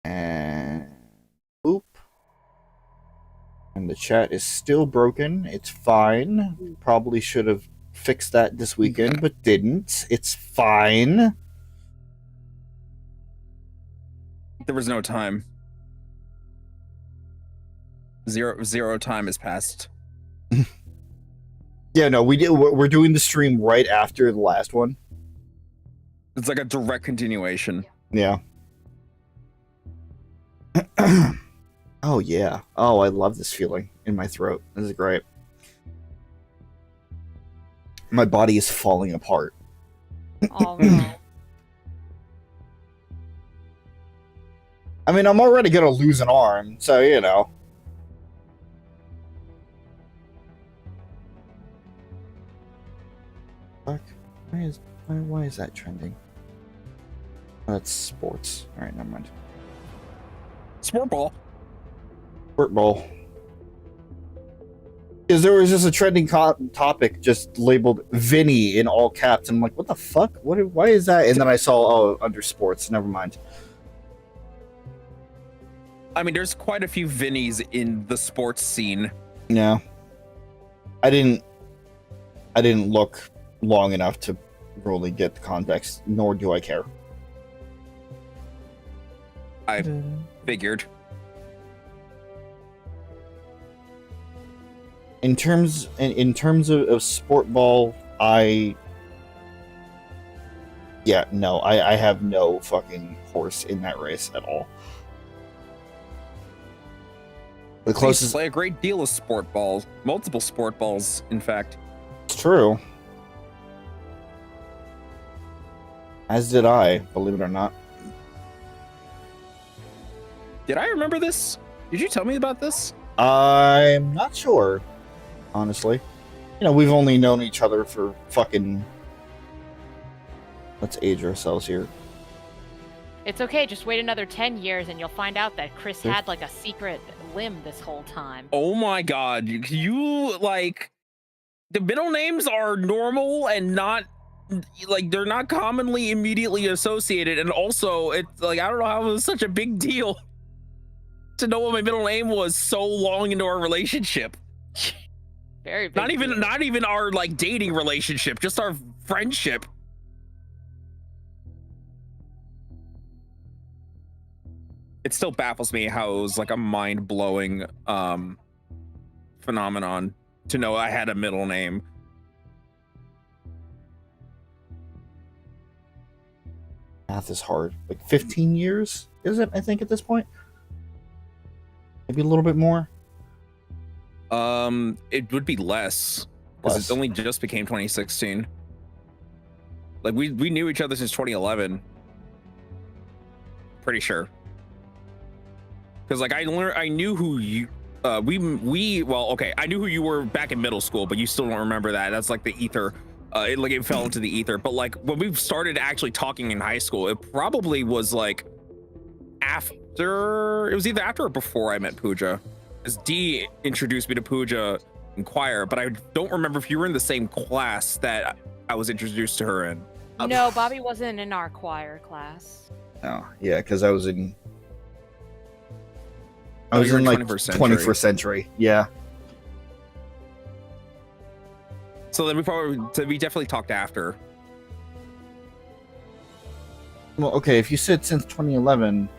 And boop. And the chat is still broken. It's fine. Probably should have fixed that this weekend, but didn't. It's fine. There was no time. Zero time has passed. Yeah, no, we're doing the stream right after the last one. It's like a direct continuation. Yeah. Oh, yeah. Oh, I love this feeling in my throat. This is great. My body is falling apart. Oh, no. I mean, I'm already going to lose an arm, so, you know. Fuck. Why is that trending? Oh, that's sports. Alright, never mind. Sport ball. Sport ball. Because there was just a trending topic just labeled Vinny in all caps. And I'm like, what the fuck? Why is that? And then I saw, oh, under sports. Never mind. I mean, there's quite a few Vinnies in the sports scene. Yeah. I didn't look long enough to really get the context, nor do I care. I figured. In terms of sport ball, I have no fucking horse in that race at all. The closest play a great deal of sport balls, multiple sport balls, in fact. It's true. As did I, believe it or not. Did I remember this? Did you tell me about this? I'm not sure, honestly. You know, we've only known each other for fucking... Let's age ourselves here. It's okay, just wait another 10 years and you'll find out that Chris had like a secret limb this whole time. Oh my god, you like... The middle names are normal and not... Like, they're not commonly immediately associated, and also, it's like, I don't know how it was such a big deal to know what my middle name was so long into our relationship. Very big Not even our, like, dating relationship, just our friendship. It still baffles me how it was, like, a mind-blowing, phenomenon to know I had a middle name. Math is hard. Like 15 years, is it, I think, at this point? Maybe a little bit more? It would be less. Because it only just became 2016. Like, we knew each other since 2011. Pretty sure. Because, like, I knew who you... well, okay, I knew who you were back in middle school, but you still don't remember that. That's like the ether. It fell into the ether. But like when we started actually talking in high school, it probably was like after, it was either after or before I met Pooja. As D introduced me to Pooja in choir, but I don't remember if you were in the same class that I was introduced to her in. No, Bobby wasn't in our choir class. Oh, yeah, because I was in like 21st century. Yeah. So then we definitely talked after. Well, okay, if you said since 2011,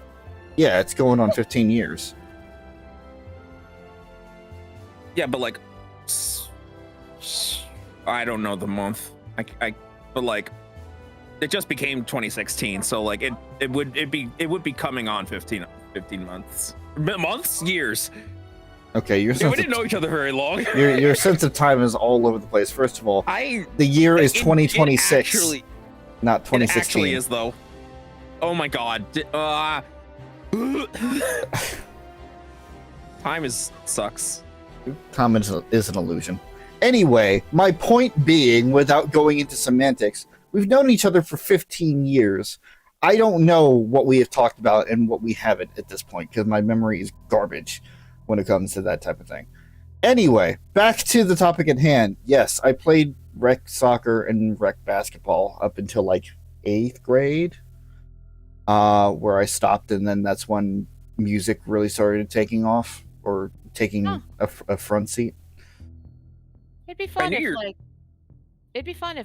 yeah, it's going on 15 years. Yeah, but like, I don't know the month. But like, it just became 2016, so like it would be coming on 15 months. Months? Years. Okay, we didn't know each other very long. your sense of time is all over the place. First of all, the year is 2026, not 2016. It actually is, though. Oh my god. Time sucks. Time is an illusion. Anyway, my point being, without going into semantics, we've known each other for 15 years. I don't know what we have talked about and what we haven't at this point, because my memory is garbage when it comes to that type of thing. Anyway, back to the topic at hand. Yes, I played rec soccer and rec basketball up until like 8th grade. where I stopped, and then that's when music really started taking off or taking Huh. a front seat. It'd be I fun knew if you're.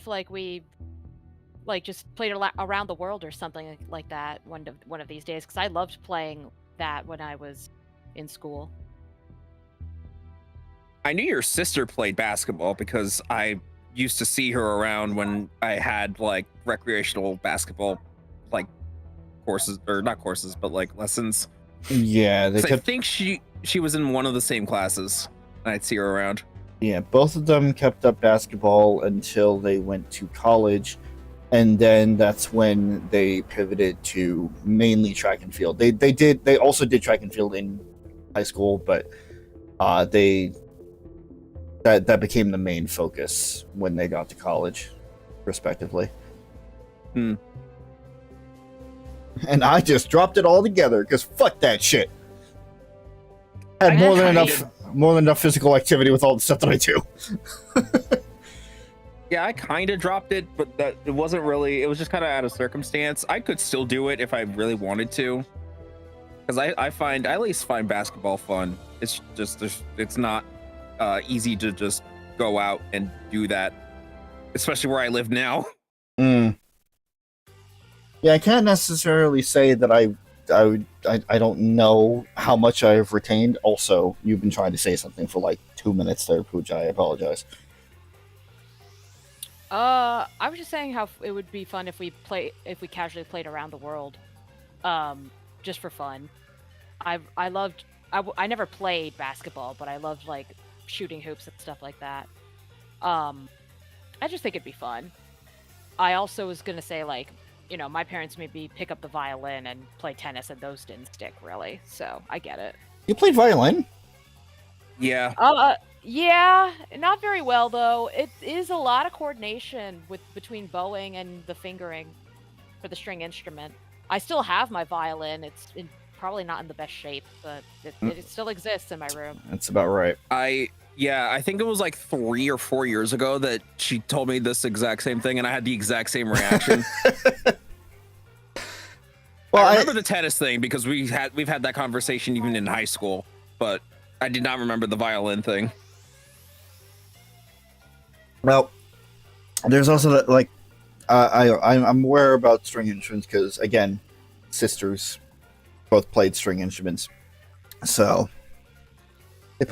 like we like just played around the world or something like that one of these days, because I loved playing that when I was in school. I knew your sister played basketball because I used to see her around when I had like recreational basketball, like courses or not courses, but like lessons. Yeah, they 'Cause I kept. think she was in one of the same classes. And I'd see her around. Yeah, both of them kept up basketball until they went to college, and then that's when they pivoted to mainly track and field. They also did track and field in high school, but they that became the main focus when they got to college, respectively. Hmm. And I just dropped it all together because fuck that shit. I had more than enough physical activity with all the stuff that I do. Yeah, I kind of dropped it, but that it wasn't really. It was just kind of out of circumstance. I could still do it if I really wanted to, because I at least find basketball fun. It's just it's not easy to just go out and do that, especially where I live now. Mm. Yeah, I can't necessarily say that I don't know how much I've retained. Also, you've been trying to say something for like 2 minutes there, Pooja. I apologize. I was just saying how it would be fun if we casually played around the world, just for fun. I loved. I never played basketball, but I loved like shooting hoops and stuff like that. I just think it'd be fun. I also was gonna say, like, my parents made me pick up the violin and play tennis, and those didn't stick really. So I get it. You played violin? Yeah, Yeah, not very well though. It is a lot of coordination between bowing and the fingering for the string instrument. I still have my violin. It's probably not in the best shape, but it still exists in my room. That's about right. I think it was like 3 or 4 years ago that she told me this exact same thing, and I had the exact same reaction. Well, I remember the tennis thing because we've had that conversation even in high school, but I did not remember the violin thing. Well, there's also that, like, I'm aware about string instruments because, again, sisters both played string instruments. So, I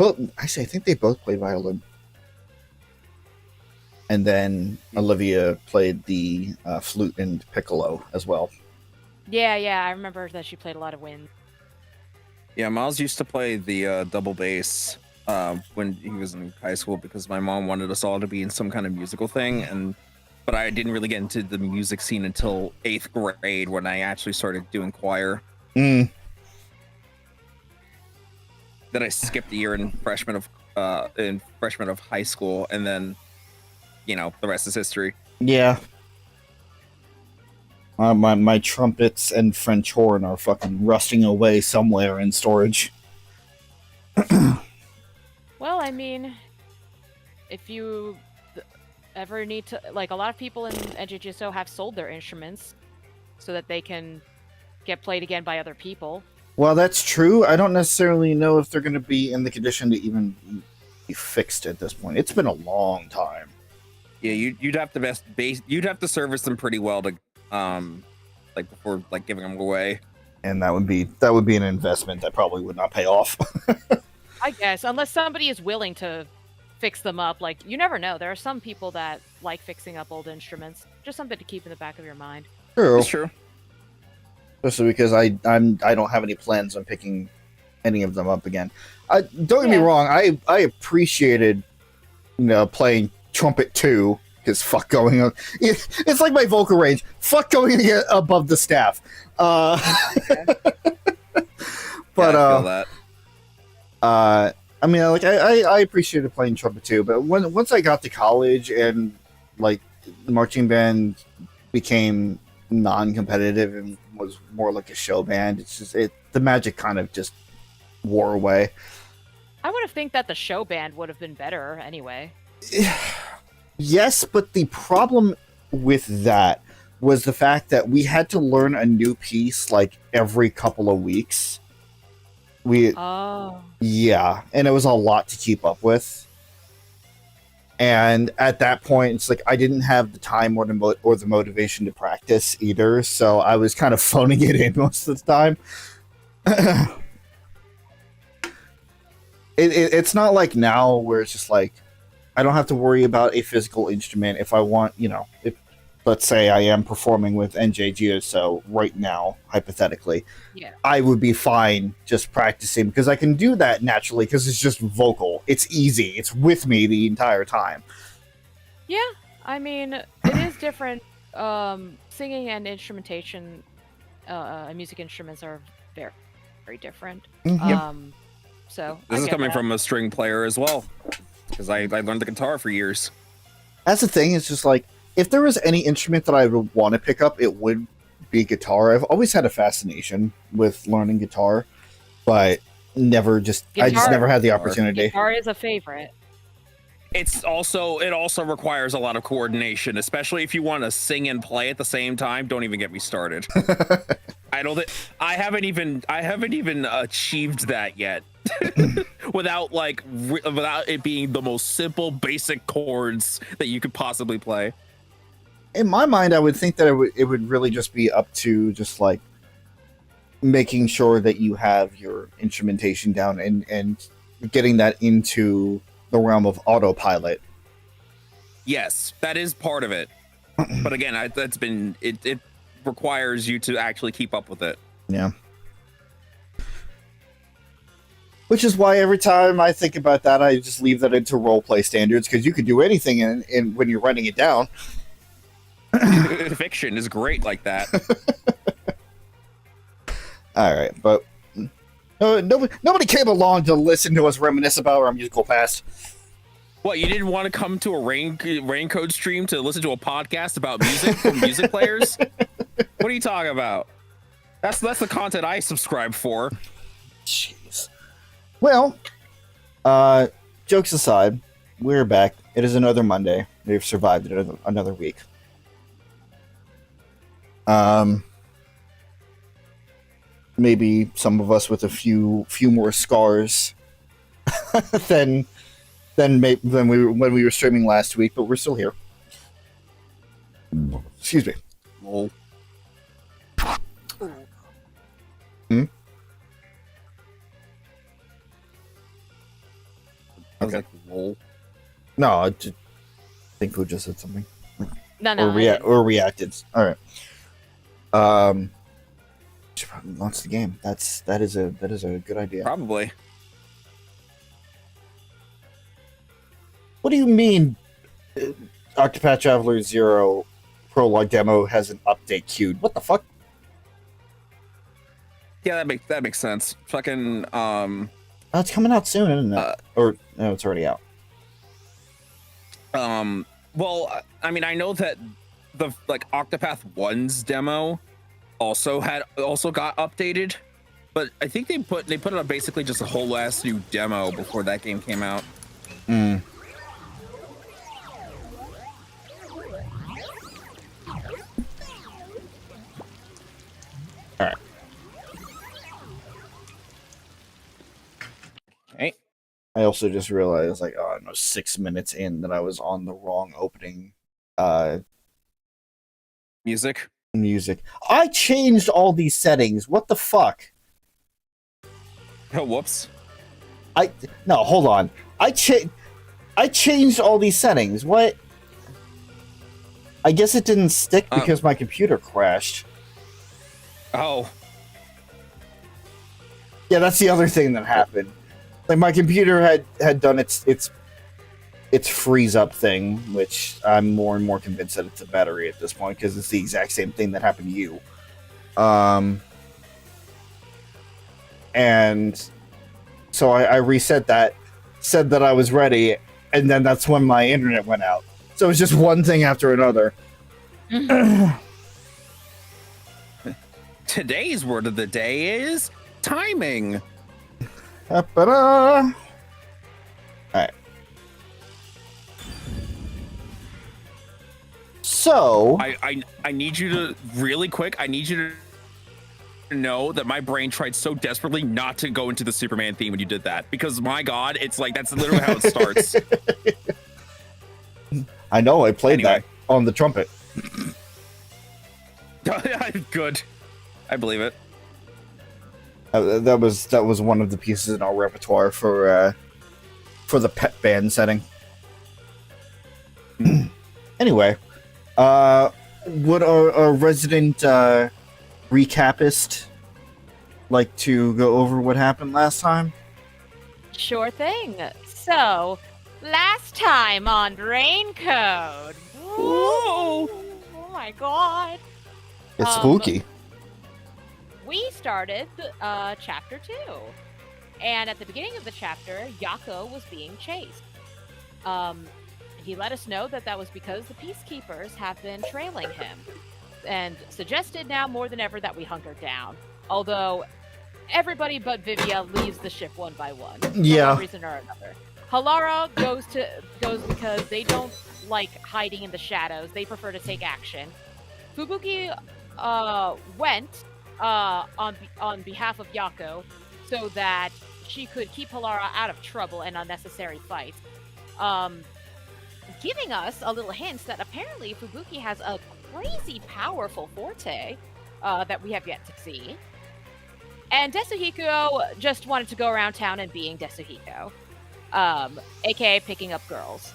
think they both played violin. And then Olivia played the flute and piccolo as well. Yeah, I remember that she played a lot of wind. Yeah, Miles used to play the double bass when he was in high school because my mom wanted us all to be in some kind of musical thing, but I didn't really get into the music scene until 8th grade when I actually started doing choir. Mm. Then I skipped a year in freshman of high school, and then the rest is history. Yeah. My trumpets and French horn are fucking rusting away somewhere in storage. Well, I mean, if you ever need to, like, a lot of people in NJGSO have sold their instruments so that they can get played again by other people. Well, that's true. I don't necessarily know if they're going to be in the condition to even be fixed at this point. It's been a long time. Yeah, you'd have to you'd have to service them pretty well to like before like giving them away. And that would be an investment that probably would not pay off. I guess, unless somebody is willing to fix them up. Like, you never know. There are some people that like fixing up old instruments. Just something to keep in the back of your mind. True. It's true. Especially because I don't have any plans on picking any of them up again. Don't get me wrong. I appreciated playing trumpet too, because fuck going on. It's like my vocal range. Fuck going above the staff. But I feel that. I mean, like I appreciated playing trumpet too, but once I got to college and like the marching band became non-competitive and was more like a show band, the magic kind of just wore away. I would have think that the show band would have been better anyway. Yes, but the problem with that was the fact that we had to learn a new piece like every couple of weeks. Yeah, and it was a lot to keep up with. And at that point, it's like I didn't have the time or the motivation to practice either, so I was kind of phoning it in most of the time. It's not like now where it's just like I don't have to worry about a physical instrument if I want, if let's say I am performing with NJG, so right now, hypothetically, I would be fine just practicing because I can do that naturally because it's just vocal. It's easy. It's with me the entire time. Yeah, I mean, it is different. Singing and instrumentation, music instruments are very, very different. So this is coming from a string player as well, because I learned the guitar for years. That's the thing. It's just like, if there was any instrument that I would want to pick up, it would be guitar. I've always had a fascination with learning guitar, but I just never had the opportunity. Guitar is a favorite. It also requires a lot of coordination, especially if you want to sing and play at the same time. Don't even get me started. I haven't even achieved that yet. without it being the most simple basic chords that you could possibly play. In my mind, I would think that it would really just be up to just like making sure that you have your instrumentation down and getting that into the realm of autopilot. Yes, that is part of it. But again, it requires you to actually keep up with it. Yeah. Which is why every time I think about that, I just leave that into roleplay standards, because you can do anything in when you're writing it down. Fiction is great like that. All right, but nobody came along to listen to us reminisce about our musical past. What, you didn't want to come to a Raincode stream to listen to a podcast about music from music players? What are you talking about? That's the content I subscribe for. Jeez. Well, jokes aside, we're back. It is another Monday. We've survived another week. Maybe some of us with a few more scars than when we were streaming last week, but we're still here. Excuse me. Lol. I was like, lol. No, I think who just said something. No. Or reacted. All right. Should probably launch the game. That is a good idea. Probably. What do you mean? Octopath Traveler 0 prologue demo has an update queued. What the fuck? Yeah, that makes sense. Fucking it's coming out soon, isn't it? Or no, it's already out. Well, I mean, I know that the Octopath 1's demo also got updated, but I think they put it on basically just a whole ass new demo before that game came out. All right. Okay. I also just realized, 6 minutes in, that I was on the wrong opening Music. I changed all these settings. What the fuck? Oh, whoops. No, hold on. I changed all these settings. What? I guess it didn't stick because my computer crashed. Oh. Yeah, that's the other thing that happened. Like, my computer had done its freeze up thing, which I'm more and more convinced that it's a battery at this point, because it's the exact same thing that happened to you. And so I reset that, said that I was ready, and then that's when my internet went out. So it was just one thing after another. Today's word of the day is timing. Alright. So I need you to really quick. I need you to know that my brain tried so desperately not to go into the Superman theme when you did that, because my God, it's like that's literally how it starts. I know I played Anyway. that on the trumpet. Good, I believe it. That was one of the pieces in our repertoire for the pet band setting. Anyway, would our resident recapist like to go over what happened last time? Sure thing. So, last time on Raincoat. Whoa! Oh my god. It's spooky. We started chapter 2. And at the beginning of the chapter, Yako was being chased. He let us know that was because the peacekeepers have been trailing him, and suggested now more than ever that we hunker down. Although everybody but Vivia leaves the ship one by one, for Yeah. one reason or another. Halara goes because they don't like hiding in the shadows. They prefer to take action. Fubuki went on behalf of Yako so that she could keep Halara out of trouble and unnecessary fights. Giving us a little hint that apparently Fubuki has a crazy powerful forte that we have yet to see. And Desuhiko just wanted to go around town and being Desuhiko, aka picking up girls.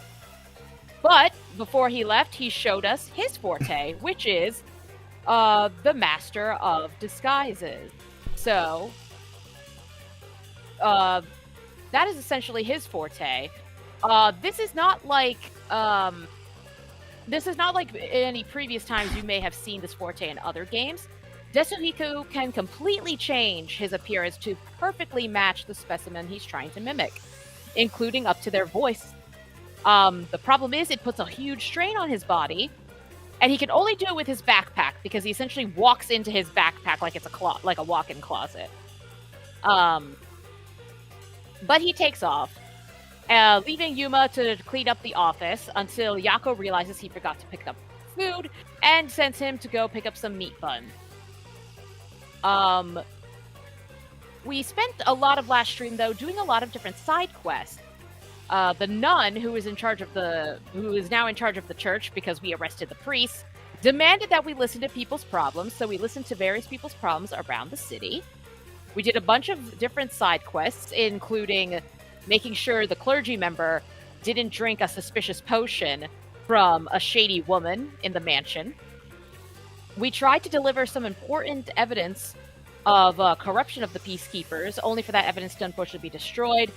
But before he left, he showed us his forte, which is the master of disguises. So that is essentially his forte. This is not like any previous times you may have seen this forte in other games. Desuhiko can completely change his appearance to perfectly match the specimen he's trying to mimic, including up to their voice. The problem is it puts a huge strain on his body, and he can only do it with his backpack because he essentially walks into his backpack like it's like a walk-in closet. But he takes off, leaving Yuma to clean up the office until Yako realizes he forgot to pick up food and sends him to go pick up some meat buns. We spent a lot of last stream though doing a lot of different side quests. The nun who is now in charge of the church because we arrested the priest demanded that we listen to people's problems, so we listened to various people's problems around the city. We did a bunch of different side quests, including making sure the clergy member didn't drink a suspicious potion from a shady woman in the mansion. We tried to deliver some important evidence of corruption of the peacekeepers, only for that evidence to unfortunately be destroyed.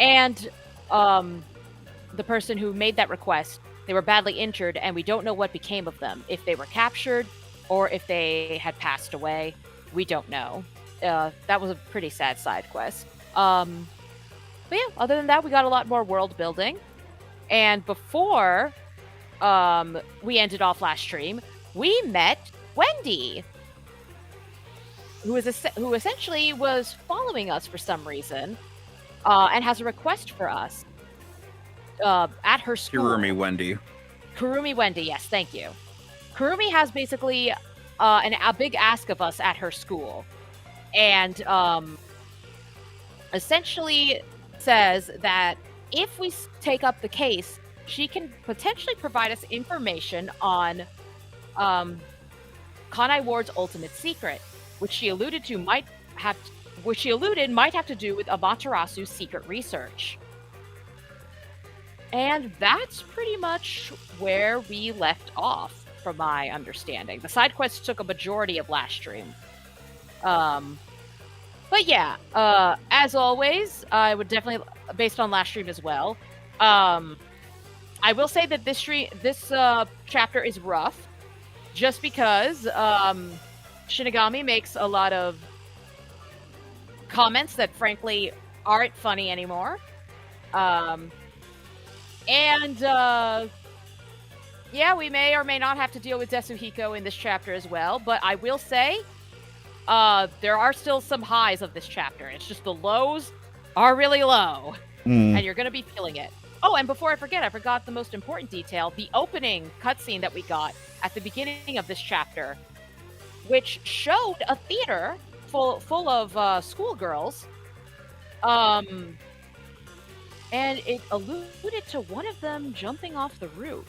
And the person who made that request, they were badly injured, and we don't know what became of them. If they were captured or if they had passed away, we don't know. That was a pretty sad side quest. But yeah, other than that, we got a lot more world building. And before we ended off last stream, we met Wendy, who essentially was following us for some reason, and has a request for us at her school. Kurumi Wendy, yes, thank you. Kurumi has basically a big ask of us at her school, and essentially says that if we take up the case, she can potentially provide us information on Kanai Ward's ultimate secret, which she alluded might have to do with Amaterasu's secret research. And that's pretty much where we left off, from my understanding. The side quests took a majority of last stream. But yeah, as always, I would definitely, based on last stream as well, I will say that this chapter is rough, just because Shinigami makes a lot of comments that frankly aren't funny anymore. Yeah, we may or may not have to deal with Desuhiko in this chapter as well, but I will say there are still some highs of this chapter. It's just the lows are really low, and you're going to be feeling it. Oh, and before I forgot the most important detail: the opening cutscene that we got at the beginning of this chapter, which showed a theater full of schoolgirls, and it alluded to one of them jumping off the roof.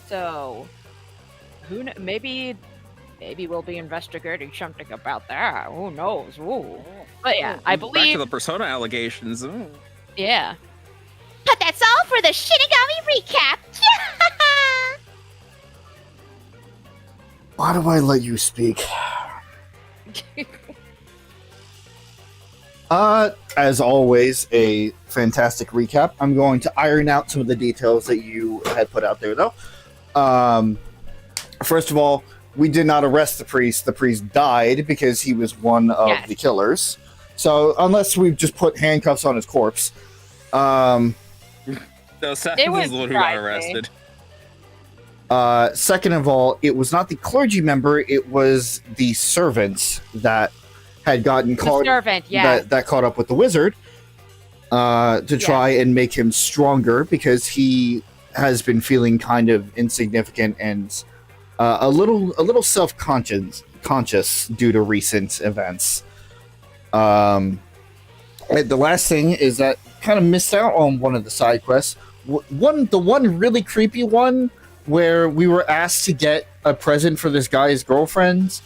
So maybe we'll be investigating something about that. Who knows? Ooh. But yeah, I believe back to the Persona allegations. Ooh. Yeah. But that's all for the Shinigami recap. Why do I let you speak? As always, a fantastic recap. I'm going to iron out some of the details that you had put out there, though. First of all, we did not arrest the priest. The priest died because he was one of the killers. So, unless we've just put handcuffs on his corpse. No, Seth was the one who got arrested. Second of all, it was not the clergy member, it was the servants that had gotten caught. That caught up with the wizard to try and make him stronger because he has been feeling kind of insignificant and a little self-conscious due to recent events. And the last thing is that kind of missed out on one of the side quests. The one really creepy one where we were asked to get a present for this guy's girlfriend,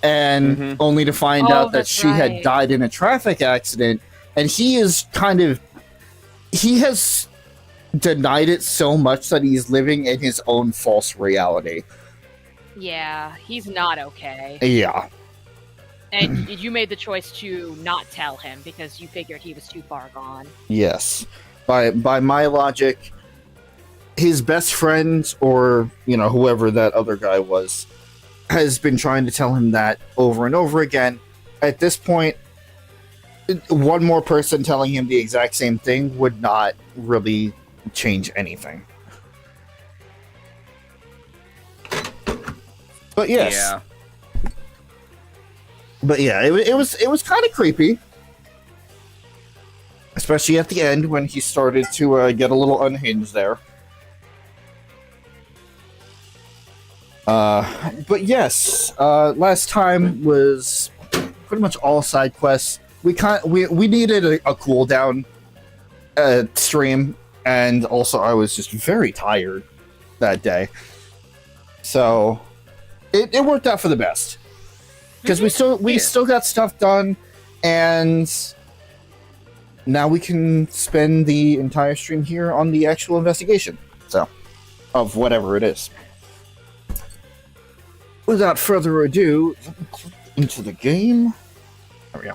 and only to find out that she had died in a traffic accident, and he has denied it so much that he's living in his own false reality. Yeah, he's not okay. Yeah. And you made the choice to not tell him because you figured he was too far gone. Yes. By my logic, his best friend, or whoever that other guy was, has been trying to tell him that over and over again. At this point, one more person telling him the exact same thing would not really change anything. But yes. Yeah. But yeah, it was kind of creepy. Especially at the end when he started to get a little unhinged there. But yes, last time was pretty much all side quests. We needed a cooldown stream, and also I was just very tired that day, so it worked out for the best because we still got stuff done, and now we can spend the entire stream here on the actual investigation. So, of whatever it is. Without further ado, let me click into the game. There we go.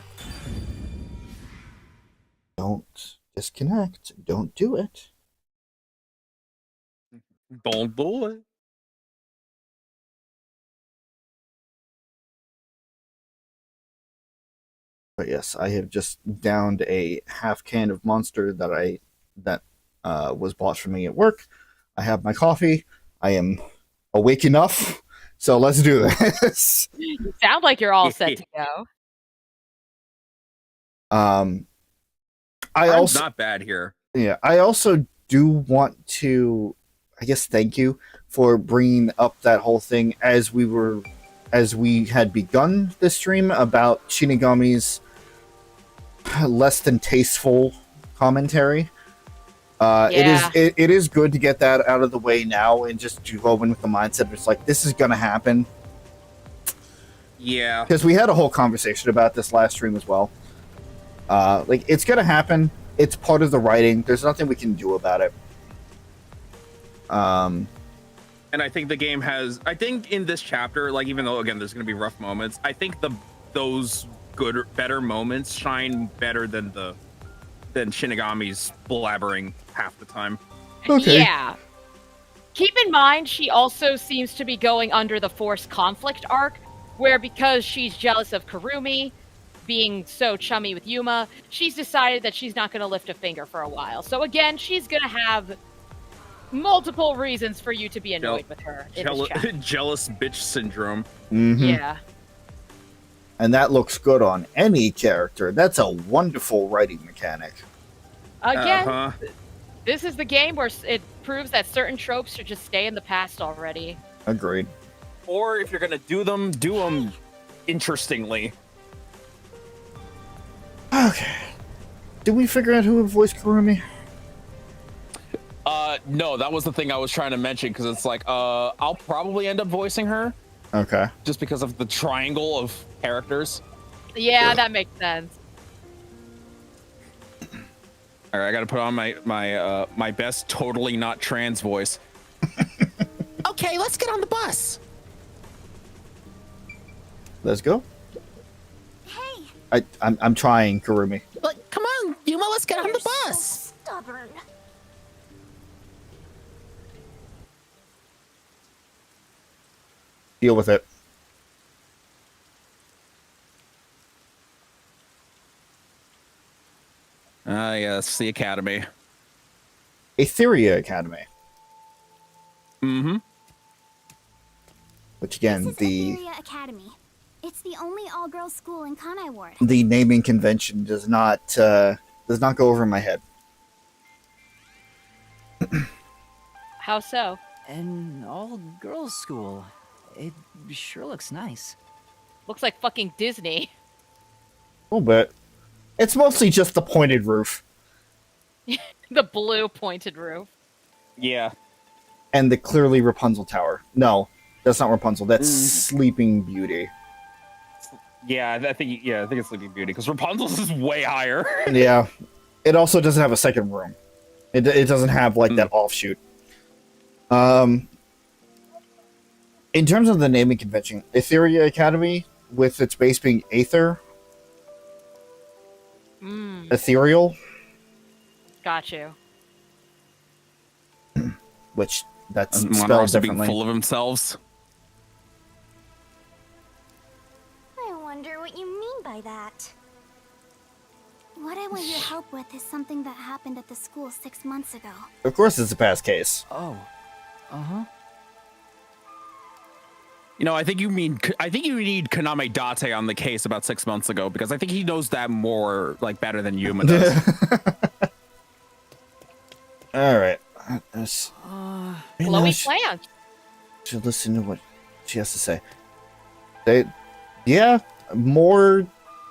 Don't disconnect. Don't do it. Don't do it. But yes, I have just downed a half can of Monster that was bought for me at work. I have my coffee. I am awake enough. So let's do this. You sound like you're all set to go. I'm not bad here. Yeah, I also do want to, I guess, thank you for bringing up that whole thing as we had begun the stream about Shinigami's less than tasteful commentary. It is good to get that out of the way now and just to go in with the mindset it's like, this is gonna happen. Yeah. Because we had a whole conversation about this last stream as well. It's gonna happen. It's part of the writing. There's nothing we can do about it. And I think the game has, I think in this chapter, even though again there's gonna be rough moments, I think those better moments shine better than Shinigami's blabbering half the time. Okay. Yeah. Keep in mind, she also seems to be going under the forced conflict arc, where because she's jealous of Kurumi being so chummy with Yuma, she's decided that she's not going to lift a finger for a while. So again, she's going to have multiple reasons for you to be annoyed with her. Jealous bitch syndrome. Mm-hmm. Yeah. And that looks good on any character. That's a wonderful writing mechanic. Again, Uh-huh. this is the game where it proves that certain tropes should just stay in the past already. Agreed. Or if you're gonna do them interestingly. Okay. Did we figure out who would voice Kurumi? No, that was the thing I was trying to mention, because it's like, I'll probably end up voicing her. Okay. Just because of the triangle of characters. Yeah, that makes sense. All right, I gotta put on my best totally not trans voice. Okay, let's get on the bus. Let's go. Hey, I'm trying, Kurumi. Like, come on, Yuma, let's get on you're the so bus. stubborn. Deal with it. Yes, the Academy. Etheria Academy. Mm-hmm. Which again, This is the Etheria Academy. It's the only all-girls school in Kanai Ward. the naming convention does not go over my head. How so? An all-girls school. It sure looks nice. Looks like fucking Disney. A little bit. It's mostly just the pointed roof The blue pointed roof. Yeah. and the clearly Rapunzel tower. No, that's not Rapunzel. That's Sleeping Beauty. Yeah, I think it's Sleeping Beauty, because Rapunzel's is way higher. Yeah. It also doesn't have a second room. It doesn't have like that offshoot. In terms of the naming convention, Etheria Academy, with its base being Aether, ethereal, Got you. which that's spelled Monarchs being differently. full of themselves. I wonder what you mean by that. What I want your help with is something that happened at the school 6 months ago. Of course, it's a past case. Oh. Uh-huh. You know, I think you need Kaname Date on the case about 6 months ago, because I think he knows that more, like, better than Yuma does. All right. Glowy plant. Should listen to what she has to say. Yeah, more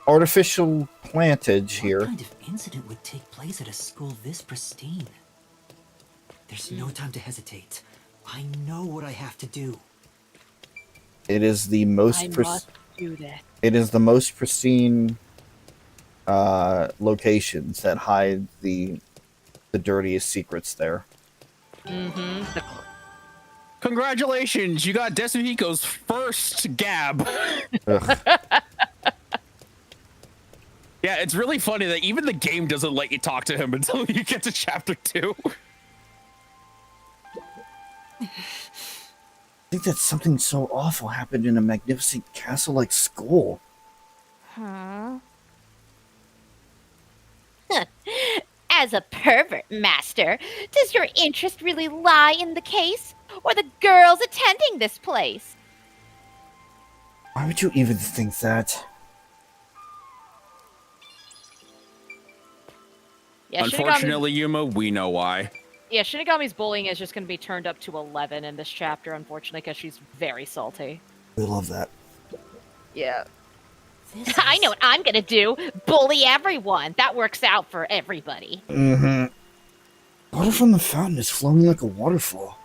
artificial plantage here. What kind of incident would take place at a school this pristine? There's no time to hesitate. I know what I have to do. It is the most. I must do this. It is the most pristine locations that hide the dirtiest secrets there. Mm-hmm. Congratulations, you got Desuhiko's first gab. Ugh. Yeah, it's really funny that even the game doesn't let you talk to him until you get to chapter 2. I think that something so awful happened in a magnificent castle-like school. Huh? As a pervert, Master, does your interest really lie in the case, or the girls attending this place? Why would you even think that? Yeah, Unfortunately, Yuma, we know why. Yeah, Shinigami's bullying is just going to be turned up to 11 in this chapter, unfortunately, because she's very salty. We love that. Yeah. I know what I'm gonna do. Bully everyone. That works out for everybody. Mm-hmm. Water from the fountain is flowing like a waterfall.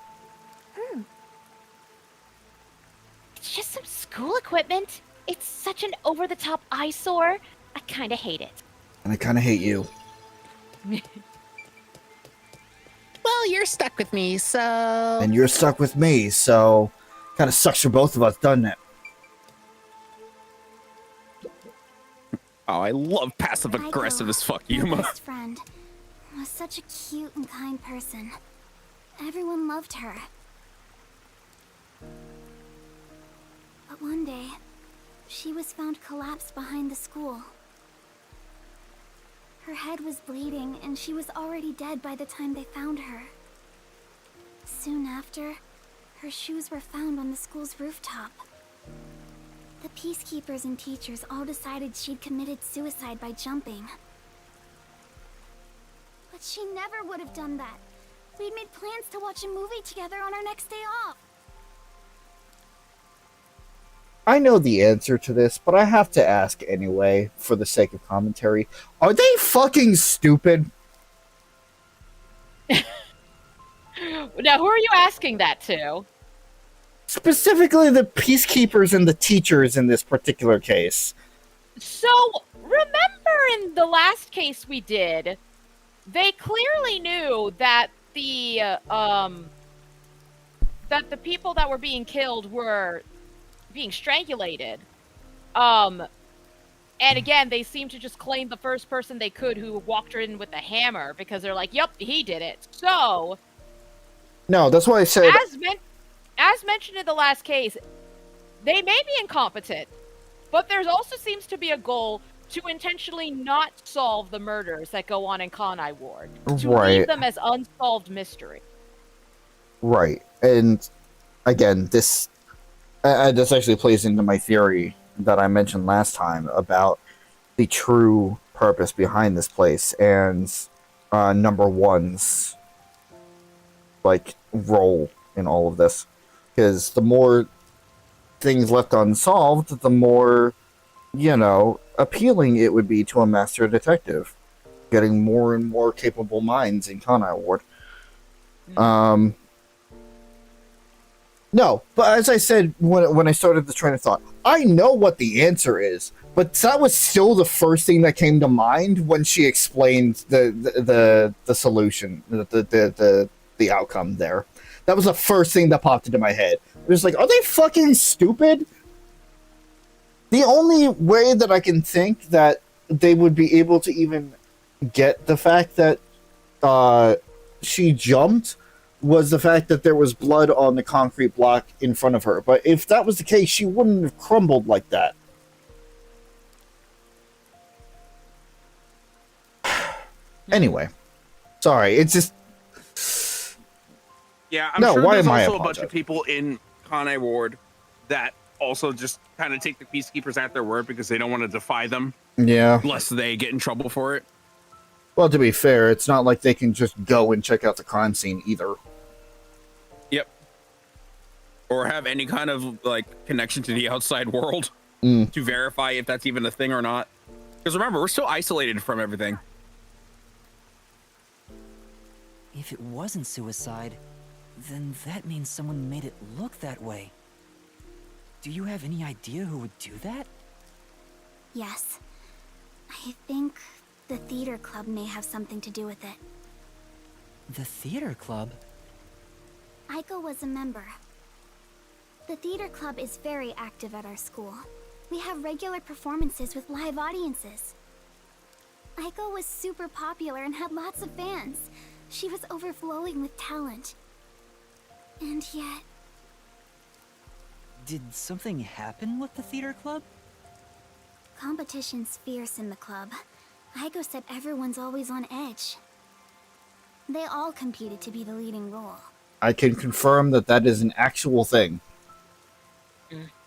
It's just some school equipment. It's such an over-the-top eyesore. I kinda hate it. And I kind of hate you. Well, you're stuck with me, so... And you're stuck with me, so... Kind of sucks for both of us, doesn't it? Oh, I love passive-aggressive as fuck, My Yuma. best friend was such a cute and kind person. Everyone loved her. But one day, she was found collapsed behind the school. Her head was bleeding, and she was already dead by the time they found her. Soon after, her shoes were found on the school's rooftop. The peacekeepers and teachers all decided she'd committed suicide by jumping. But she never would have done that. We'd made plans to watch a movie together on our next day off. I know the answer to this, but I have to ask anyway, for the sake of commentary. Are they fucking stupid? Now, who are you asking that to? Specifically the peacekeepers and the teachers in this particular case. So, remember in the last case we did, they clearly knew that the people that were being killed were being strangulated. And again, they seem to just claim the first person they could who walked her in with a hammer because they're like, "Yep, he did it." So, No, that's why I said... as mentioned in the last case, they may be incompetent, but there also seems to be a goal to intentionally not solve the murders that go on in Kanai Ward, to leave them as unsolved mystery. Right. And again, this actually plays into my theory that I mentioned last time about the true purpose behind this place and number one's role in all of this. Because the more things left unsolved, the more, appealing it would be to a master detective. Getting more and more capable minds in Kanai Ward. No, but as I said when I started the train of thought, I know what the answer is, but that was still the first thing that came to mind when she explained the solution, the outcome there. That was the first thing that popped into my head. It was like, are they fucking stupid? The only way that I can think that they would be able to even get the fact that she jumped was the fact that there was blood on the concrete block in front of her. But if that was the case, she wouldn't have crumbled like that. Anyway. Sorry, it's just... Yeah, I'm no, sure why there's am I also a bunch of people in Kanai Ward that also just kind of take the peacekeepers at their word because they don't want to defy them. Yeah. Lest they get in trouble for it. Well, to be fair, it's not like they can just go and check out the crime scene either. Yep. Or have any kind of connection to the outside world to verify if that's even a thing or not. Because remember, we're still isolated from everything. If it wasn't suicide, then that means someone made it look that way. Do you have any idea who would do that? Yes. I think the theater club may have something to do with it. The theater club? Aiko was a member. The theater club is very active at our school. We have regular performances with live audiences. Aiko was super popular and had lots of fans. She was overflowing with talent. And yet... Did something happen with the theater club? Competition's fierce in the club. Aiko said everyone's always on edge. They all competed to be the leading role. I can confirm that is an actual thing.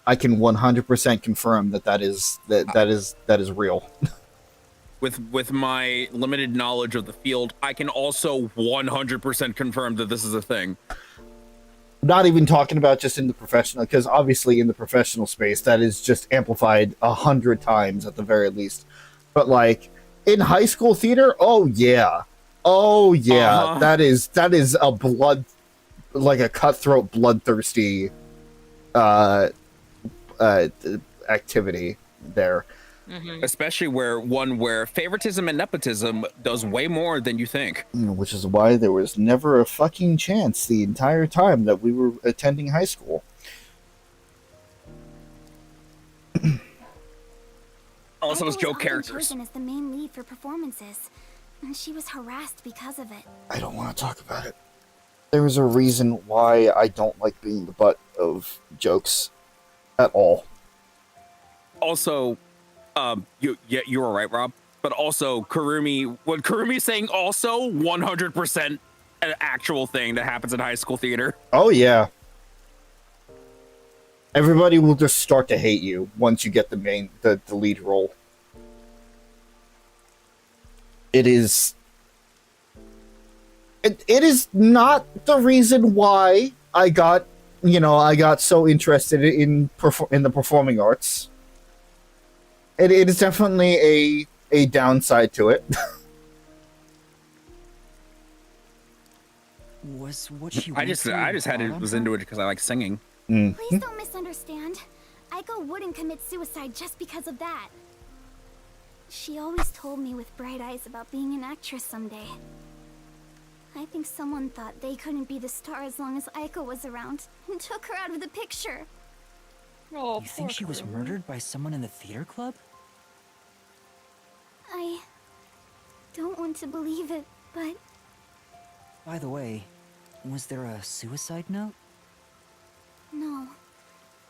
I can 100% confirm that is real. With my limited knowledge of the field, I can also 100% confirm that this is a thing. Not even talking about just in the professional, because obviously in the professional space, that is just amplified 100 times at the very least. But in high school theater, oh yeah, that is a a cutthroat, bloodthirsty activity there. Especially where favoritism and nepotism does way more than you think. Which is why there was never a fucking chance the entire time that we were attending high school. Unless it was joke often characters. chosen as the main lead for performances, and she was harassed because of it. I don't want to talk about it. There is a reason why I don't like being the butt of jokes at all. Also, you were right, Rob. But also, what Kurumi's saying also 100% an actual thing that happens in high school theater. Oh, yeah. Everybody will just start to hate you once you get the lead role. It is not the reason why I got so interested in the performing arts. It is definitely a downside to it. Was what she I just was into it because I like singing. Please don't misunderstand. Aiko wouldn't commit suicide just because of that. She always told me with bright eyes about being an actress someday. I think someone thought they couldn't be the star as long as Aiko was around, and took her out of the picture. Oh, You think she was murdered by someone in the theater club? I don't want to believe it, but By the way, was there a suicide note? no.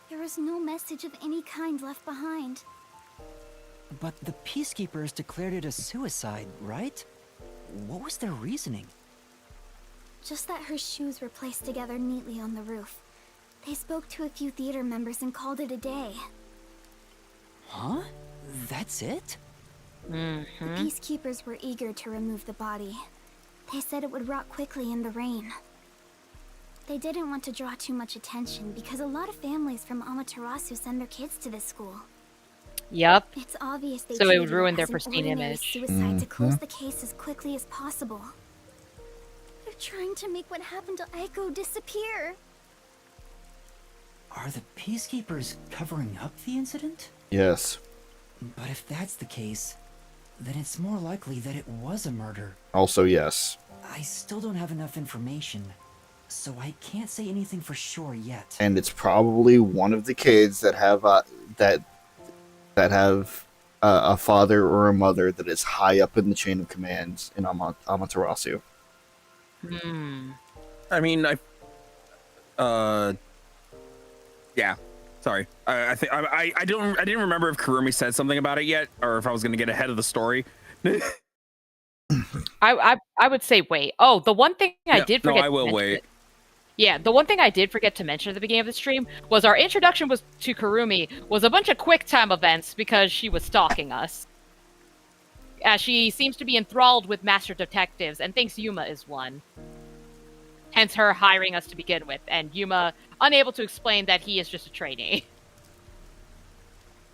There was no message of any kind left behind. But the peacekeepers declared it a suicide, right? What was their reasoning? Just that her shoes were placed together neatly on the roof. They spoke to a few theater members and called it a day. Huh? That's it? The peacekeepers were eager to remove the body. They said it would rot quickly in the rain. They didn't want to draw too much attention because a lot of families from Amaterasu send their kids to this school. Yep. It's obvious they So it would treated ruin their as an pristine ordinary image. suicide to close the case as quickly as possible. They're trying to make what happened to Aiko disappear. Are the peacekeepers covering up the incident? Yes. But if that's the case, then it's more likely that it was a murder. Also, yes. I still don't have enough information, so I can't say anything for sure yet. And it's probably one of the kids that have a father or a mother that is high up in the chain of commands in Amaterasu. I mean, yeah. Sorry, I think I didn't remember if Kurumi said something about it yet, or if I was going to get ahead of the story. I would say wait. Oh, the one thing I did forget. No, I will to wait. Yeah, the one thing I did forget to mention at the beginning of the stream was our introduction to Kurumi was a bunch of quick time events because she was stalking us. She seems to be enthralled with master detectives and thinks Yuma is one. Hence her hiring us to begin with, and Yuma unable to explain that he is just a trainee.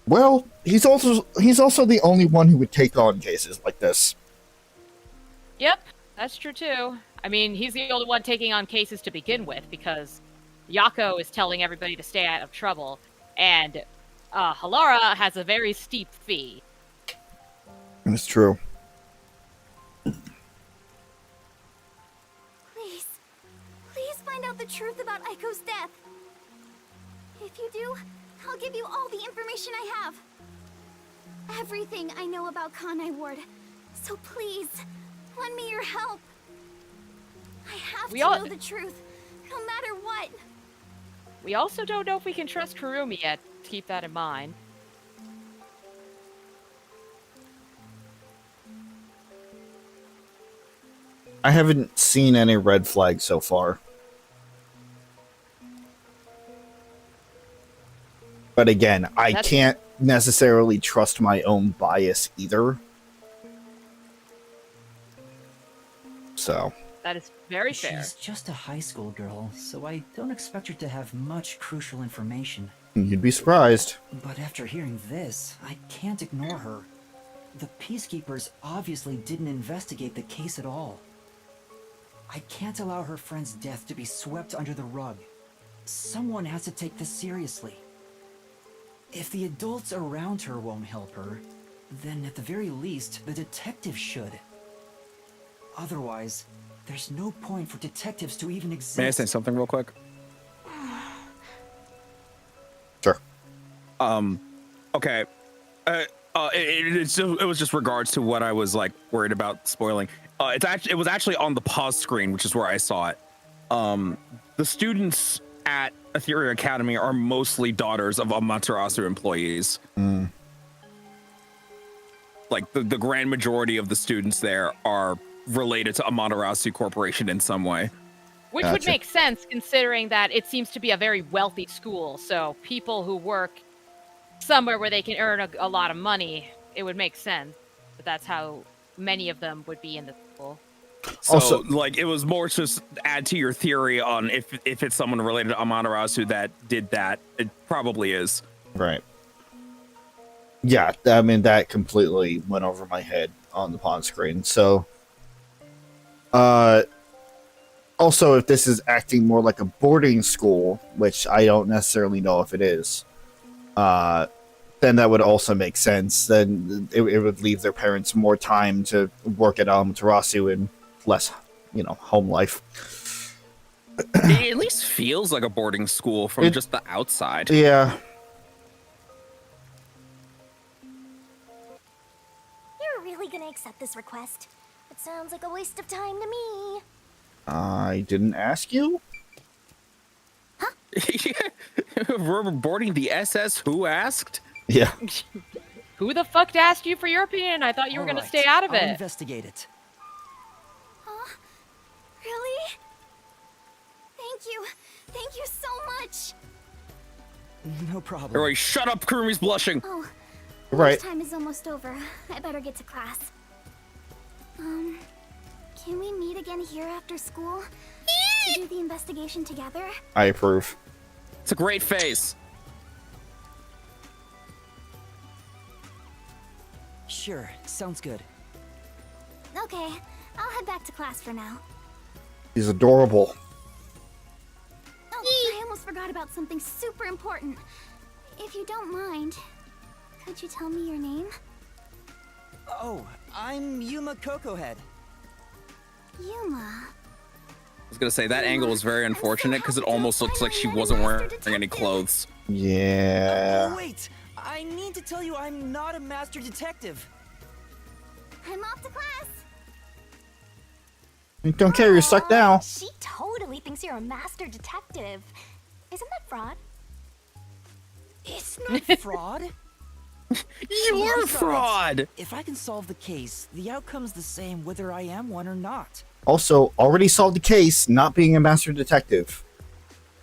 Well, he's also the only one who would take on cases like this. Yep, that's true too. I mean, he's the only one taking on cases to begin with, because Yako is telling everybody to stay out of trouble, and Halara has a very steep fee. That's true. Please find out the truth about Aiko's death. If you do, I'll give you all the information I have. Everything I know about Kanai Ward. So please, lend me your help. I have to know the truth, no matter what. We also don't know if we can trust Kurumi yet. Keep that in mind. I haven't seen any red flags so far. But again, I can't necessarily trust my own bias either. So. That is very fair. She's just a high school girl, so I don't expect her to have much crucial information. You'd be surprised. But after hearing this, I can't ignore her. The peacekeepers obviously didn't investigate the case at all. I can't allow her friend's death to be swept under the rug. Someone has to take this seriously. If the adults around her won't help her, then at the very least, the detective should. Otherwise, there's no point for detectives to even exist. May I say something real quick? Sure. Okay. It was just regards to what I was like worried about spoiling. It was actually on the pause screen, which is where I saw it. The students at Etheria Academy are mostly daughters of Amaterasu employees. Like the grand majority of the students there are related to Amaterasu Corporation in some way. Which would Gotcha. make sense considering that it seems to be a very wealthy school. So people who work somewhere where they can earn a lot of money, it would make sense. But that's how many of them would be in the school. So, Also- like, it was more just add to your theory on if it's someone related to Amaterasu that did that. It probably is. Right. Yeah, I mean, that completely went over my head on the pawn screen. So, also, if this is acting more like a boarding school, which I don't necessarily know if it is, then that would also make sense. Then it would leave their parents more time to work at Amaterasu and less, home life. It at least feels like a boarding school from just the outside. Yeah. You're really gonna accept this request? It sounds like a waste of time to me. I didn't ask you? We're boarding the SS. Who asked? Yeah. Who the fuck asked you for your opinion? I thought you were going to stay out of I'll it. investigate it. Huh? Really? Thank you. Thank you so much. No problem. Everybody, shut up. Kurumi's blushing. Oh, Right. time is almost over. I better get to class. Can we meet again here after school? To do the investigation together? I approve. It's a great face. Sure, sounds good. Okay, I'll head back to class for now. He's adorable. Oh, I almost forgot about something super important. If you don't mind, could you tell me your name? Oh, I'm Yuma Cocohead. Yuma. I was gonna say that angle is very unfortunate because it almost looks like she wasn't wearing any clothes. Yeah. Oh, wait! I need to tell you I'm not a master detective. I'm off to class. Don't care, you're stuck now. She totally thinks you're a master detective. Isn't that fraud? It's not fraud. You're a Besides, fraud. If I can solve the case, the outcome's the same whether I am one or not. Also, already solved the case, not being a master detective.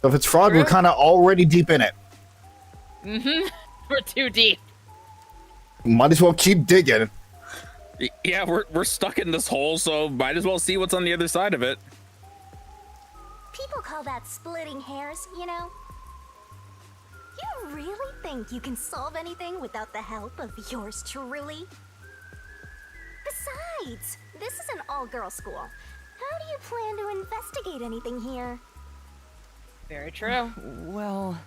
So if it's fraud, we're True. kind of already deep in it. Mm-hmm. We're too deep. Might as well keep digging. Yeah, we're stuck in this hole, so might as well see what's on the other side of it. People call that splitting hairs, you know? You really think you can solve anything without the help of yours truly? Besides, this is an all-girls school. How do you plan to investigate anything here? Very true. Well,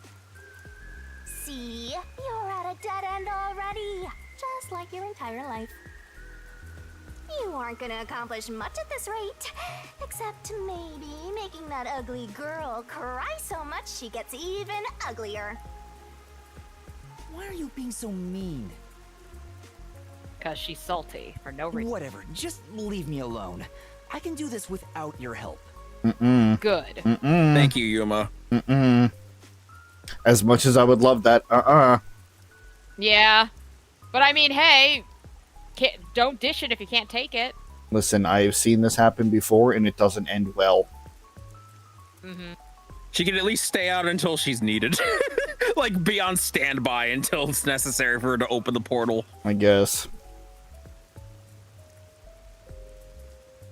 See? You're at a dead end already. Just like your entire life. You aren't gonna accomplish much at this rate. Except maybe making that ugly girl cry so much she gets even uglier. why are you being so mean? Because she's salty for no reason. Whatever, just leave me alone. I can do this without your help. Mm-mm. Good. Mm-mm. Thank you, Yuma. Mm-mm. As much as I would love that, Yeah. But I mean, hey, don't dish it if you can't take it. Listen, I've seen this happen before, and it doesn't end well. Mm-hmm. She can at least stay out until she's needed. Like, be on standby until it's necessary for her to open the portal. I guess.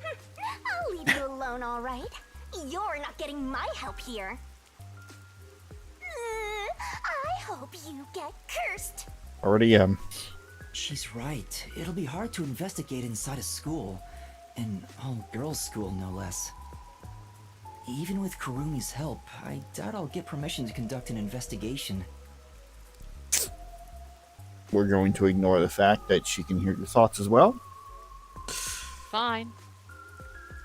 I'll leave you alone, all right? You're not getting my help here. I hope you get cursed. Already am. She's right. It'll be hard to investigate inside a school. An all-girls school, no less. Even with Kurumi's help, I doubt I'll get permission to conduct an investigation. We're going to ignore the fact that she can hear your thoughts as well. Fine.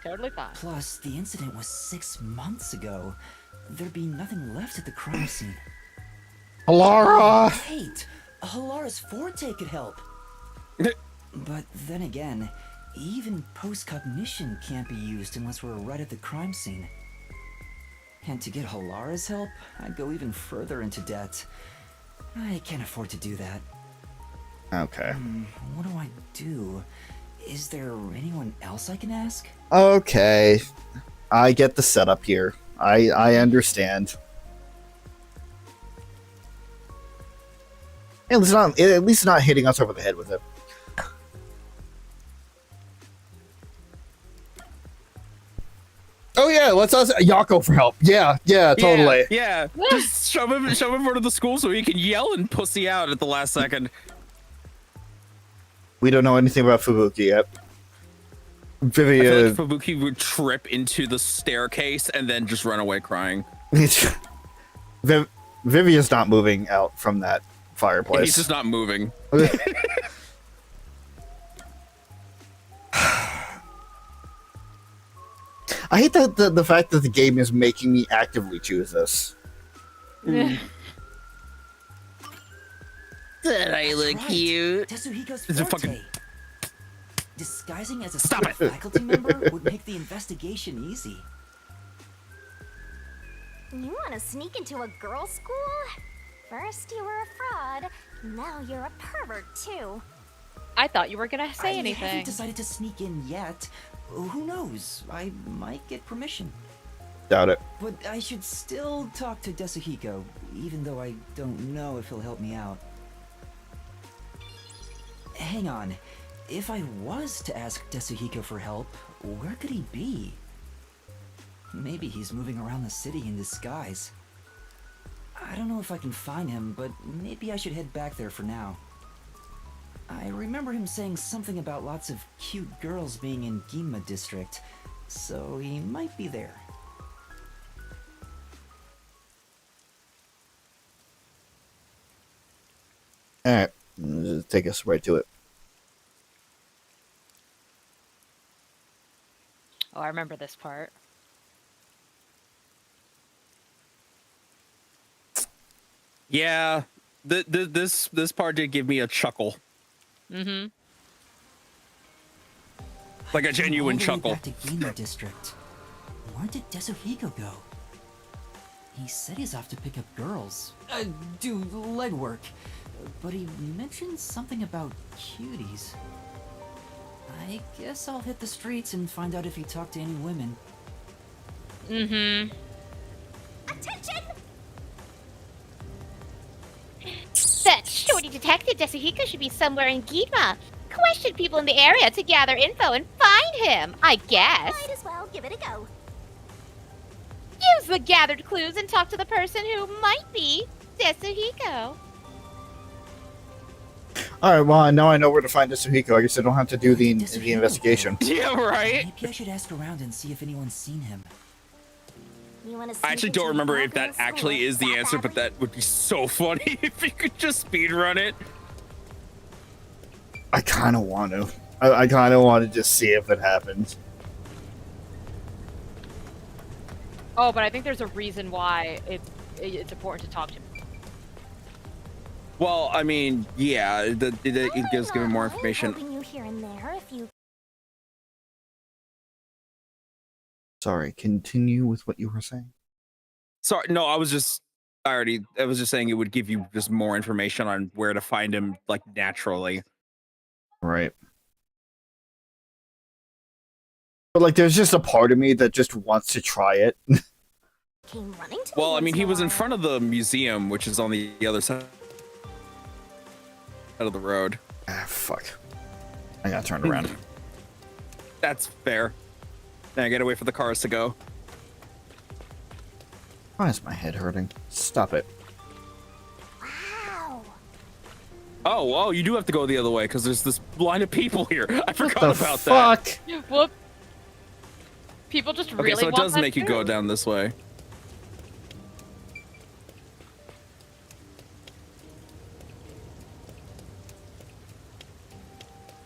Totally fine. Plus, the incident was 6 months ago. There'd be nothing left at the crime scene. Alara! Wait! Halara's forte could help! But then again, even post-cognition can't be used unless we're right at the crime scene. And to get Halara's help, I'd go even further into debt. I can't afford to do that. Okay. What do I do? Is there anyone else I can ask? Okay. I get the setup here. I understand. At least not hitting us over the head with it. Oh yeah, let's ask Yako for help. Yeah, totally. Yeah. Just shove him in front of the school so he can yell and pussy out at the last second. We don't know anything about Fubuki yet. I feel like Vivi, Fubuki would trip into the staircase and then just run away crying. Vivi is not moving out from that fireplace. He's just not moving. I hate the fact that the game is making me actively choose this. Did I look Right. cute? Tetsuhiko's It's a forte. fucking- Disguising as a Stop student it. faculty member would make the investigation easy. You want to sneak into a girls' school? First you were a fraud, now you're a pervert too. I thought you were gonna say I anything. haven't decided to sneak in yet. Who knows? I might get permission. Doubt it. But I should still talk to Tetsuhiko, even though I don't know if he'll help me out. Hang on. If I was to ask Tetsuhiko for help, where could he be? Maybe he's moving around the city in disguise. I don't know if I can find him, but maybe I should head back there for now. I remember him saying something about lots of cute girls being in Ginma district, so he might be there. Alright, just take us right to it. Oh, I remember this part. Yeah. This part did give me a chuckle. Mm-hmm. Like a genuine All the way chuckle. back to Ginma district. Where did Tetsuhiko go? He said he's off to pick up girls. Do legwork. But he mentioned something about cuties. I guess I'll hit the streets and find out if he talked to any women. Mm-hmm. Attention! That shorty detective Tetsuhiko should be somewhere in Ginma. Question people in the area to gather info and find him, I guess. Might as well give it a go. Use the gathered clues and talk to the person who might be Tetsuhiko. Alright, well, now I know where to find Suhiko. I guess I don't have to do the Tetsuhiko. investigation. Yeah, right? Maybe I should ask around and see if anyone's seen him. You want to I actually don't remember if that actually is the answer, but that would be so funny if you could just speedrun it. I kind of want to. I kind of want to just see if it happens. Oh, but I think there's a reason why it's important to talk to him. Well, I mean, yeah, it gives me more information. Helping you here and there if you Sorry, continue with what you were saying. Sorry, no, I was just saying it would give you just more information on where to find him, like, naturally. Right. But, like, there's just a part of me that just wants to try it. came running to Well, me I mean, once he in a was in while. front of the museum, which is on the other side of the road. Ah, fuck. I gotta turn around. That's fair. Now I gotta wait for the cars to go. Why is my head hurting? Stop it. Wow. Oh, you do have to go the other way because there's this line of people here. I forgot The about that. fuck? Whoop. People just Okay, really so it want does that make you go too. down this way.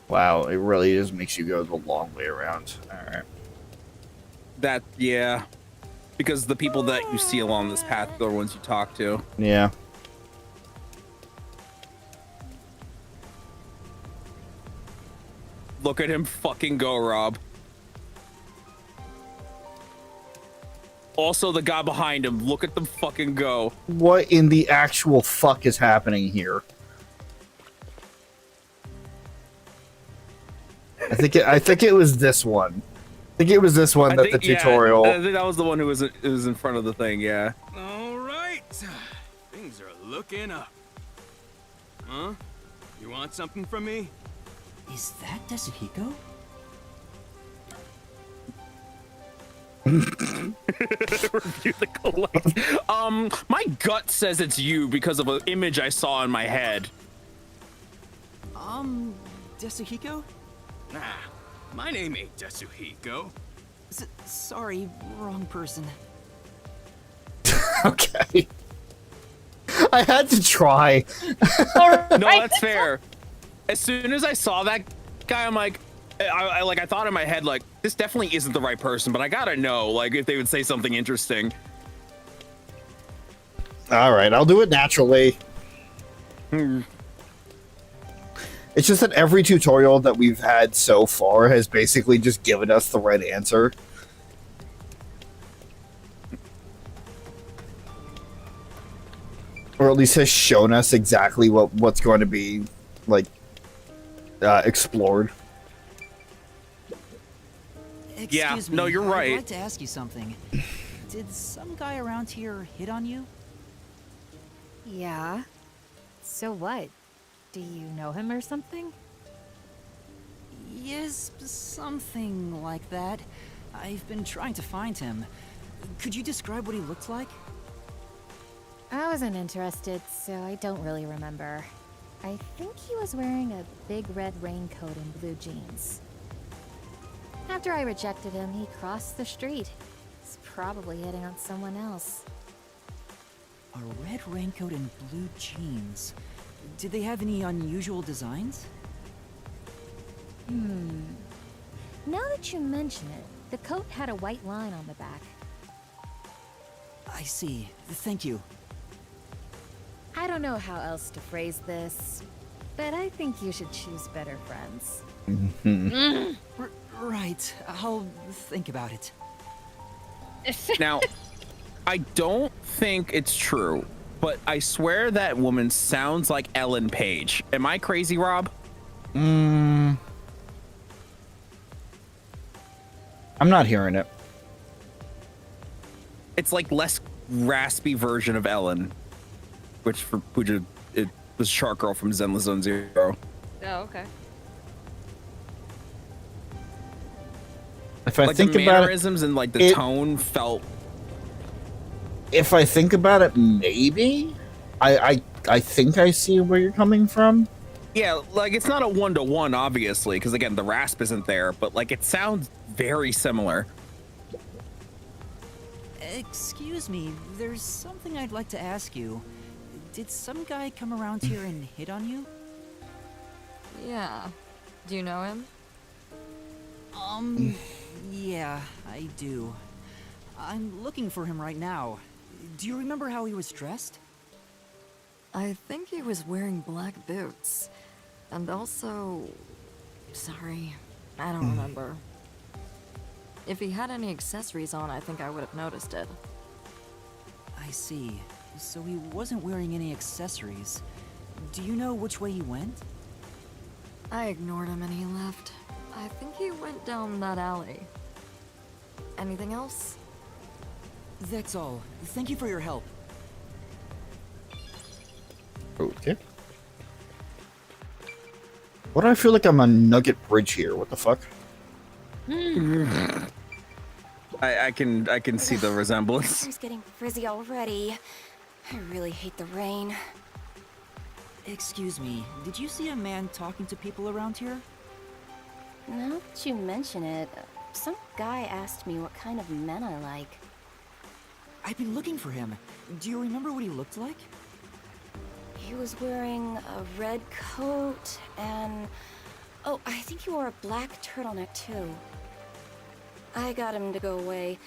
Wow, it really just makes you go the long way around. Alright. Yeah. Because the people that you see along this path are the ones you talk to. Yeah. Look at him fucking go, Rob. Also, the guy behind him, look at them fucking go. What in the actual fuck is happening here? I think it was this one. I think it was this one I that think, the tutorial. Yeah, I think that was the one who was in front of the thing. Yeah. All right. Things are looking up. Huh? You want something from me? Is that Tetsuhiko? Review the collect. My gut says it's you because of an image I saw in my head. Tetsuhiko? Nah, my name ain't Tetsuhiko. Sorry, wrong person. Okay. I had to try. No, that's fair. As soon as I saw that guy, I'm like, I thought in my head, like, this definitely isn't the right person, but I gotta know, like, if they would say something interesting. All right, I'll do it naturally. It's just that every tutorial that we've had so far has basically just given us the right answer. Or at least has shown us exactly what's going to be, like, explored. Excuse me, no, you're right. I'd like to ask you something. Did some guy around here hit on you? Yeah. So what? Do you know him or something? Yes, something like that. I've been trying to find him. Could you describe what he looked like? I wasn't interested, so I don't really remember. I think he was wearing a big red raincoat and blue jeans. After I rejected him, he crossed the street. He's probably hitting on someone else. A red raincoat and blue jeans. Did they have any unusual designs? Now that you mention it, the coat had a white line on the back. I see. Thank you. I don't know how else to phrase this, but I think you should choose better friends. Right. I'll think about it. Now, I don't think it's true, but I swear that woman sounds like Ellen Page. Am I crazy, Rob? I'm not hearing it. It's like less raspy version of Ellen, which for Pooja, it was Shark Girl from Zenless Zone Zero. Oh, okay. If I Like think the about it, mannerisms and like the tone felt. if I think about it, maybe I think I see where you're coming from. Yeah, like it's not a 1-to-1, obviously, because again, the rasp isn't there, but like it sounds very similar. Excuse me, there's something I'd like to ask you. Did some guy come around here and hit on you? Yeah. Do you know him? Yeah, I do. I'm looking for him right now. Do you remember how he was dressed? I think he was wearing black boots. And also... Sorry, I don't remember. If he had any accessories on, I think I would have noticed it. I see. So he wasn't wearing any accessories. Do you know which way he went? I ignored him and he left. I think he went down that alley. Anything else? That's all. Thank you for your help. Okay. What do I feel like I'm on Nugget Bridge here? What the fuck? I can see the resemblance. It's getting frizzy already. I really hate the rain. Excuse me, did you see a man talking to people around here? Now that you mention it, some guy asked me what kind of men I like. I've been looking for him. Do you remember what he looked like? He was wearing a red coat and... Oh, I think he wore a black turtleneck too. I got him to go away.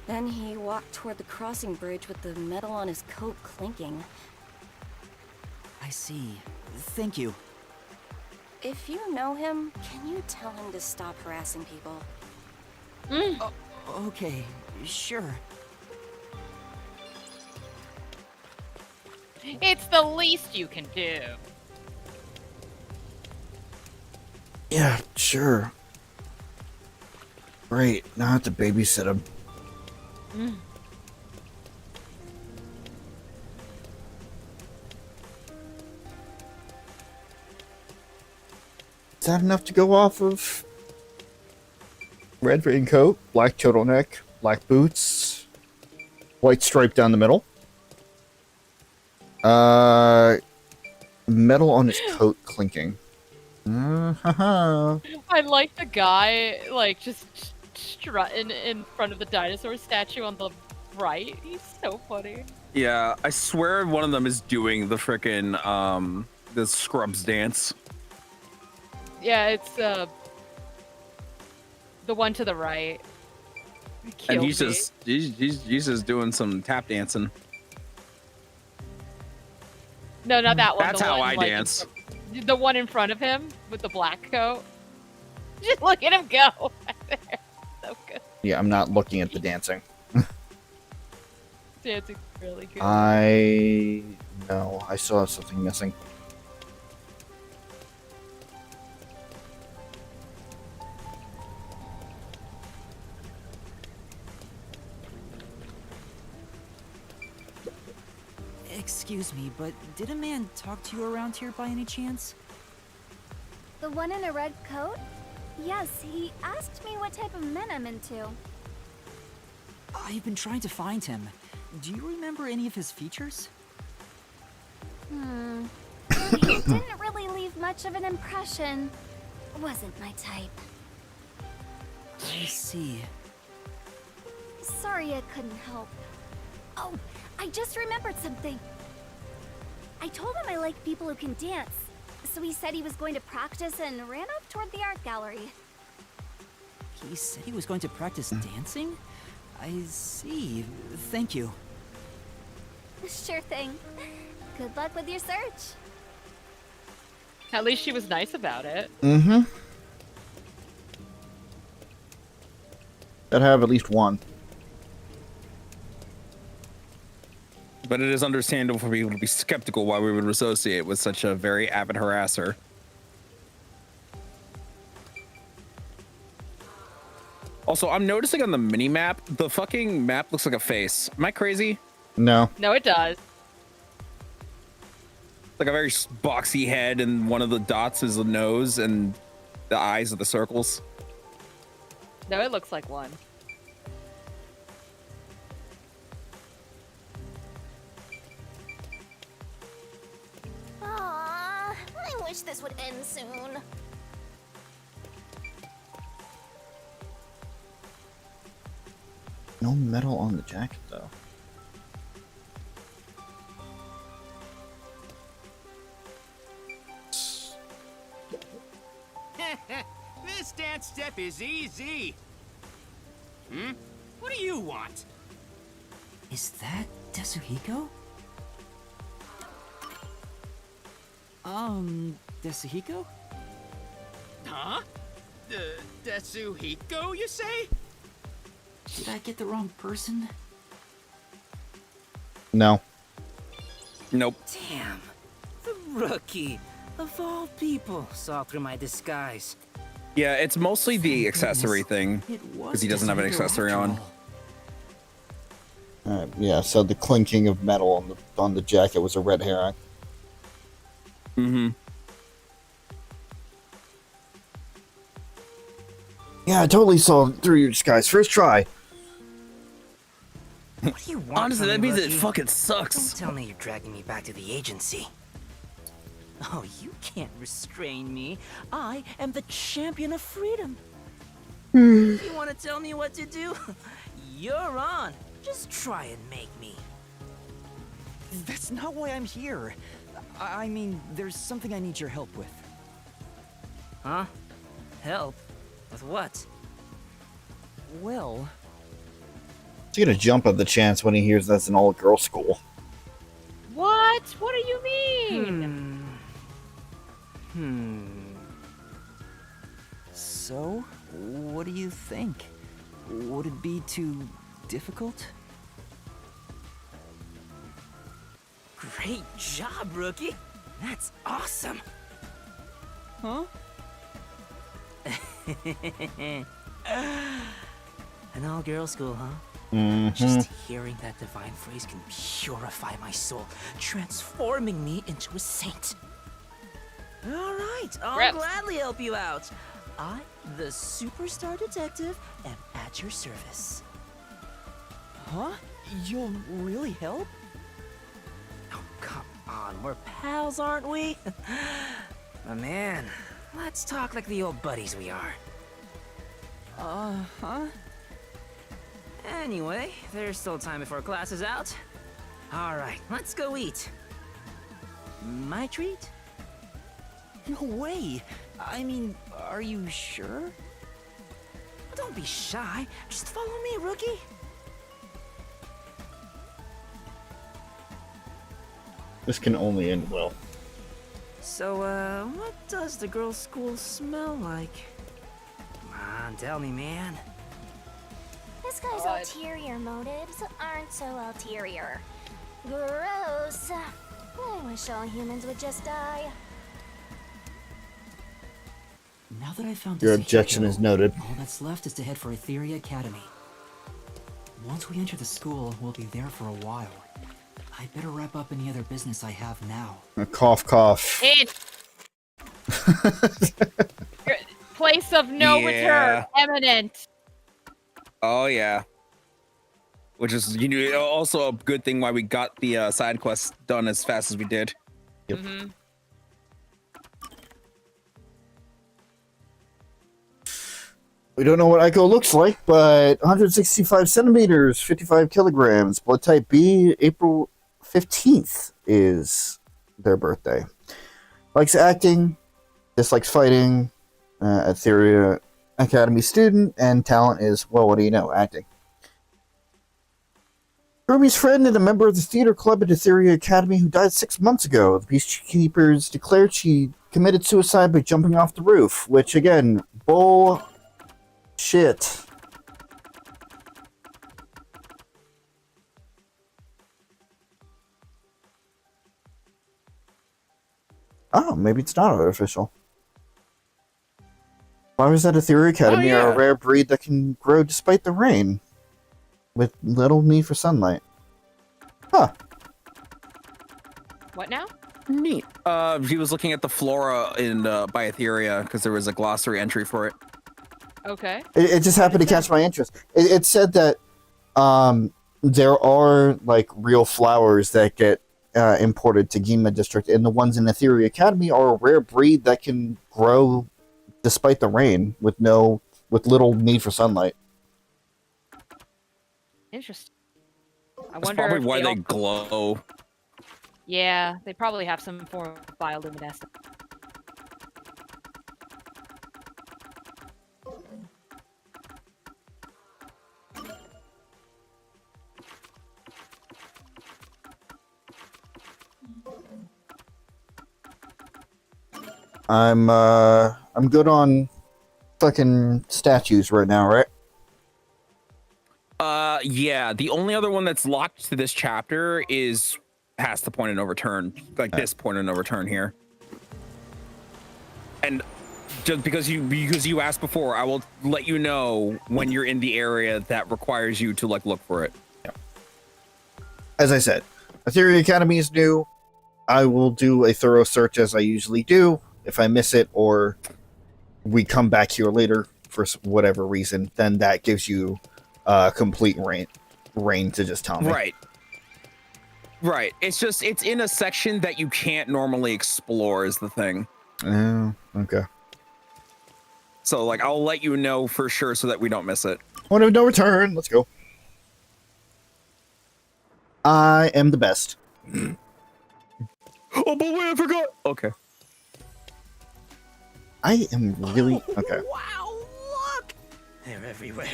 Then he walked toward the crossing bridge with the metal on his coat clinking. I see. Thank you. If you know him, can you tell him to stop harassing people? Oh, okay, sure. It's the least you can do. Yeah, sure. Great, now I have to babysit him. Is that enough to go off of? Red raincoat, black turtleneck, black boots, white stripe down the middle. Metal on his coat clinking. I like the guy, like, just strutting in front of the dinosaur statue on the right. He's so funny. Yeah, I swear one of them is doing the frickin' the Scrubs dance. Yeah, it's the one to the right. And he's Killed me. just just doing some tap dancing. No, not that one. That's the how one, I like, dance. The one in front of him with the black coat. Just look at him go. So good. Yeah, I'm not looking at the dancing. Dancing's really good. No, I still have something missing. Excuse me, but did a man talk to you around here by any chance? The one in a red coat? Yes, he asked me what type of men I'm into. I've been trying to find him. Do you remember any of his features? He didn't really leave much of an impression. Wasn't my type. I see. Sorry I couldn't help. Oh, I just remembered something. I told him I like people who can dance, so he said he was going to practice and ran off toward the art gallery. He said he was going to practice dancing? I see. Thank you. Sure thing. Good luck with your search. At least she was nice about it. Mm-hmm. Gotta have at least one. But it is understandable for people to be skeptical why we would associate with such a very avid harasser. Also, I'm noticing on the mini map, the fucking map looks like a face. Am I crazy? No. No, it does. Like a very boxy head, and one of the dots is the nose, and the eyes are the circles. No, it looks like one. Aww, I wish this would end soon. No metal on the jacket, though. This dance step is easy. What do you want? Is that Tetsuhiko? Tetsuhiko? Huh? Tetsuhiko, you say? Did I get the wrong person? No. Nope. Damn. The rookie. Of all people, saw through my disguise. Yeah, it's mostly the accessory thing, It was because he doesn't have an Tetsuhiko accessory after on. all. Yeah, so the clinking of metal on the jacket was a red herring. Mm-hmm. Yeah, I totally saw through your disguise. First try. What do you want? Honestly, from that me, means it rookie? fucking Don't sucks. tell me you're dragging me back to the agency. Oh, you can't restrain me. I am the champion of freedom. You want to tell me what to do? You're on. Just try and make me. That's not why I'm here. I mean, there's something I need your help with. Huh? Help? With what? Well, He's gonna jump at the chance when he hears that's an all-girl school. What? What do you mean? So, what do you think? Would it be too difficult? Great job, rookie. That's awesome. Huh? An all-girl school, huh? Mm-hmm. Just hearing that divine phrase can purify my soul, transforming me into a saint. All right, I'll Reps. gladly help you out. I, the superstar detective, am at your service. Huh? You'll really help? Oh, come on, we're pals, aren't we? Oh, man, let's talk like the old buddies we are. Uh-huh. Anyway, there's still time before class is out. All right, let's go eat. My treat? No way. I mean, are you sure? Don't be shy. Just follow me, rookie. This can only end well. So, what does the girls' school smell like? Come on, tell me, man. This guy's ulterior motives aren't so ulterior. Gross. I wish all humans would just die. Now that I've found Your this objection hill, is noted. all that's left is to head for Etheria Academy. Once we enter the school, we'll be there for a while. I better wrap up any other business I have now. Cough, cough. Place of no Yeah. return, eminent. Oh yeah. Which is also a good thing why we got the side quests done as fast as we did. Yep. Mm-hmm. We don't know what Ico looks like, but 165 centimeters, 55 kilograms, blood type B, April 15th is their birthday. Likes acting, dislikes fighting, Etheria Academy student, and talent is, well, what do you know, acting. Ruby's friend and a member of the theater club at Etheria Academy who died 6 months ago. The Peacekeepers declared she committed suicide by jumping off the roof, which, again, bull... shit. Oh, maybe it's not artificial. Flowers at Etheria Academy are a rare breed that can grow despite the rain, with little need for sunlight. Huh. What now? Neat. He was looking at the flora in by Etheria because there was a glossary entry for it. Okay. It just happened to catch my interest. It said that there are like real flowers that get imported to Gima District, and the ones in Etheria Academy are a rare breed that can grow despite the rain with little need for sunlight. Interesting. I That's wonder probably if why they all- glow. Yeah, they probably have some form of bioluminescence. I'm good on fucking statues right now, right? Yeah. The only other one that's locked to this chapter is past the point of no return, like this point of no return here. And just because you asked before, I will let you know when you're in the area that requires you to like look for it. Yeah. As I said, Etheria Academy is new. I will do a thorough search as I usually do. If I miss it or we come back here later for whatever reason, then that gives you complete reign to just tell me. Right. It's in a section that you can't normally explore is the thing. Oh, okay. So like I'll let you know for sure so that we don't miss it. Point of no return. Let's go. I am the best. Oh, but wait, I forgot. Okay. I am really okay. Wow, look! They're everywhere.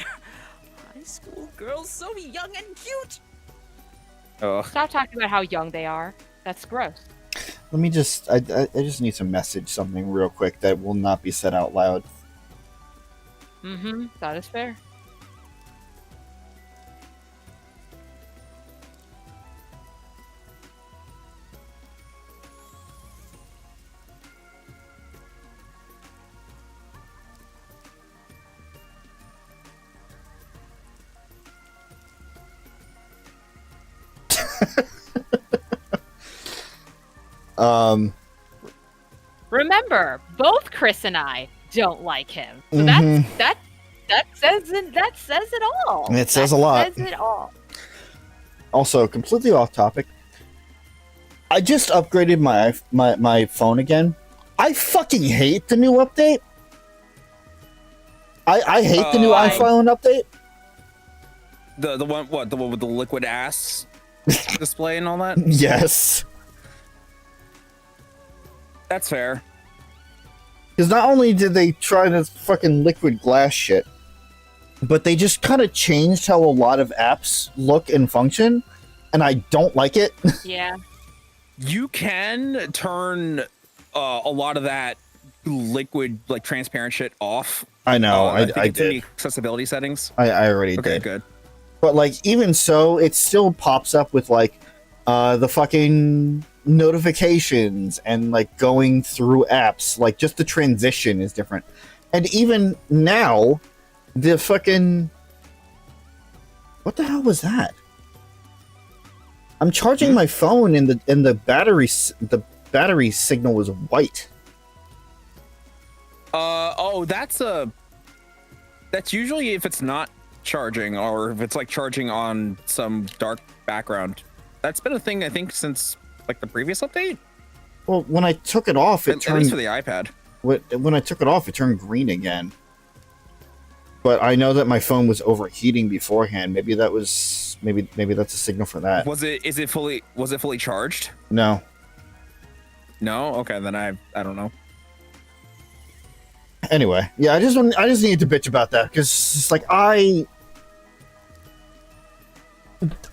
High school girls so young and cute. Stop talking about how young they are. That's gross. Let me just I just need to message something real quick that will not be said out loud. Mm-hmm. That is fair. Remember, both Chris and I don't like him. So Mhm. that says it all. It says a lot. Says it all. Also, completely off topic. I just upgraded my phone again. I fucking hate the new update. I hate the new iPhone update. The one with the liquid ass display and all that? Yes. That's fair. Because not only did they try this fucking liquid glass shit, but they just kind of changed how a lot of apps look and function, and I don't like it. Yeah. You can turn a lot of that liquid, like transparent shit off. I know, I think it's in the did. accessibility settings. I already Okay, did. good. But like, even so, it still pops up with like the fucking notifications and like going through apps. Like, just the transition is different. And even now, the fucking, what the hell was that? I'm charging my phone and the battery signal was white. That's usually if it's not charging or if it's like charging on some dark background. That's been a thing, I think, since like the previous update. Well, when I took it off, it at turned, least for the iPad. when I took it off, it turned green again. But I know that my phone was overheating beforehand. Maybe that was maybe that's a signal for that. Was it fully charged? No. No? Okay, then I don't know. Anyway, yeah, I just needed to bitch about that because it's like I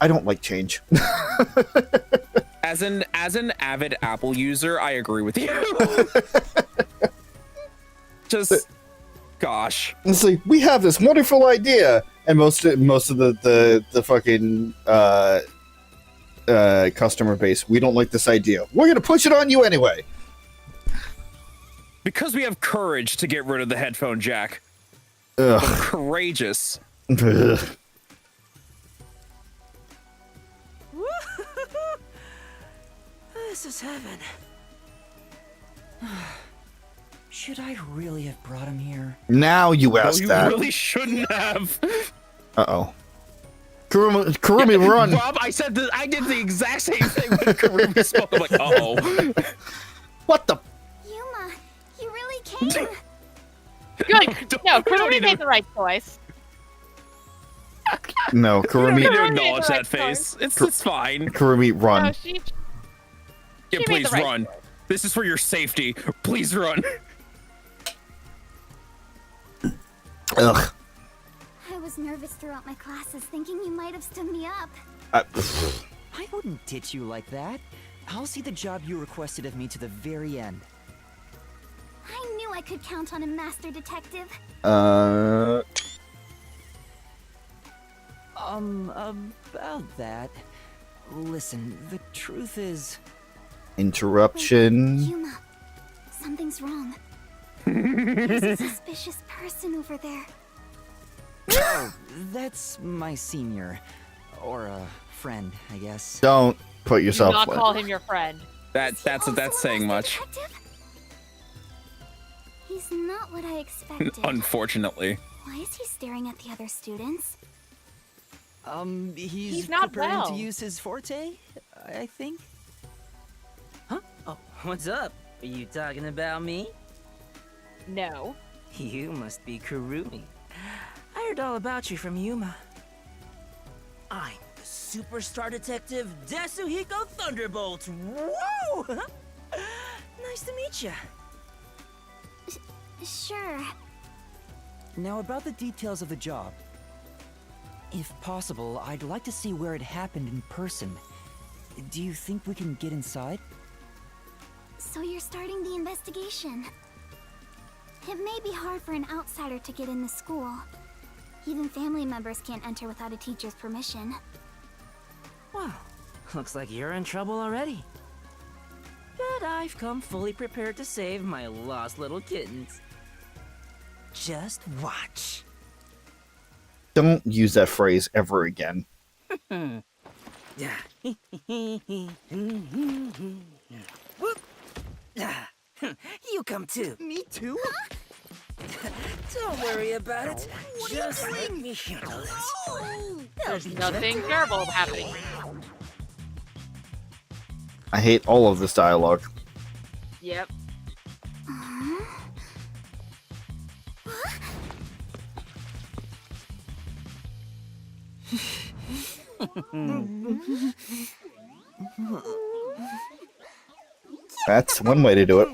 don't like change. As an avid Apple user, I agree with you. Just gosh. It's like, we have this wonderful idea, and most of the fucking customer base, we don't like this idea. We're gonna push it on you anyway. Because we have courage to get rid of the headphone jack. Ugh. But courageous. Ugh. This is heaven. Should I really have brought him here? Now you asked you that. really shouldn't have. Uh-oh. Kurumi, run! Rob, I did the exact same thing when Kurumi spoke. I'm like, uh-oh. What the? Yuma, you really came. Good. No, Kurumi made the right choice. No, You Kurumi. don't need to Kurumi acknowledge made that the right face. It's fine. Kurumi, run. No, she Yeah, made please the right run. choice. This is for your safety. Please run. Ugh. I was nervous throughout my classes, thinking you might have stood me up. I wouldn't ditch you like that. I'll see the job you requested of me to the very end. I knew I could count on a master detective. About that. Listen, the truth is... Interruption. Yuma, something's wrong. There's a suspicious person over there. Oh, that's my senior. Or a friend, I guess. Don't put Do yourself. not call him your friend. That's saying much. Detective? He's not what I expected. Unfortunately. Why is he staring at the other students? He's not preparing well. to use his forte, I think. Huh? Oh, what's up? Are you talking about me? No. You must be Kurumi. I heard all about you from Yuma. I'm the superstar detective Desuhiko Thunderbolt. Whoa! Nice to meet you. Sure. Now about the details of the job. If possible, I'd like to see where it happened in person. Do you think we can get inside? So you're starting the investigation. It may be hard for an outsider to get in the school. Even family members can't enter without a teacher's permission. Well, looks like you're in trouble already. But I've come fully prepared to save my lost little kittens. Just watch. Don't use that phrase ever again. Yeah. Whoop. You come too. Me too? Don't worry about it. Just let me handle it. There's nothing terrible happening. I hate all of this dialogue. Yep. That's one way to do it.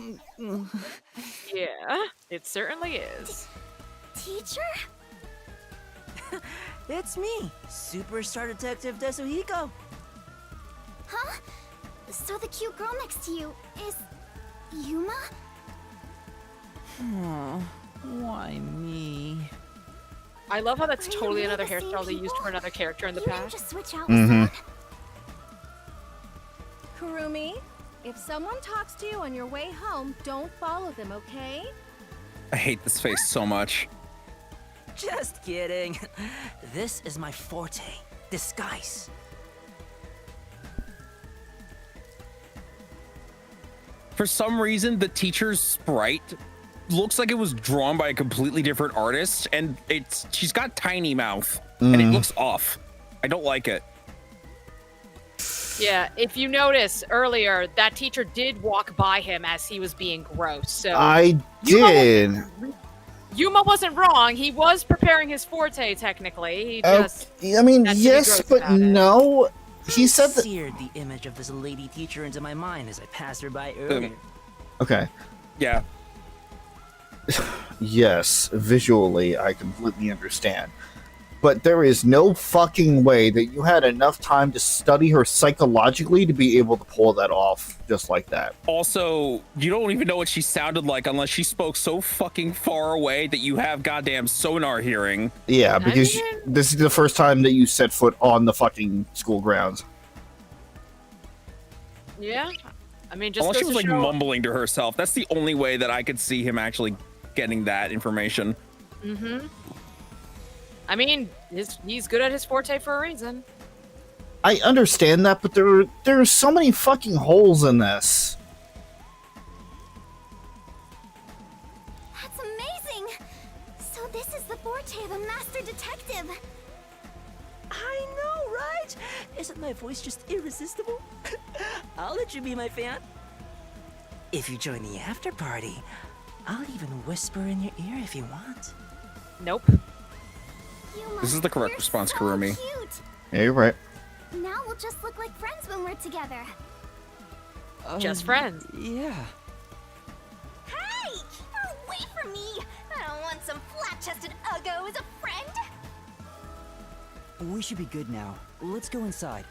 Yeah, it certainly is. Teacher? It's me, Superstar Detective Desuhiko. Huh? So the cute girl next to you is Yuma? Oh, why me? I love how that's Are you totally really another the same hairstyle they used people? for another character in the You didn't past. just switch out Mhm. with someone? Kurumi, if someone talks to you on your way home, don't follow them, okay? I hate this face so much. Just kidding. This is my forte, disguise. For some reason, the teacher's sprite looks like it was drawn by a completely different artist, and she's got tiny mouth, and it looks off. I don't like it. Yeah, if you notice earlier, that teacher did walk by him as he was being gross. So I did. Yuma wasn't wrong. He was preparing his forte, technically. He just I mean, had to be yes, gross but about it. no. He said that. Seared the image of this lady teacher into my mind as I passed her by earlier. Okay. Yeah. Yes, visually, I completely understand. But there is no fucking way that you had enough time to study her psychologically to be able to pull that off just like that. Also, you don't even know what she sounded like unless she spoke so fucking far away that you have goddamn sonar hearing. Yeah, because mean- this is the first time that you set foot on the fucking school grounds. yeah. I mean, just Unless she goes was to like show- mumbling to herself. That's the only way that I could see him actually getting that information. Mm-hmm. I mean, he's good at his forte for a reason. I understand that, but there are so many fucking holes in this. That's amazing! So this is the forte of a master detective. I know, right? Isn't my voice just irresistible? I'll let you be my fan. If you join the after party, I'll even whisper in your ear if you want. Nope. Yuma, This is the correct you're response, so Kurumi. Cute. Yeah, you're right. Now we'll just look like friends when we're together. Just friends. Yeah. Hey! Away from me! I don't want some flat-chested uggo as a friend! We should be good now. Let's go inside.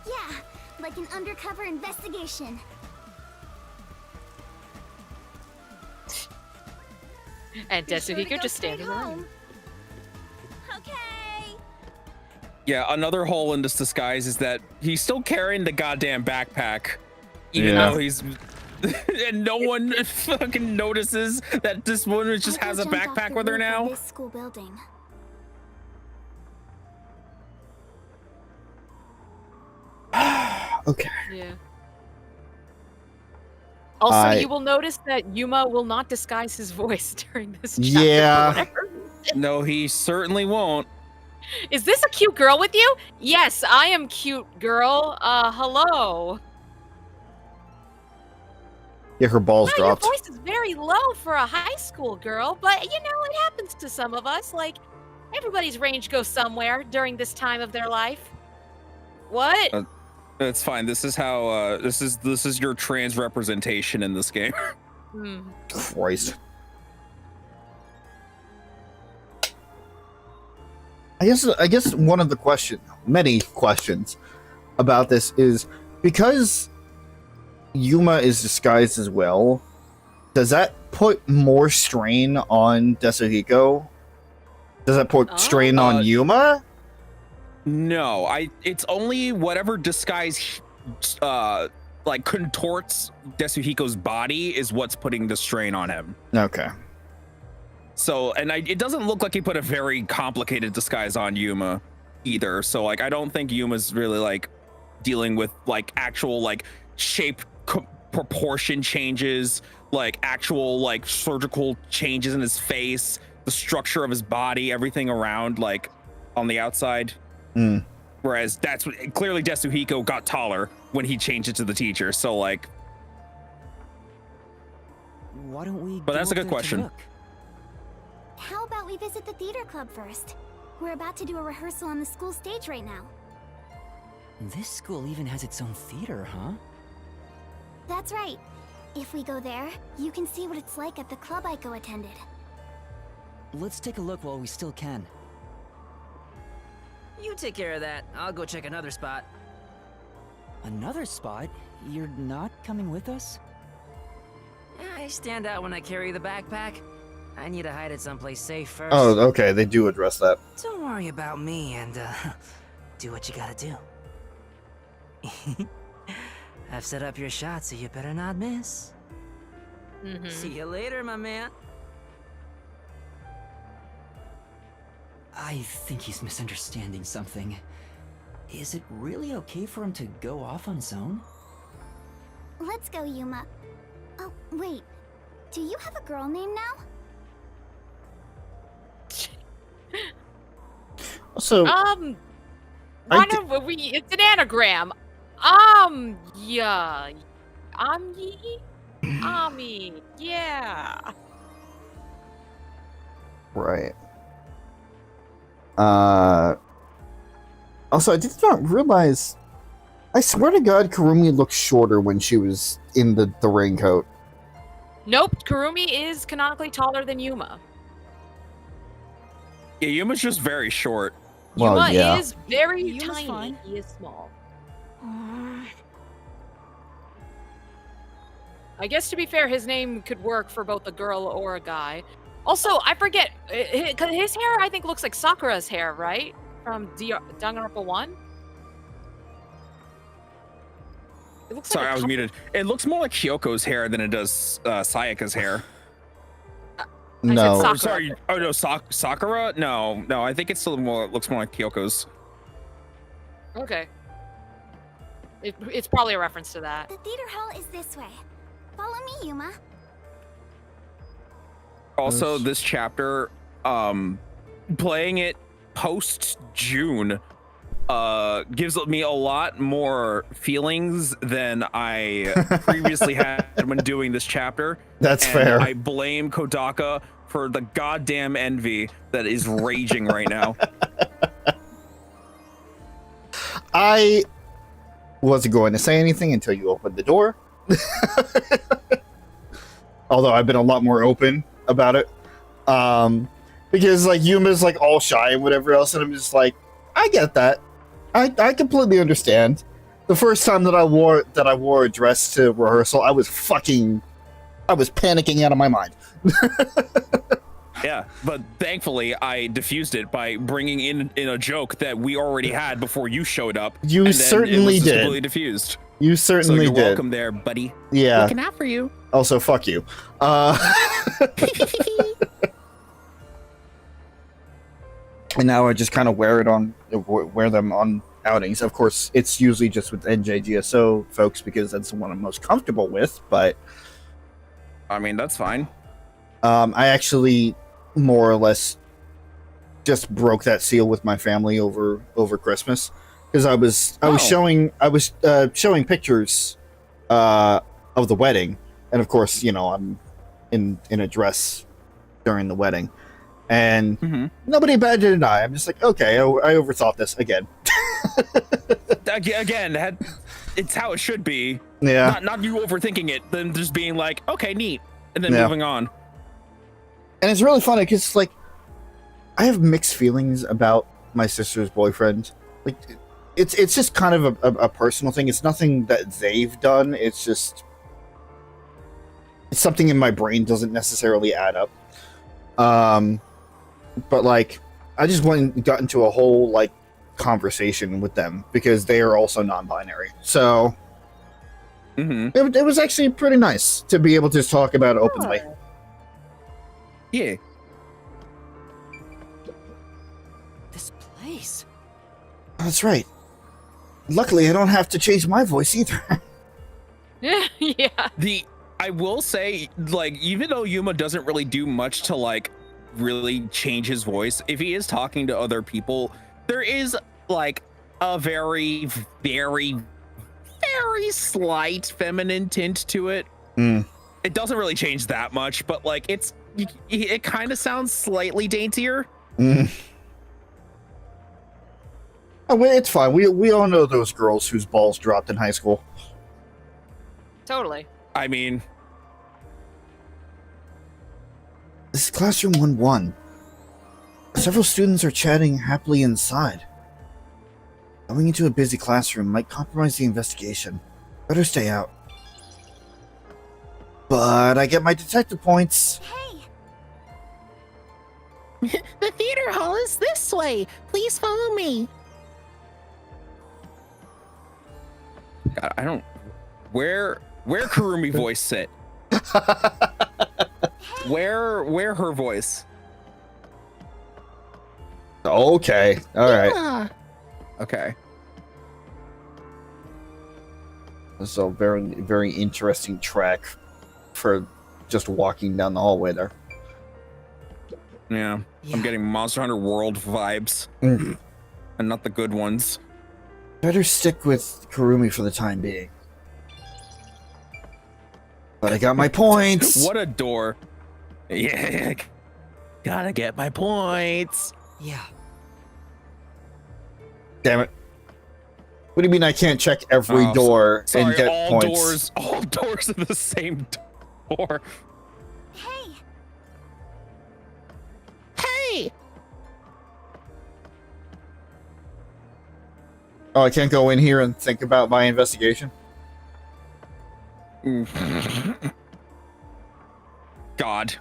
Yeah, like an undercover investigation. And Be sure to Desuhiko go just straight standing there. home. Okay. Yeah, another hole in this disguise is that he's still carrying the goddamn backpack. Even Yeah. though he's... and no one fucking notices that this woman just Iko has a jumped off backpack the with her roof of now. This school building. Okay. Yeah. Also, I- you will notice that Yuma will not disguise his voice during this chapter. for Yeah. whatever reason. No, he certainly won't. Is this a cute girl with you? Yes, I am cute girl. Hello. Yeah, her balls Wow, your dropped. voice is very low for a high school girl, but you know, it happens to some of us. Like, everybody's range goes somewhere during this time of their life. What? It's fine. This is how this is your trans representation in this game. Hmm. Christ. I guess one of the many questions about this is because Yuma is disguised as well, does that put more strain on Desuhiko? Does that put strain on Yuma? No, it's only whatever disguise like contorts Desuhiko's body is what's putting the strain on him. Okay. So, and it doesn't look like he put a very complicated disguise on Yuma either. So, like, I don't think Yuma's really like dealing with like actual like shape proportion changes, like actual like surgical changes in his face, the structure of his body, everything around, like on the outside. Whereas that's what clearly Desuhiko got taller when he changed it to the teacher. So like, Why don't we? but that's a good question. How about we visit the theater club first? We're about to do a rehearsal on the school stage right now. This school even has its own theater, huh? That's right. If we go there, you can see what it's like at the club Aiko attended. Let's take a look while we still can. You take care of that. I'll go check another spot. Another spot? You're not coming with us? I stand out when I carry the backpack. I need to hide it someplace safe first. Oh, okay. They do address that. Don't worry about me and do what you gotta do. I've set up your shot, so you better not miss. See you later, my man. I think he's misunderstanding something. Is it really okay for him to go off on his own? Let's go, Yuma. Oh, wait. Do you have a girl name now? So, it's an anagram. Yeah. Ami, yeah. right. Also, I did not realize. I swear to God, Kurumi looked shorter when she was in the raincoat. Nope, Kurumi is canonically taller than Yuma. Yeah, Yuma's just very short. Well, Yuma yeah. is very Yuma's tiny. fine. He is small. I guess to be fair, his name could work for both a girl or a guy. Also, I forget, his hair I think looks like Sakura's hair, right? From Danganronpa 1? It looks Sorry, like I was muted. It looks more like Kyoko's hair than it does Sayaka's hair. No. Sakura. Sorry. Oh no, Sakura? No, I think it's still looks more like Kyoko's. Okay. It's probably a reference to that. The theater hall is this way. Follow me, Yuma. Also, this chapter, playing it post June, gives me a lot more feelings than I previously had when doing this chapter. That's And fair. I blame Kodaka for the goddamn envy that is raging right now. I wasn't going to say anything until you opened the door. Although I've been a lot more open about it. Because like Yuma's like all shy and whatever else, and I'm just like, I get that. I completely understand. The first time that I wore a dress to rehearsal, I was panicking out of my mind. Yeah, but thankfully I diffused it by bringing in a joke that we already had before you showed up. You and then certainly it was did. Completely diffused. You certainly so you're did. welcome there, buddy. Yeah. Looking out for you. Also, fuck you. And now I just kind of wear them on outings. Of course, it's usually just with NJGSO folks because that's the one I'm most comfortable with. But I mean, that's fine. I actually more or less just broke that seal with my family over Christmas because I was showing pictures of the wedding, and of course, you know, I'm in a dress during the wedding. And nobody batted an eye. I'm just like, okay, I overthought this again. Again, it's how it should be. Yeah. Not you overthinking it, then just being like, okay, neat, and then Yeah. moving on. And it's really funny because, like, I have mixed feelings about my sister's boyfriend. Like, it's just kind of a personal thing. It's nothing that they've done. It's just it's something in my brain doesn't necessarily add up. But like, I just went and got into a whole like conversation with them because they are also non-binary. So it was actually pretty nice to be able to talk about it openly. Yeah. This place. That's right. Luckily, I don't have to change my voice either. Yeah. I will say, like, even though Yuma doesn't really do much to like really change his voice, if he is talking to other people, there is like a very, very, very slight feminine tint to it. It doesn't really change that much, but like it kind of sounds slightly daintier. Oh, well, it's fine. We all know those girls whose balls dropped in high school. Totally. I mean, this is classroom 1-1. Several students are chatting happily inside. Going into a busy classroom might compromise the investigation. Better stay out. But I get my detective points. The theater hall is this way. Please follow me. God, I don't. Where Kurumi voice sit? Where her voice? Okay. All right. Yeah. Okay. So very, very interesting track for just walking down the hallway there. Yeah. I'm getting Monster Hunter World vibes, Mm. and not the good ones. Better stick with Kurumi for the time being. But I got my points. What a door. Yeah. Gotta get my points. Yeah. Damn it. What do you mean I can't check every door Sorry, and get all points? all doors are the same door. Hey. Oh, I can't go in here and think about my investigation? God.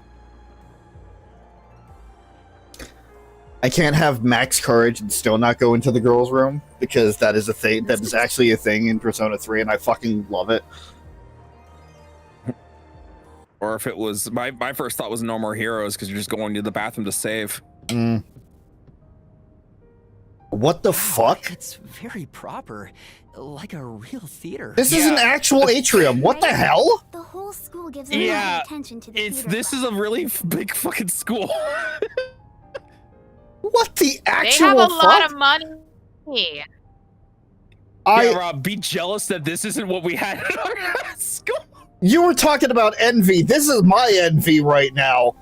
I can't have max courage and still not go into the girls' room because that is a thing. That is actually a thing in Persona 3, and I fucking love it. Or if it was my first thought was No More Heroes because you're just going to the bathroom to save. What the fuck? It's very proper, like a real theater. This is an actual atrium. What the hell? The whole school gives a lot of attention to the theater This is a really big fucking school. What the actual They have a fuck? lot of money. Yeah, Rob, be jealous that this isn't what we had in our school. You were talking about envy. This is my envy right now.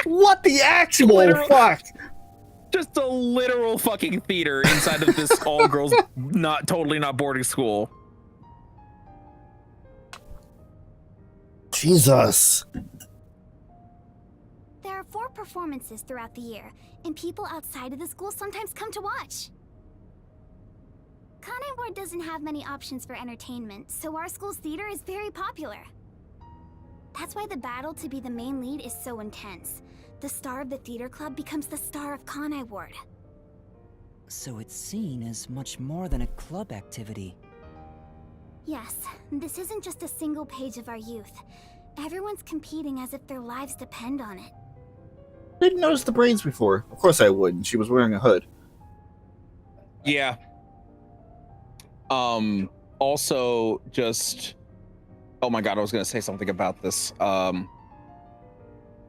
What the actual fuck? Just a literal fucking theater inside of this all-girls, not boarding school. Jesus. There are 4 performances throughout the year, and people outside of the school sometimes come to watch. Kanai Ward doesn't have many options for entertainment, so our school's theater is very popular. That's why the battle to be the main lead is so intense. The star of the theater club becomes the star of Kanai Ward. So it's seen as much more than a club activity. Yes, this isn't just a single page of our youth. Everyone's competing as if their lives depend on it. Didn't notice the braids before. Of course I wouldn't. She was wearing a hood. Yeah. Also, just... Oh my god, I was gonna say something about this.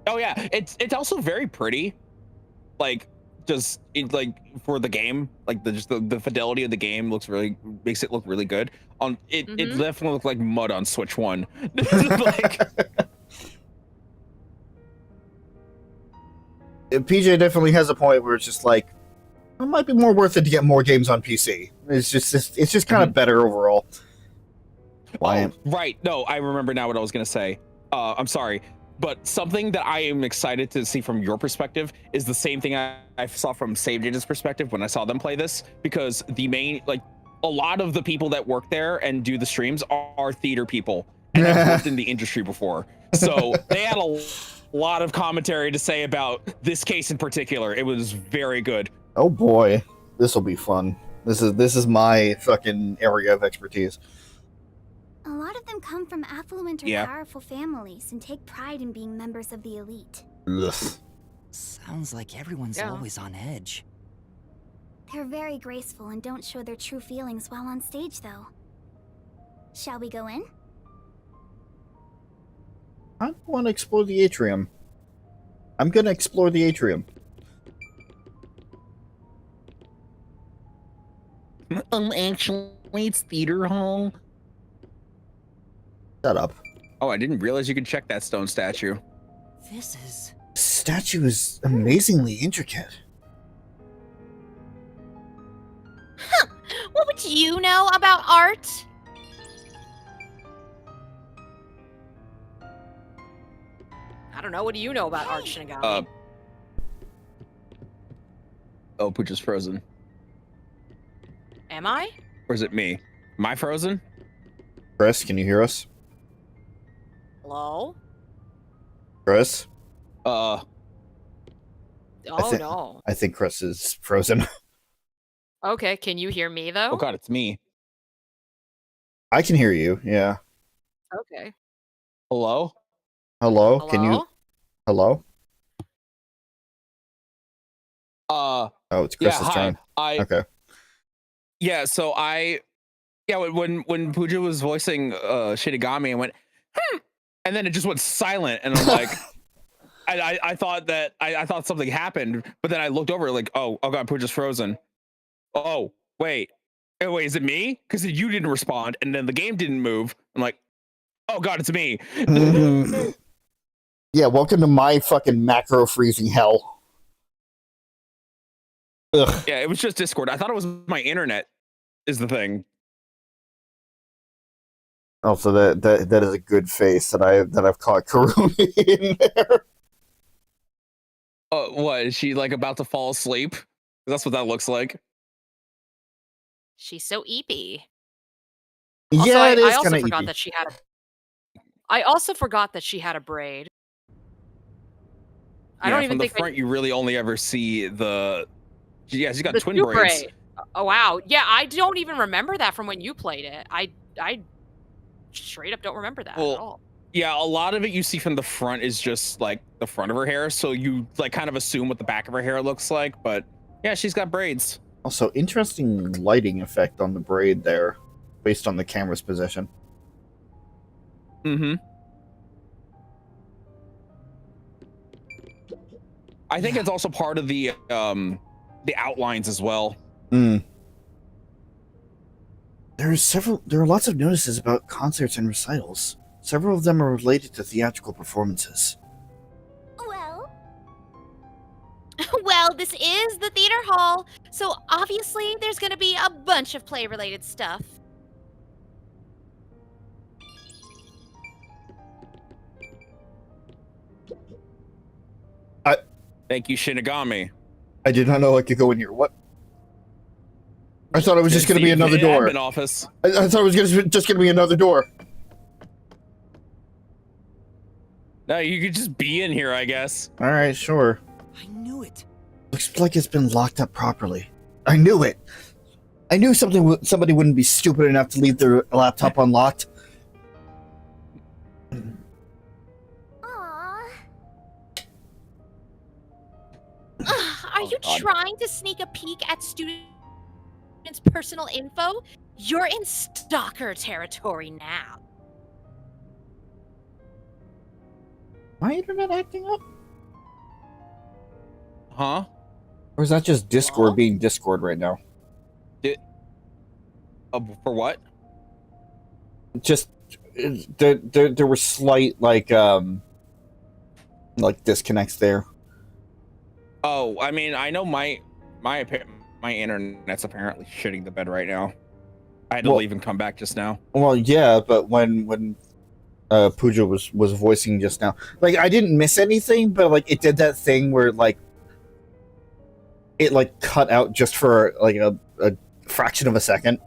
Oh yeah, it's also very pretty. Like, just like for the game, like the fidelity of the game makes it look really good. It definitely looked like mud on Switch 1. Like, PJ definitely has a point where it's just like, it might be more worth it to get more games on PC. It's just kind of better overall. oh, right. No, I remember now what I was gonna say. I'm sorry. But something that I am excited to see from your perspective is the same thing I saw from Save Data's perspective when I saw them play this, because a lot of the people that work there and do the streams are theater people and have worked in the industry before. So they had a lot of commentary to say about this case in particular. It was very good. Oh boy, this will be fun. This is my fucking area of expertise. A lot of them come from affluent or powerful families and take pride in being members of the elite. Ugh. Sounds like everyone's always on edge. They're very graceful and don't show their true feelings while on stage, though. Shall we go in? I want to explore the atrium. I'm gonna explore the atrium. Actually, it's theater hall. Shut up. Oh, I didn't realize you could check that stone statue. This is... The statue is amazingly intricate. Huh. What would you know about art? I don't know. What do you know about art, Shinigami? Oh, Pooja's frozen. Am I? Or is it me? Am I frozen? Chris, can you hear us? Hello? Chris? Oh thi- no. I think Chris is frozen. Okay, can you hear me though? Oh god, it's me. I can hear you, yeah. Okay. Hello? Hello? Can you... Hello? Oh, it's Yeah, Chris's hi. turn. Okay. Yeah, so when Pooja was voicing Shinigami, I went, and then it just went silent, and I'm like, I thought that I thought something happened, but then I looked over like, oh god, Pooja's frozen. Oh wait, is it me? Because you didn't respond, and then the game didn't move. I'm like, oh god, it's me. Yeah, welcome to my fucking macro freezing hell. Ugh. Yeah, it was just Discord. I thought it was my internet. Is the thing. Also, that is a good face that I've caught Karumi in there. What is she like about to fall asleep? That's what that looks like. She's so eepy. Yeah, it is I also kind of forgot eepy. that she had. I also forgot that she had a braid. I don't even from the think front you really only ever see the. Yeah, she's got the twin two braids. braid. Oh wow, yeah, I don't even remember that from when you played it. I straight up don't remember that at all. Yeah, a lot of it you see from the front is just like the front of her hair, so you like kind of assume what the back of her hair looks like. But yeah, she's got braids. Also, interesting lighting effect on the braid there, based on the camera's position. Mm-hmm. I think it's also part of the outlines as well. There are lots of notices about concerts and recitals. Several of them are related to theatrical performances. Well, Well, this is the theater hall, so obviously there's gonna be a bunch of play-related stuff. Thank you, Shinigami. I did not know I could go in here. What? I thought it was just going to be another door. Admin office. I thought it was just going to be another door. No, you could just be in here, I guess. All right, sure. I knew it. Looks like it's been locked up properly. I knew it. I knew somebody wouldn't be stupid enough to leave their laptop unlocked. Are you God. trying to sneak a peek at students' personal info? You're in stalker territory now. My internet acting up? Huh? Or is that just Discord being Discord right now? For what? Just there were slight like disconnects there. Oh, I mean, I know my internet's apparently shitting the bed right now. I had to leave and come back just now. Well, yeah, but when Pooja was voicing just now, like I didn't miss anything, but like it did that thing where like it like cut out just for like a fraction of a second.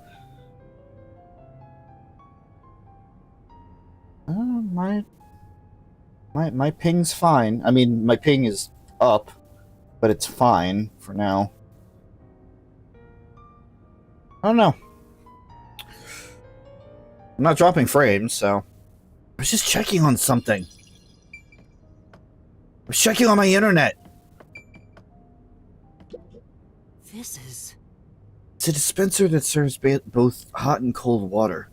My ping's fine. I mean, my ping is up, but it's fine for now. I don't know. I'm not dropping frames, so... I was just checking on something. I was checking on my internet. This is... It's a dispenser that serves both hot and cold water.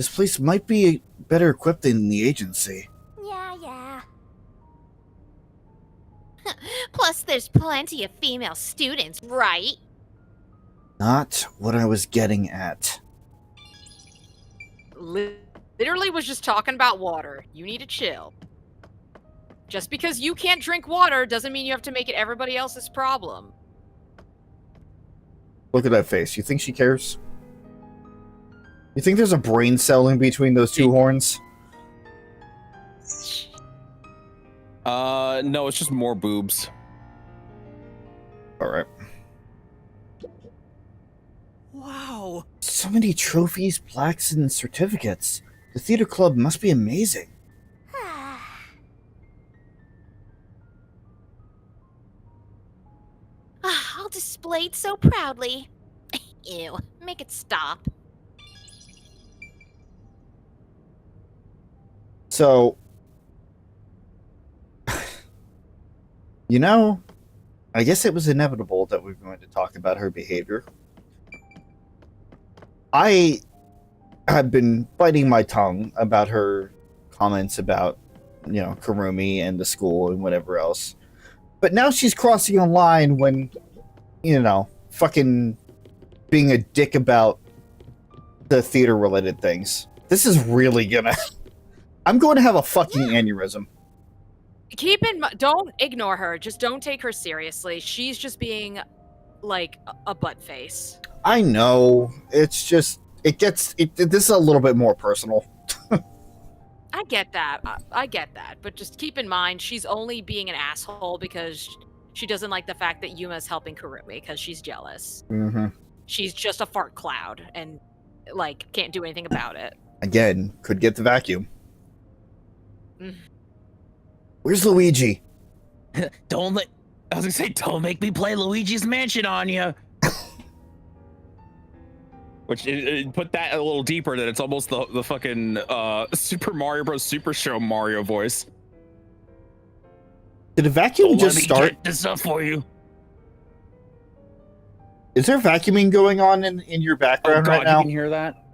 This place might be better equipped than the agency. Yeah. Plus, there's plenty of female students, right? Not what I was getting at. Literally was just talking about water. You need to chill. Just because you can't drink water doesn't mean you have to make it everybody else's problem. Look at that face. You think she cares? You think there's a brain cell in between those two horns? No, it's just more boobs. Alright. Wow. So many trophies, plaques, and certificates. The theater club must be amazing. I'll display it so proudly. Ew, make it stop. So, you know, I guess it was inevitable that we were going to talk about her behavior. I have been biting my tongue about her comments about, you know, Kurumi and the school and whatever else. But now she's crossing a line when, you know, fucking being a dick about the theater-related things. This is really gonna... I'm going to have a fucking aneurysm. Keep in mind, don't ignore her. Just don't take her seriously. She's just being, like, a butt face. I know. It's just... this is a little bit more personal. I get that. I get that. But just keep in mind, she's only being an asshole because she doesn't like the fact that Yuma's helping Kurumi because she's jealous. Mm-hmm. She's just a fart cloud and, like, can't do anything about it. Again, could get the vacuum. Where's Luigi? Don't make me play Luigi's Mansion on you. Which it put that a little deeper that it's almost the fucking Super Mario Bros. Super Show Mario voice. Did a vacuum just start? Get this stuff for you. Is there vacuuming going on in your background right now? You can hear that?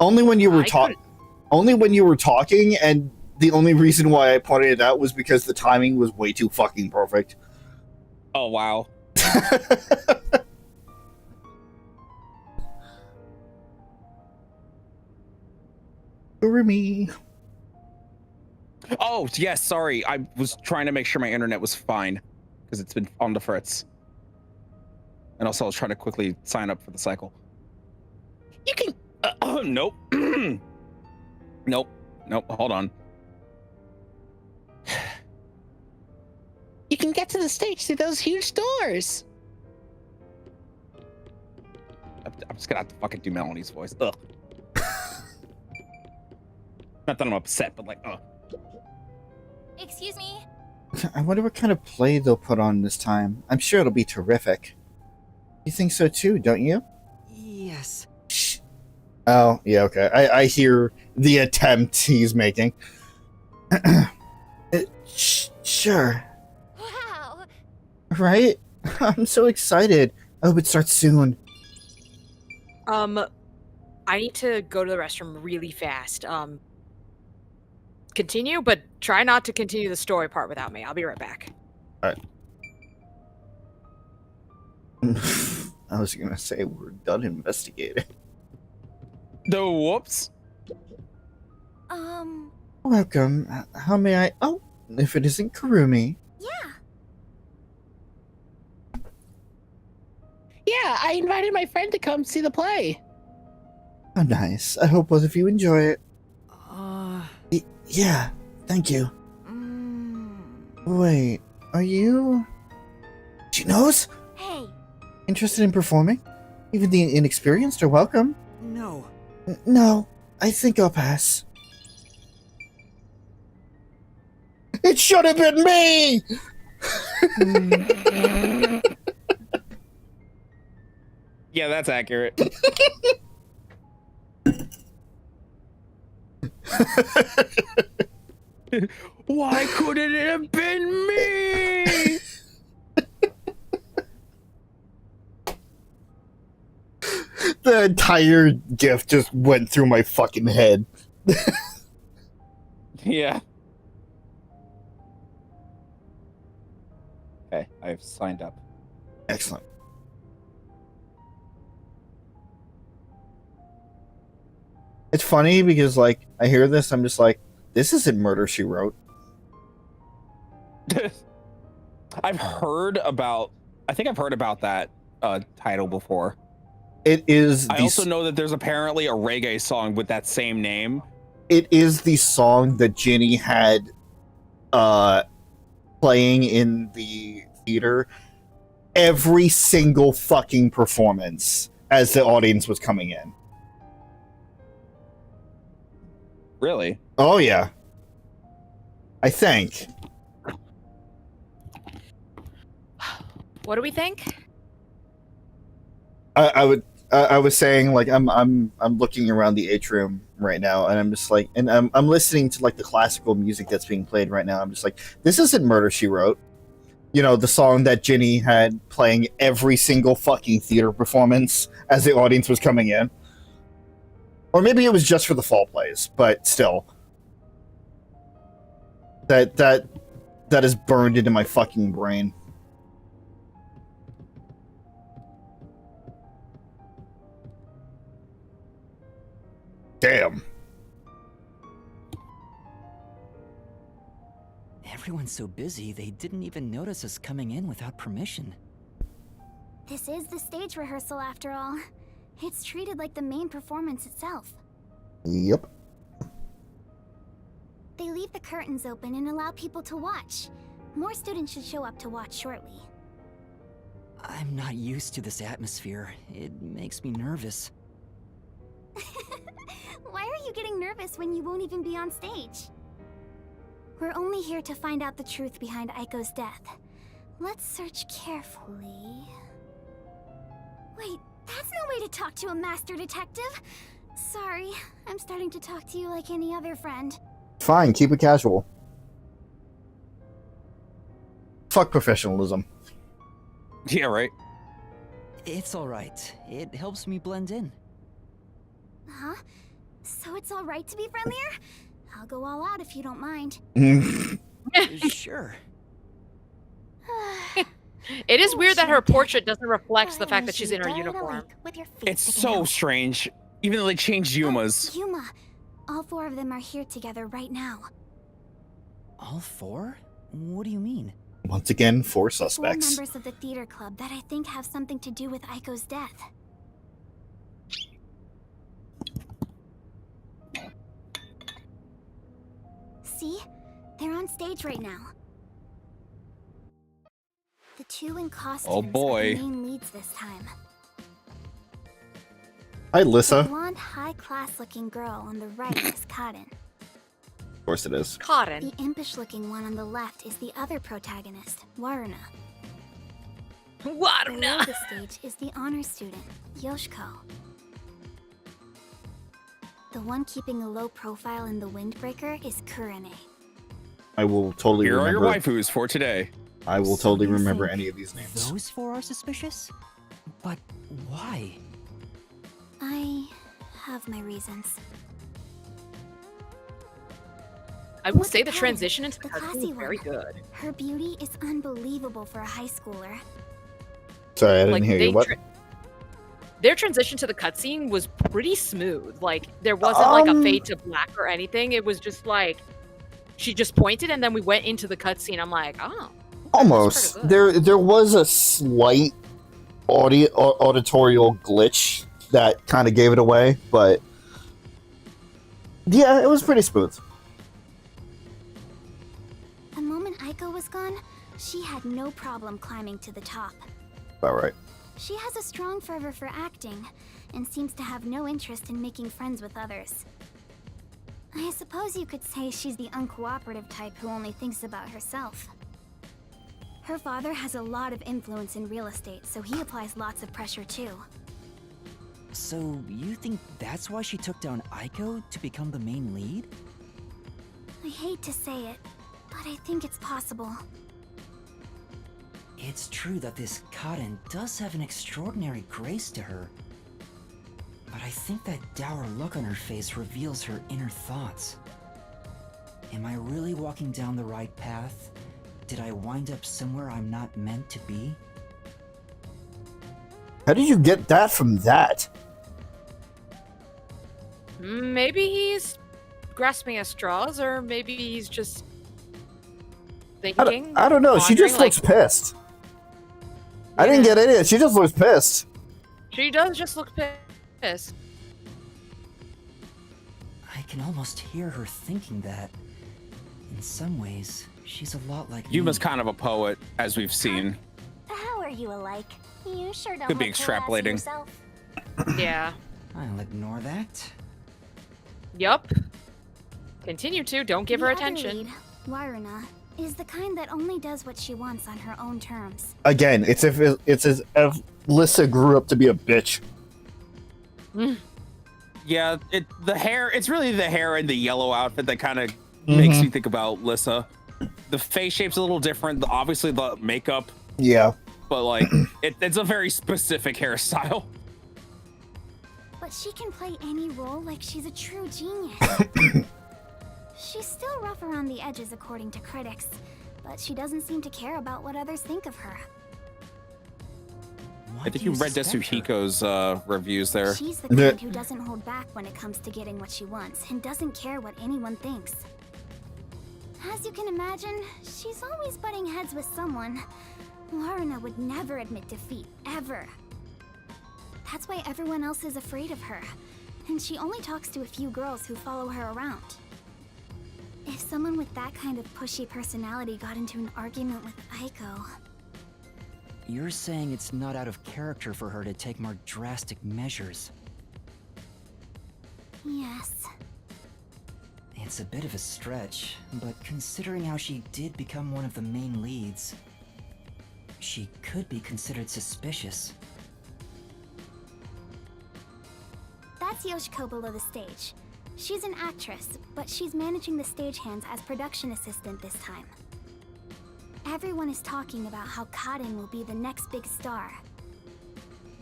Only when you were talking. Only when you were talking, and the only reason why I pointed it out was because the timing was way too fucking perfect. Oh wow. Kurumi. Oh yes, sorry. I was trying to make sure my internet was fine because it's been on the fritz. And also, I was trying to quickly sign up for the cycle. You can. Nope. Nope. Hold on. You can get to the stage through those huge doors. I'm just gonna have to fucking do Melanie's voice. Ugh. Not that I'm upset, but like, ugh. Excuse me? I wonder what kind of play they'll put on this time. I'm sure it'll be terrific. You think so too, don't you? Yes. Shh. Oh, yeah, okay. I hear the attempt he's making. Sure. Wow. Right? I'm so excited. I hope it starts soon. I need to go to the restroom really fast. Continue, but try not to continue the story part without me. I'll be right back. Alright. I was gonna say we're done investigating. No, whoops. Welcome. How may I... Oh, if it isn't Kurumi. Yeah, I invited my friend to come see the play. Oh, nice. I hope both of you enjoy it. Uh... Yeah, thank you. Wait, are you... She knows? Hey. Interested in performing? Even the inexperienced are welcome. No. No, I think I'll pass. It should have been me! Yeah, that's accurate. Why couldn't it have been me? The entire gift just went through my fucking head. Yeah. Okay, I've signed up. Excellent. It's funny because, like, I hear this, I'm just like, this isn't Murder, She Wrote. I think I've heard about that title before. It is. I also know that there's apparently a reggae song with that same name. It is the song that Ginny had playing in the theater every single fucking performance as the audience was coming in. Really? Oh, yeah. I think. What do we think? I was saying, like, I'm looking around the atrium right now, and I'm just like, and I'm listening to like the classical music that's being played right now. I'm just like, this isn't Murder, She Wrote. You know, the song that Ginny had playing every single fucking theater performance as the audience was coming in. Or maybe it was just for the fall plays, but still. That is burned into my fucking brain. Damn. Everyone's so busy, they didn't even notice us coming in without permission. This is the stage rehearsal after all. It's treated like the main performance itself. Yep. They leave the curtains open and allow people to watch. More students should show up to watch shortly. I'm not used to this atmosphere. It makes me nervous. Why are you getting nervous when you won't even be on stage? We're only here to find out the truth behind Aiko's death. Let's search carefully. Wait, that's no way to talk to a master detective. Sorry, I'm starting to talk to you like any other friend. Fine, keep it casual. Fuck professionalism. Yeah, right. It's alright. It helps me blend in. Huh? So it's alright to be friendlier? I'll go all out if you don't mind. Sure. It is weird that her portrait doesn't reflect the fact that she's in her uniform. It's so strange. Even though they changed Yuma's. Yuma. All four of them are here together right now. All four? What do you mean? Once again, four Four suspects. members of the theater club that I think have something to do with Aiko's death. See? They're on stage right now. The two in costumes Oh boy. are the main leads this time. Hi, The Lissa. blonde, high-class-looking girl on the right is Karin. Of course it is. Karin. The impish-looking one on the left is the other protagonist, Waruna. Below Waruna. the stage is the honor student, Yoshiko. The one keeping a low profile in the windbreaker is Kurene. I will totally Here are remember. your waifus for today. I will So totally you remember think any of these names. Those four are suspicious? But why? I have my reasons. I will Look say at the Karin, transition into the the cutscene classy is very one. good. Her beauty is unbelievable for a high schooler. Sorry, I didn't Like hear you. What? Their transition to the cutscene was pretty smooth. Like there wasn't like a fade to black or anything. It was just like she just pointed and then we went into the cutscene. I'm like, oh. Almost. pretty good. There was a slight auditorial glitch that kind of gave it away, but yeah, it was pretty smooth. The moment Aiko was gone, she had no problem climbing to the top. All right. She has a strong fervor for acting, and seems to have no interest in making friends with others. I suppose you could say she's the uncooperative type who only thinks about herself. Her father has a lot of influence in real estate, so he applies lots of pressure too. So you think that's why she took down Aiko to become the main lead? I hate to say it, but I think it's possible. It's true that this Karin does have an extraordinary grace to her. But I think that dour look on her face reveals her inner thoughts. Am I really walking down the right path? Did I wind up somewhere I'm not meant to be? How did you get that from that? Maybe he's grasping at straws, or maybe he's just thinking. I don't know. She just looks pissed. I didn't get it. She just looks pissed. She does just look pissed. I can almost hear her thinking that. In some ways, she's a lot like Yuma's me. kind of a poet, as we've seen. How are you alike? You sure don't Could be like harassing extrapolating. yourself. Yeah. I'll ignore that. Yup. Continue to. Don't give The her other attention. lead, Waruna, is the kind that only does what she wants on her own terms. Again, it's as if Lissa grew up to be a bitch. Yeah, the hair. It's really the hair and the yellow outfit that kind of makes me think about Lissa. The face shape's a little different. Obviously, the makeup. Yeah. But like, it's a very specific hairstyle. But she can play any role like she's a true genius. She's still rough around the edges according to critics, but she doesn't seem to care about what others think of her. I think you read Desuhiko's reviews there. She's the kind who doesn't hold back when it comes to getting what she wants and doesn't care what anyone thinks. As you can imagine, she's always butting heads with someone. Waruna would never admit defeat, ever. That's why everyone else is afraid of her, and she only talks to a few girls who follow her around. If someone with that kind of pushy personality got into an argument with Aiko... You're saying it's not out of character for her to take more drastic measures. Yes. It's a bit of a stretch, but considering how she did become one of the main leads, she could be considered suspicious. That's Yoshiko below the stage. She's an actress, but she's managing the stagehands as production assistant this time. Everyone is talking about how Kaden will be the next big star.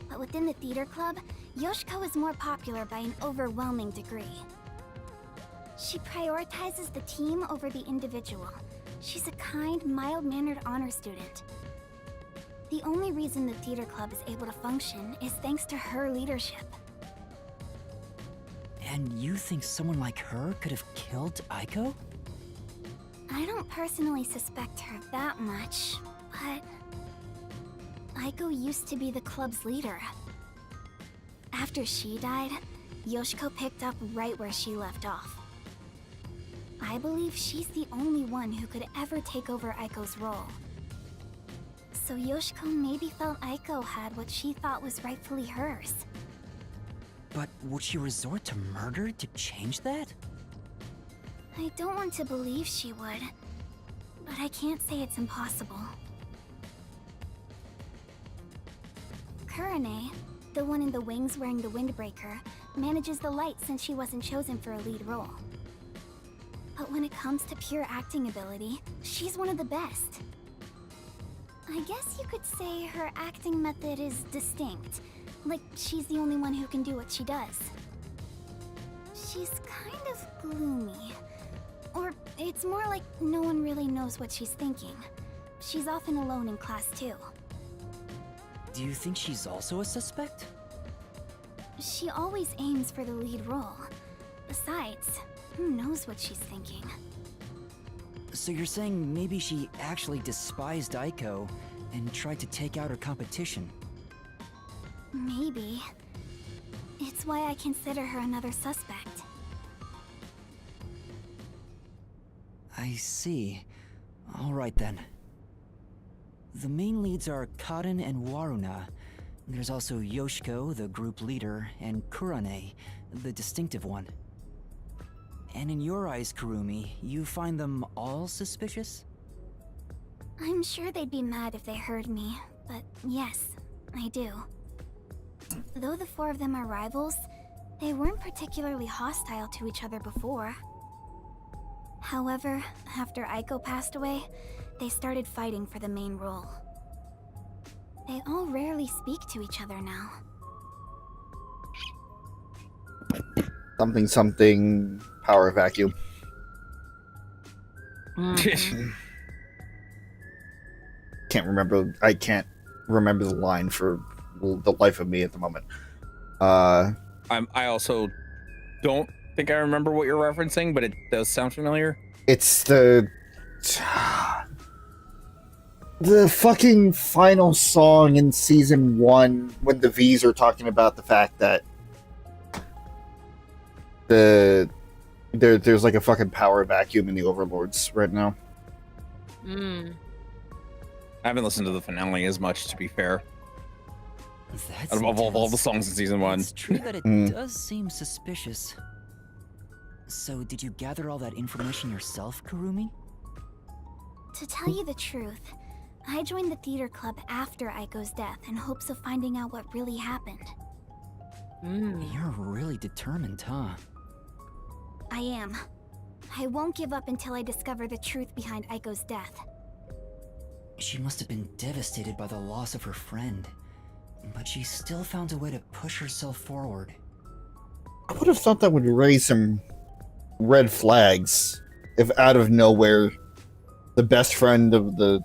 But within the theater club, Yoshiko is more popular by an overwhelming degree. She prioritizes the team over the individual. She's a kind, mild-mannered honor student. The only reason the theater club is able to function is thanks to her leadership. And you think someone like her could have killed Aiko? I don't personally suspect her that much, but... Aiko used to be the club's leader. After she died, Yoshiko picked up right where she left off. I believe she's the only one who could ever take over Aiko's role. So Yoshiko maybe felt Aiko had what she thought was rightfully hers. But would she resort to murder to change that? I don't want to believe she would, but I can't say it's impossible. Kurane, the one in the wings wearing the windbreaker, manages the light since she wasn't chosen for a lead role. But when it comes to pure acting ability, she's one of the best. I guess you could say her acting method is distinct, like she's the only one who can do what she does. She's kind of gloomy. Or it's more like no one really knows what she's thinking. She's often alone in class too. Do you think she's also a suspect? She always aims for the lead role. Besides, who knows what she's thinking? So you're saying maybe she actually despised Aiko and tried to take out her competition? Maybe. It's why I consider her another suspect. I see. Alright then. The main leads are Kaden and Waruna. There's also Yoshiko, the group leader, and Kurane, the distinctive one. And in your eyes, Kurumi, you find them all suspicious? I'm sure they'd be mad if they heard me, but yes, I do. Though the four of them are rivals, they weren't particularly hostile to each other before. However, after Aiko passed away, they started fighting for the main role. They all rarely speak to each other now. something power vacuum. Can't remember. I can't remember the line for the life of me at the moment. I also don't think I remember what you're referencing, but it does sound familiar. It's the fucking final song in season 1 when the V's are talking about the fact that there's like a fucking power vacuum in the Overlords right now. Mm. I haven't listened to the finale as much, to be fair. That's Of all the songs in season 1. It's true that it does seem suspicious. So, did you gather all that information yourself, Kurumi? To tell you the truth, I joined the theater club after Aiko's death in hopes of finding out what really happened. You're really determined, huh? I am. I won't give up until I discover the truth behind Aiko's death. She must have been devastated by the loss of her friend. But she still found a way to push herself forward. I would have thought that would raise some red flags if out of nowhere the best friend of the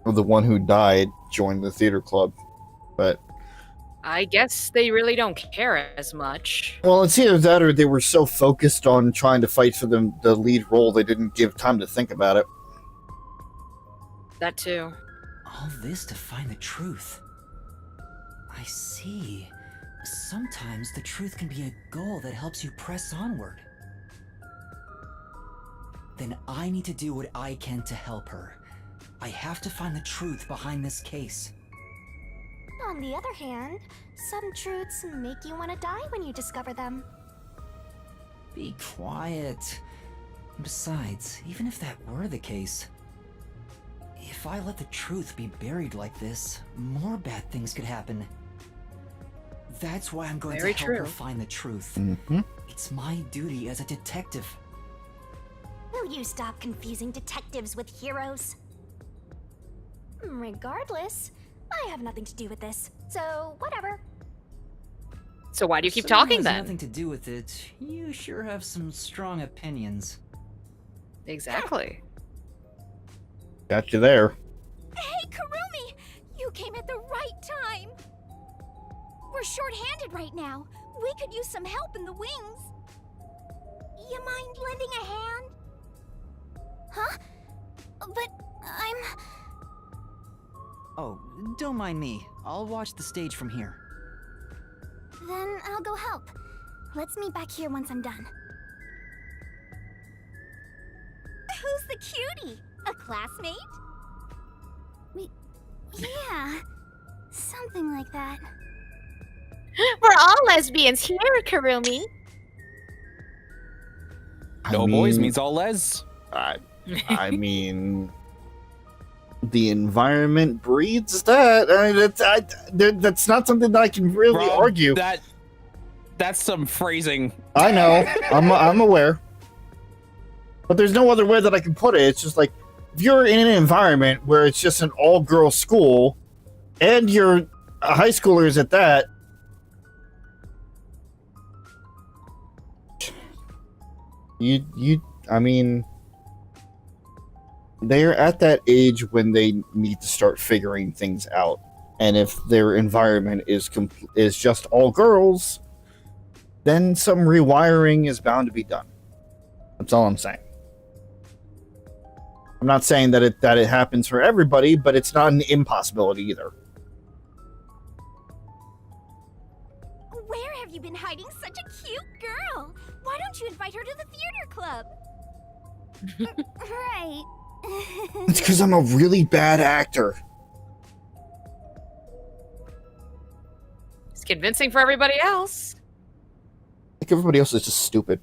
one who died joined the theater club. But I guess they really don't care as much. well, it's either that or they were so focused on trying to fight for the lead role they didn't give time to think about it. That too. All this to find the truth. I see. Sometimes the truth can be a goal that helps you press onward. Then I need to do what I can to help her. I have to find the truth behind this case. On the other hand, some truths make you want to die when you discover them. Be quiet. Besides, even if that were the case, if I let the truth be buried like this, more bad things could happen. That's why I'm going to help her find the truth. It's my duty as a detective. Will you stop confusing detectives with heroes? Regardless, I have nothing to do with this, so whatever. So why do you keep Someone talking has then? Nothing to do with it. You sure have some strong opinions. Exactly. Got you there. Hey, Kurumi! You came at the right time! We're short-handed right now. We could use some help in the wings. You mind lending a hand? Huh? But I'm... Oh, don't mind me. I'll watch the stage from here. Then I'll go help. Let's meet back here once I'm done. Who's the cutie? A classmate? Yeah, something like that. We're all lesbians here, Kurumi. No boys means all les. I mean, the environment breeds that. I mean, that's not something that I can really Rob, argue. That's some phrasing. I know. I'm aware. But there's no other way that I can put it. It's just like, if you're in an environment where it's just an all-girl school, and you're high schoolers at that, I mean, they're at that age when they need to start figuring things out. And if their environment is just all girls, then some rewiring is bound to be done. That's all I'm saying. I'm not saying that it happens for everybody, but it's not an impossibility either. Where have you been hiding such a cute girl? Why don't you invite her to the theater club? Right. It's because I'm a really bad actor. It's convincing for everybody else. Like everybody else is just stupid.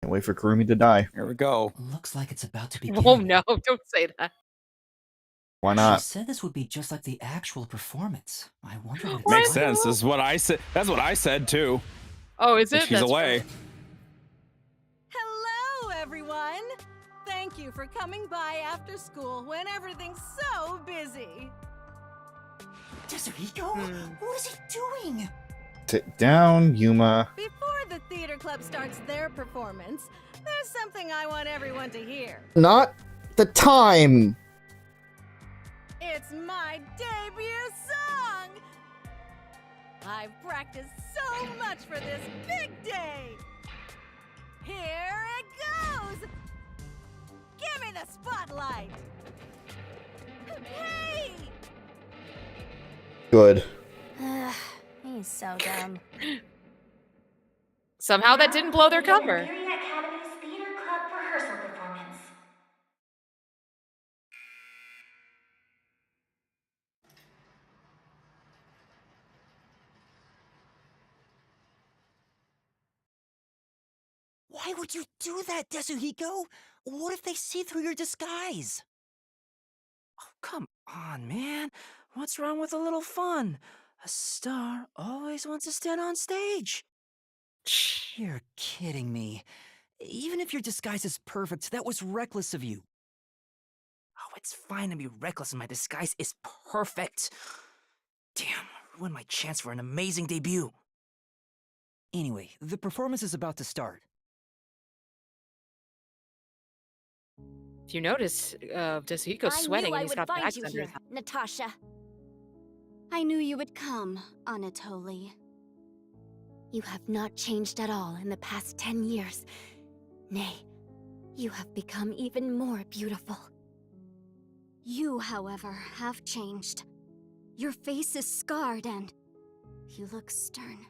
Can't wait for Kurumi to die. Here we go. Looks like it's about to begin. Oh no, don't say that. Why She not? said this would be just like the actual performance. I wonder what it's Makes like. sense. Is what I said. That's what I said too. Oh, is it? She's That's away. right. you for coming by after school when everything's so busy. Tetsuhiko? What is he doing? Sit down, Yuma. Before the theater club starts their performance, there's something I want everyone to hear. Not the time. It's my debut song! I've practiced so much for this big day! Here it goes! Give me the spotlight! Hey! Good. He's so dumb. Somehow that didn't blow their cover. Imperial Academy's Theater Club rehearsal performance. Why would you do that, Tetsuhiko? What if they see through your disguise? Oh, come on, man. What's wrong with a little fun? A star always wants to stand on stage. You're kidding me. Even if your disguise is perfect, that was reckless of you. Oh, it's fine to be reckless and my disguise is perfect. Damn, ruined my chance for an amazing debut. Anyway, the performance is about to start. If you notice, Tetsuhiko's sweating and he's got the accent under his mouth. Natasha. I knew you would come, Anatoly. You have not changed at all in the past 10 years. Nay, you have become even more beautiful. You, however, have changed. Your face is scarred and you look stern.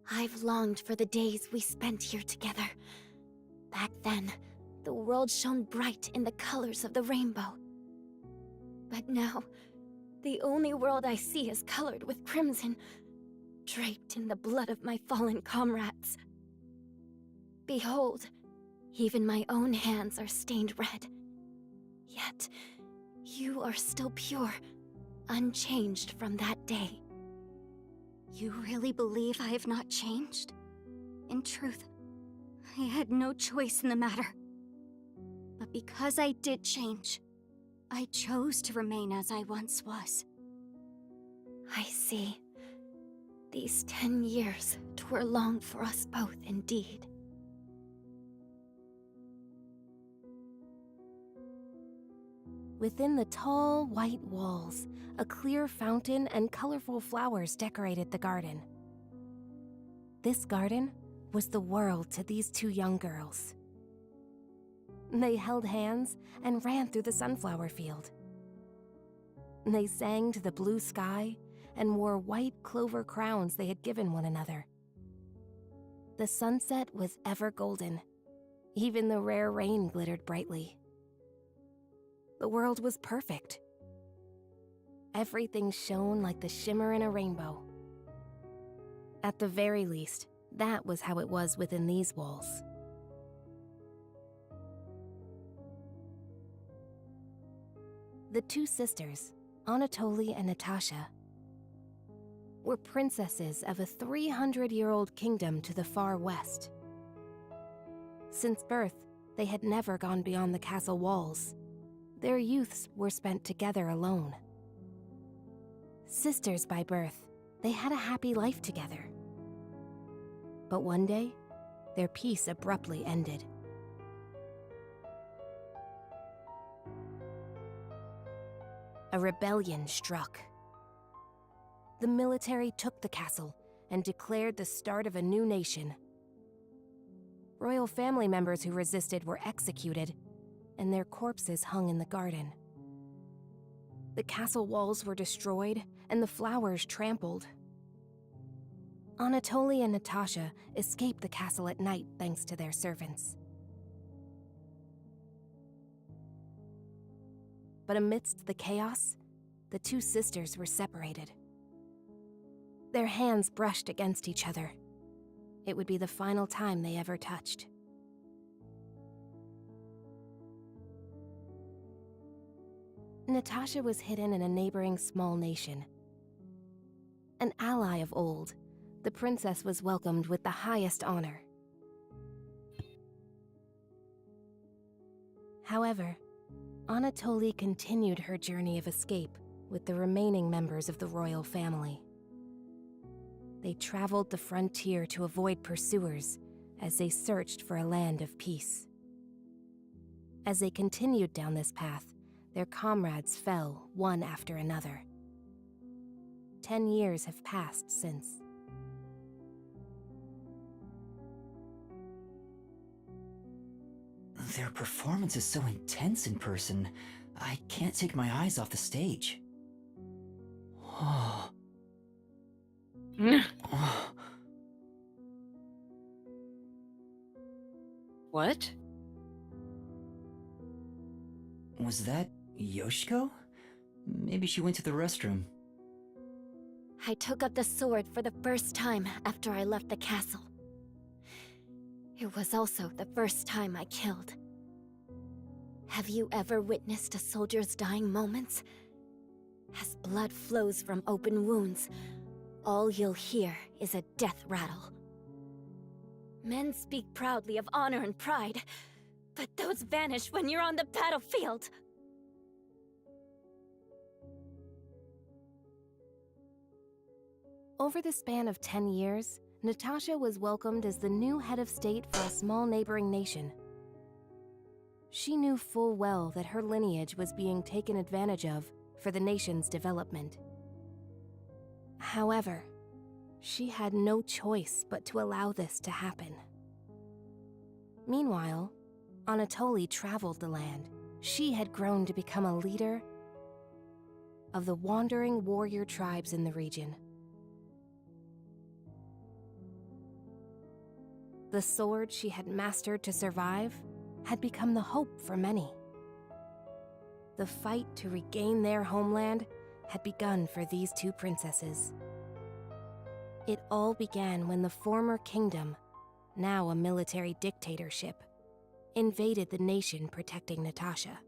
I've longed for the days we spent here together. Back then, the world shone bright in the colors of the rainbow. But now, the only world I see is colored with crimson, draped in the blood of my fallen comrades. Behold, even my own hands are stained red. Yet, you are still pure, unchanged from that day. You really believe I have not changed? In truth, I had no choice in the matter. But because I did change, I chose to remain as I once was. I see. These 10 years twere long for us both indeed. Within the tall, white walls, a clear fountain and colorful flowers decorated the garden. This garden was the world to these two young girls. They held hands and ran through the sunflower field. They sang to the blue sky and wore white clover crowns they had given one another. The sunset was ever golden. Even the rare rain glittered brightly. The world was perfect. Everything shone like the shimmer in a rainbow. At the very least, that was how it was within these walls. The two sisters, Anatoly and Natasha, were princesses of a 300-year-old kingdom to the far west. Since birth, they had never gone beyond the castle walls. Their youths were spent together alone. Sisters by birth, they had a happy life together. But one day, their peace abruptly ended. A rebellion struck. The military took the castle and declared the start of a new nation. Royal family members who resisted were executed, and their corpses hung in the garden. The castle walls were destroyed, and the flowers trampled. Anatoly and Natasha escaped the castle at night thanks to their servants. But amidst the chaos, the two sisters were separated. Their hands brushed against each other. It would be the final time they ever touched. Natasha was hidden in a neighboring small nation. An ally of old, the princess was welcomed with the highest honor. However, Anatoly continued her journey of escape with the remaining members of the royal family. They traveled the frontier to avoid pursuers as they searched for a land of peace. As they continued down this path, their comrades fell one after another. 10 years have passed since. Their performance is so intense in person, I can't take my eyes off the stage. Oh. Oh. What? Was that Yoshiko? Maybe she went to the restroom. I took up the sword for the first time after I left the castle. It was also the first time I killed. Have you ever witnessed a soldier's dying moments? As blood flows from open wounds, all you'll hear is a death rattle. Men speak proudly of honor and pride, but those vanish when you're on the battlefield. Over the span of 10 years, Natasha was welcomed as the new head of state for a small neighboring nation. She knew full well that her lineage was being taken advantage of for the nation's development. However, she had no choice but to allow this to happen. Meanwhile, Anatoly traveled the land. She had grown to become a leader of the wandering warrior tribes in the region. The sword she had mastered to survive had become the hope for many. The fight to regain their homeland had begun for these two princesses. It all began when the former kingdom, now a military dictatorship, invaded the nation protecting Natasha.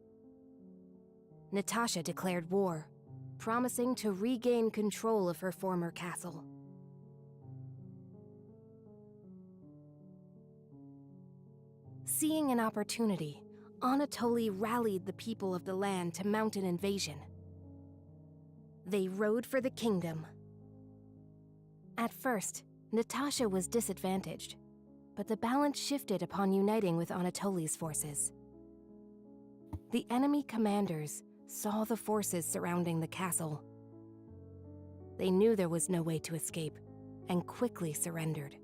Natasha declared war, promising to regain control of her former castle. Seeing an opportunity, Anatoly rallied the people of the land to mount an invasion. They rode for the kingdom. At first, Natasha was disadvantaged, but the balance shifted upon uniting with Anatoly's forces. The enemy commanders saw the forces surrounding the castle. They knew there was no way to escape, and quickly surrendered.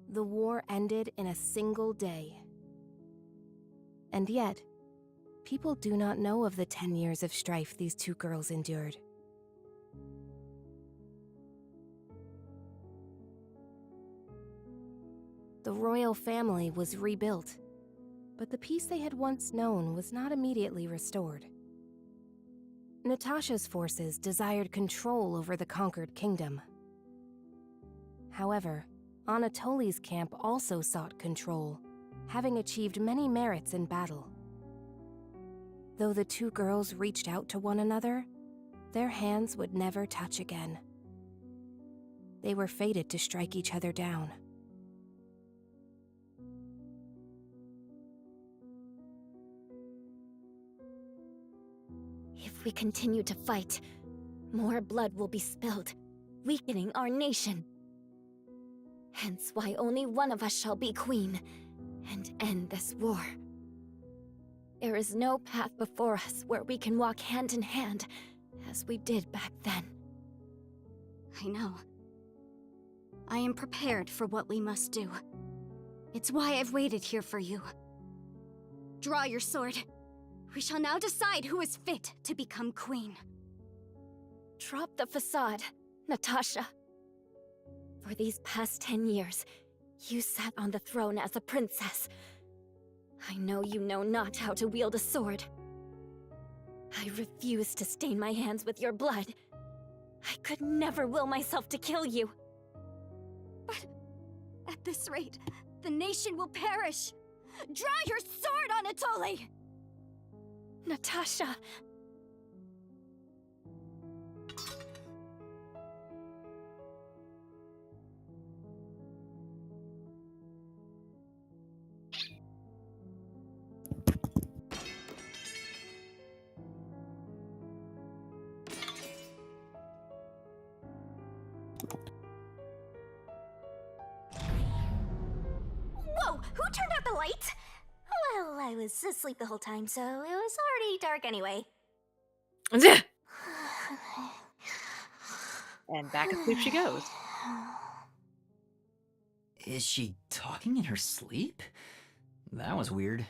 The war ended in a single day. And yet, people do not know of the 10 years of strife these two girls endured. The royal family was rebuilt, but the peace they had once known was not immediately restored. Natasha's forces desired control over the conquered kingdom. However, Anatoly's camp also sought control, having achieved many merits in battle. Though the two girls reached out to one another, their hands would never touch again. They were fated to strike each other down. If we continue to fight, more blood will be spilled, weakening our nation. Hence why only one of us shall be queen, and end this war. There is no path before us where we can walk hand in hand, as we did back then. I know. I am prepared for what we must do. It's why I've waited here for you. Draw your sword. We shall now decide who is fit to become queen. Drop the facade, Natasha. For these past 10 years, you sat on the throne as a princess. I know you know not how to wield a sword. I refuse to stain my hands with your blood. I could never will myself to kill you. But at this rate, the nation will perish. Draw your sword, Anatoly! Natasha. right? Well, I was asleep the whole time, so it was already dark anyway. And back asleep she goes. Is she talking in her sleep? That was weird.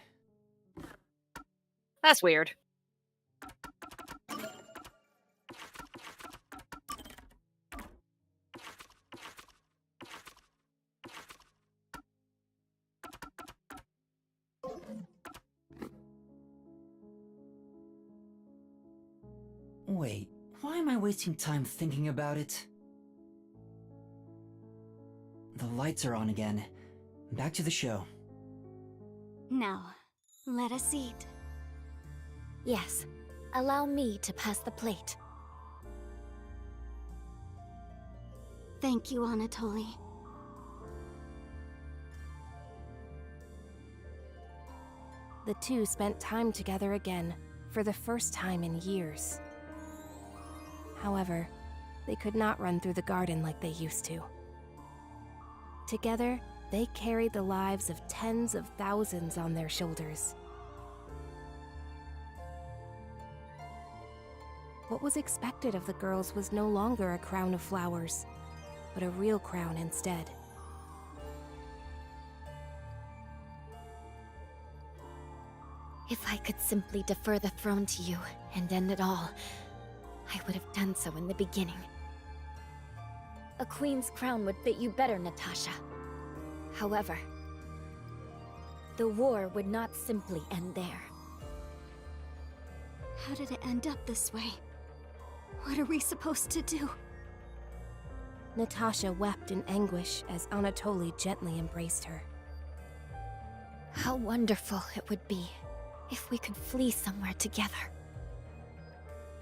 That's weird. Wait, why am I wasting time thinking about it? The lights are on again. Back to the show. Now, let us eat. Yes, allow me to pass the plate. Thank you, Anatoly. The two spent time together again, for the first time in years. However, they could not run through the garden like they used to. Together, they carried the lives of tens of thousands on their shoulders. What was expected of the girls was no longer a crown of flowers, but a real crown instead. If I could simply defer the throne to you and end it all, I would have done so in the beginning. A queen's crown would fit you better, Natasha. However, the war would not simply end there. How did it end up this way? What are we supposed to do? Natasha wept in anguish as Anatoly gently embraced her. How wonderful it would be if we could flee somewhere together.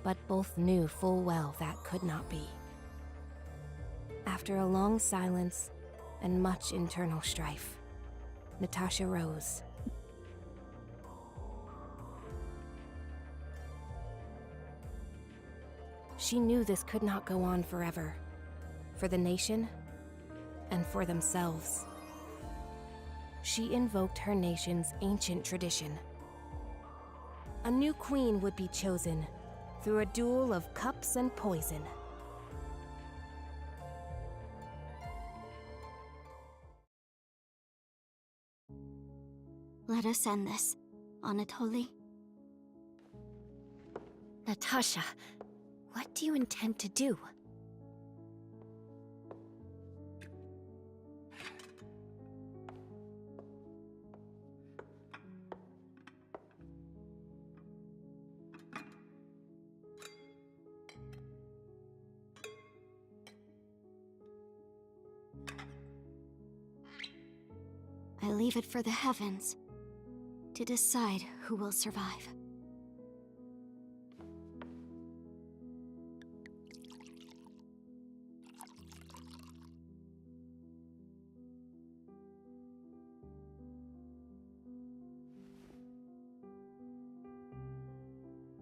But both knew full well that could not be. After a long silence and much internal strife, Natasha rose. She knew this could not go on forever, for the nation and for themselves. She invoked her nation's ancient tradition. A new queen would be chosen through a duel of cups and poison. Let us end this, Anatoly. Natasha, what do you intend to do? I leave it for the heavens to decide who will survive.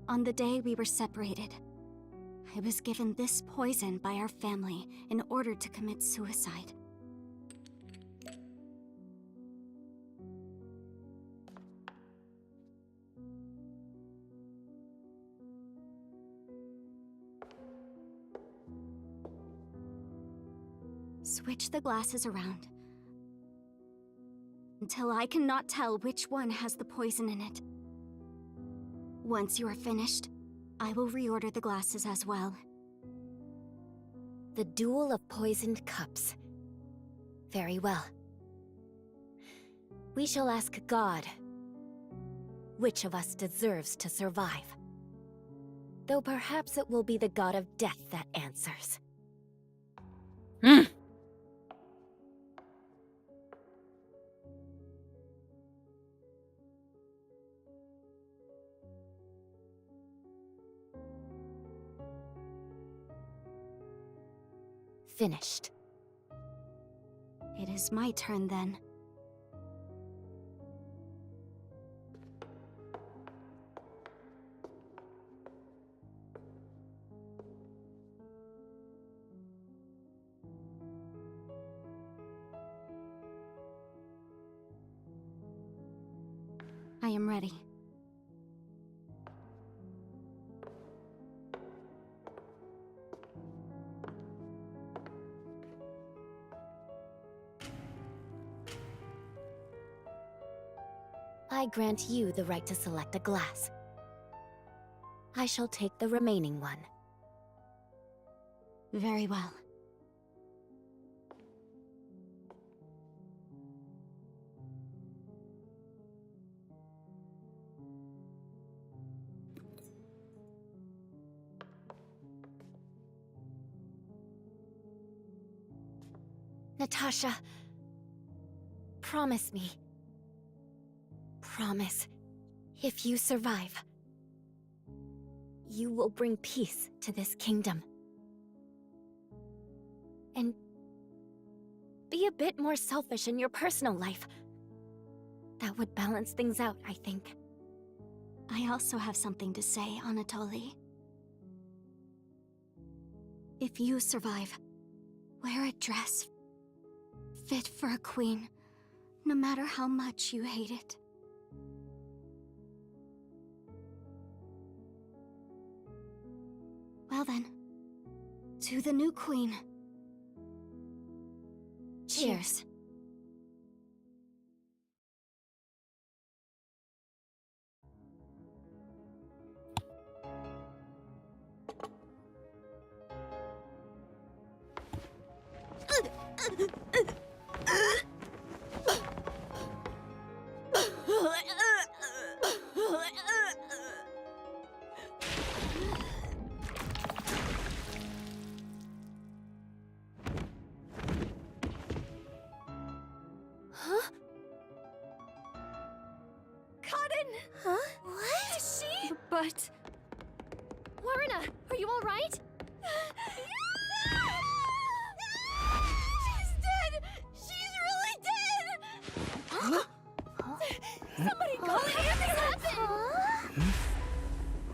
On the day we were separated, I was given this poison by our family in order to commit suicide. Switch the glasses around until I cannot tell which one has the poison in it. Once you are finished, I will reorder the glasses as well. The duel of poisoned cups. Very well. We shall ask God which of us deserves to survive. Though perhaps it will be the god of death that answers. Finished. It is my turn then. I am ready. I grant you the right to select a glass. I shall take the remaining one. Very well. Natasha, promise me. Promise, if you survive, you will bring peace to this kingdom. And be a bit more selfish in your personal life. That would balance things out, I think. I also have something to say, Anatoly. If you survive, wear a dress fit for a queen, no matter how much you hate it. Well then, to the new queen. Cheers. Huh? Cotton! Huh? What? Is she? But... Warna, are you alright? She's dead! She's really dead! Somebody call an ambulance!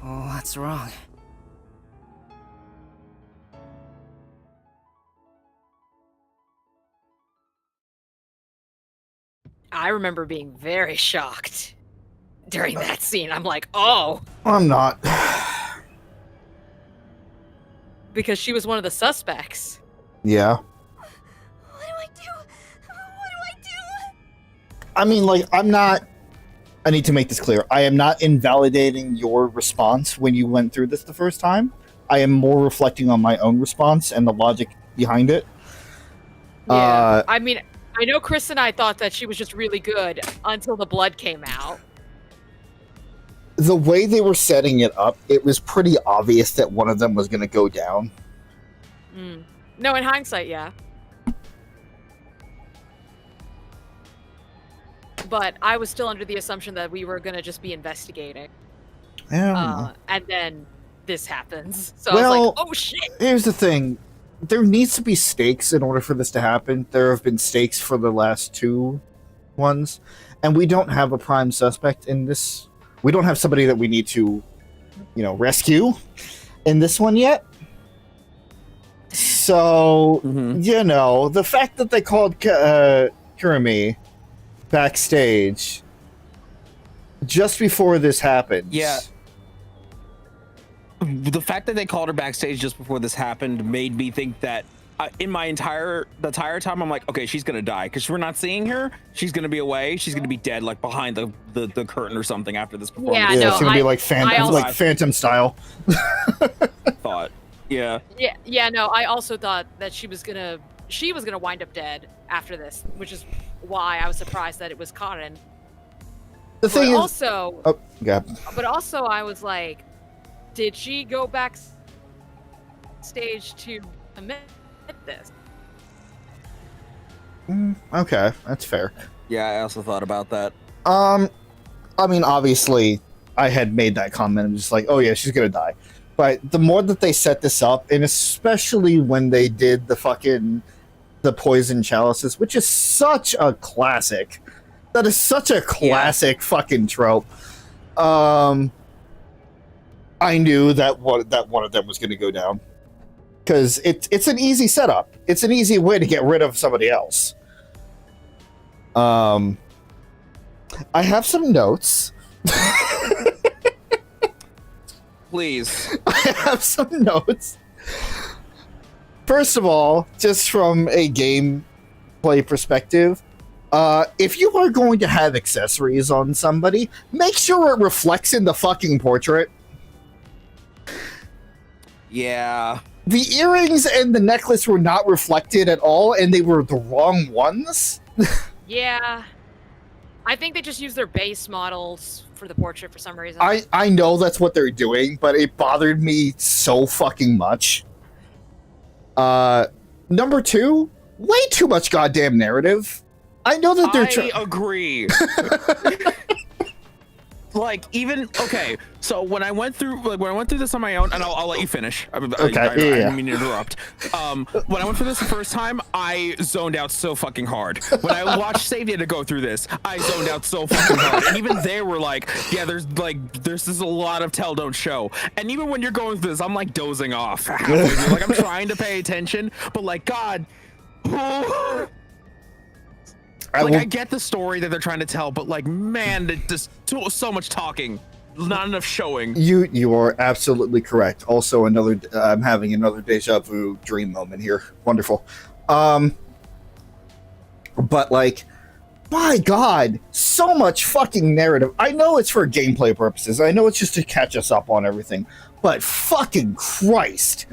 Oh, what's wrong? I remember being very shocked during that scene. I'm like, oh. I'm not. Because she was one of the suspects. Yeah. What do I do? What do I do? I mean, like, I'm not... I need to make this clear. I am not invalidating your response when you went through this the first time. I am more reflecting on my own response and the logic behind it. Yeah. I mean, I know Chris and I thought that she was just really good until the blood came out. The way they were setting it up, it was pretty obvious that one of them was going to go down. Mm. No, in hindsight, yeah. But I was still under the assumption that we were going to just be investigating. And then this happens. So I was like, oh shit! Here's the thing. There needs to be stakes in order for this to happen. There have been stakes for the last two ones. And we don't have a prime suspect in this. We don't have somebody that we need to, rescue in this one yet. So, the fact that they called Kurumi backstage just before this happened. Yeah. The fact that they called her backstage just before this happened made me think that in the entire time, I'm like, okay, she's gonna die because we're not seeing her. She's gonna be away. She's gonna be dead, like behind the curtain or something after this performance. Yeah, no, it's gonna be like Phantom style. Thought, yeah. No, I also thought that she was gonna wind up dead after this, which is why I was surprised that it was Karin. The thing is, also, yeah. But also, I was like, did she go backstage to admit this? Okay, that's fair. Yeah, I also thought about that. I mean, obviously, I had made that comment. I'm just like, oh yeah, she's gonna die. But the more that they set this up, and especially when they did the poison chalices, which is such a classic. That is such a classic fucking trope. I knew that one of them was going to go down because it's an easy setup. It's an easy way to get rid of somebody else. I have some notes. Please. I have some notes. First of all, just from a gameplay perspective, if you are going to have accessories on somebody, make sure it reflects in the fucking portrait. Yeah. The earrings and the necklace were not reflected at all, and they were the wrong ones. Yeah. I think they just use their base models for the portrait for some reason. I know that's what they're doing, but it bothered me so fucking much. Number 2, way too much goddamn narrative. I know that they're I agree. Like, even okay, so when I went through this on my own, and I'll let you finish. I didn't mean to interrupt. When I went through this the first time, I zoned out so fucking hard. When I watched Save Data go through this, I zoned out so fucking hard. And even they were like, yeah, there's just a lot of tell don't show. And even when you're going through this, I'm like dozing off halfway through. Like, I'm trying to pay attention, but like, God. I get the story that they're trying to tell, but like, man, just so much talking, not enough showing. You are absolutely correct. Also, I'm having another deja vu dream moment here. Wonderful. But like, my God, so much fucking narrative. I know it's for gameplay purposes. I know it's just to catch us up on everything, but fucking Christ.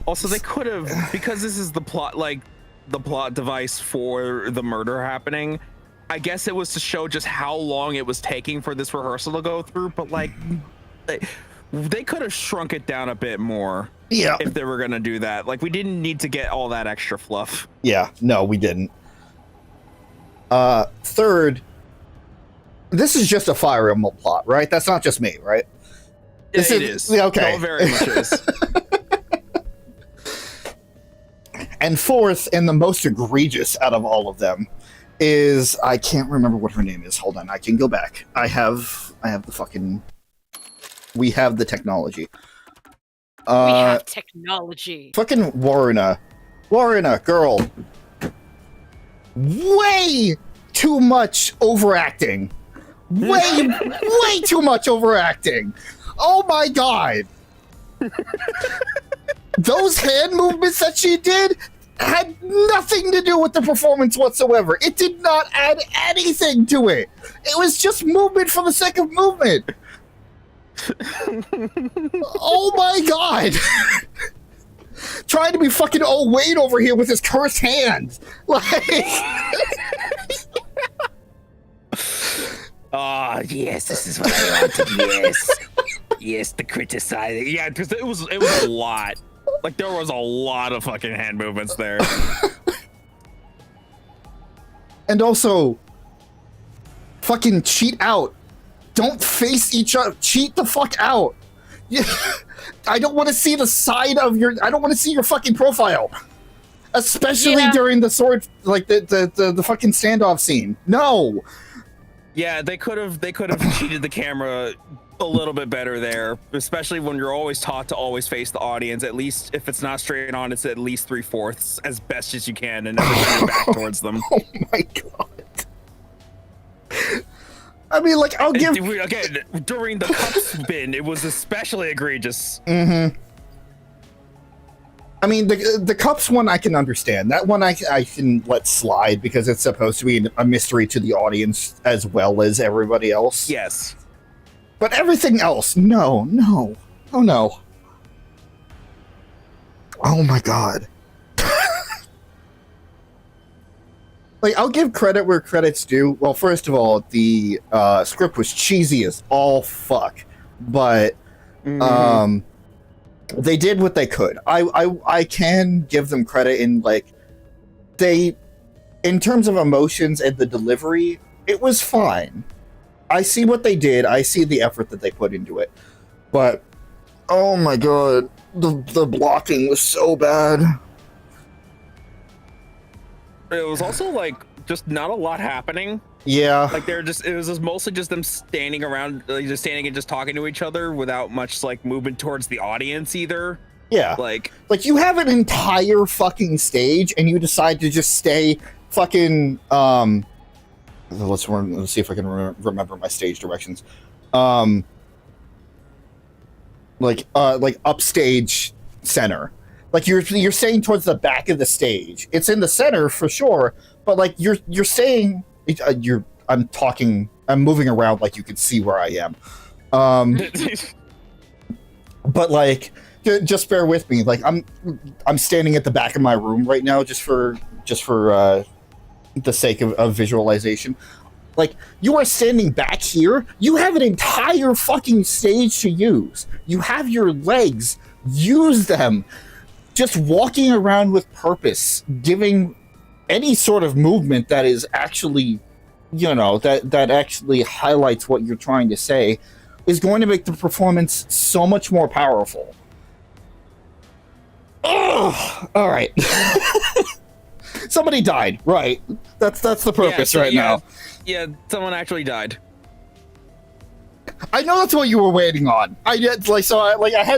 Also, they could have, because this is the plot, like, the plot device for the murder happening, I guess it was to show just how long it was taking for this rehearsal to go through, but like they could have shrunk it down a bit more. Yeah, if they were gonna do that. Like, we didn't need to get all that extra fluff. Yeah, no, we didn't. Third, this is just a Fire Emblem plot, right? That's not just me, right? Yeah, it is. Okay. No, very much is. And fourth, and the most egregious out of all of them, is I can't remember what her name is. Hold on, I can go back. I have the fucking. We have the technology. We have technology. Fucking Warrena, girl. Way too much overacting. Way too much overacting. Oh my God. Those hand movements that she did had nothing to do with the performance whatsoever. It did not add anything to it. It was just movement for the sake of movement. Oh my God. Trying to be fucking old Wade over here with his cursed hands. Like. Oh, yes, this is what I wanted. Yes. Yes, the criticizing. Yeah, because it was a lot. Like, there was a lot of fucking hand movements there. And also, fucking cheat out. Don't face each other. Cheat the fuck out. Yeah. I don't want to see the side of your. I don't want to see your fucking profile. Especially during the sword, like the fucking standoff scene. No. Yeah, they could have cheated the camera a little bit better there, especially when you're always taught to always face the audience. At least if it's not straight on, it's at least 3/4 as best as you can, and never turn your back towards them. Oh my God. I mean, like, I'll give again during the cup spin, it was especially egregious. Mm-hmm. I mean, the cups one I can understand. That one I can let slide because it's supposed to be a mystery to the audience as well as everybody else. Yes. But everything else, no. Oh no. Oh my God. Like, I'll give credit where credit's due. Well, first of all, the script was cheesy as all fuck. But they did what they could. I can give them credit in, like, in terms of emotions and the delivery, it was fine. I see what they did. I see the effort that they put into it. But, oh my God, the blocking was so bad. It was also, like, just not a lot happening. Yeah. Like, it was just mostly just them standing around, like, just standing and just talking to each other without much, like, movement towards the audience either. Yeah. Like you have an entire fucking stage and you decide to just stay fucking, let's see if I can remember my stage directions. Like upstage center. Like you're saying towards the back of the stage. It's in the center for sure, but like you're saying I'm moving around like you can see where I am. But like just bear with me. Like I'm standing at the back of my room right now just for the sake of visualization. Like, you are standing back here. You have an entire fucking stage to use. You have your legs. Use them. Just walking around with purpose, giving any sort of movement that is actually, that actually highlights what you're trying to say, is going to make the performance so much more powerful. Ugh! All right. Somebody died, right? That's the purpose now. Yeah, someone actually died. I know that's what you were waiting on. I had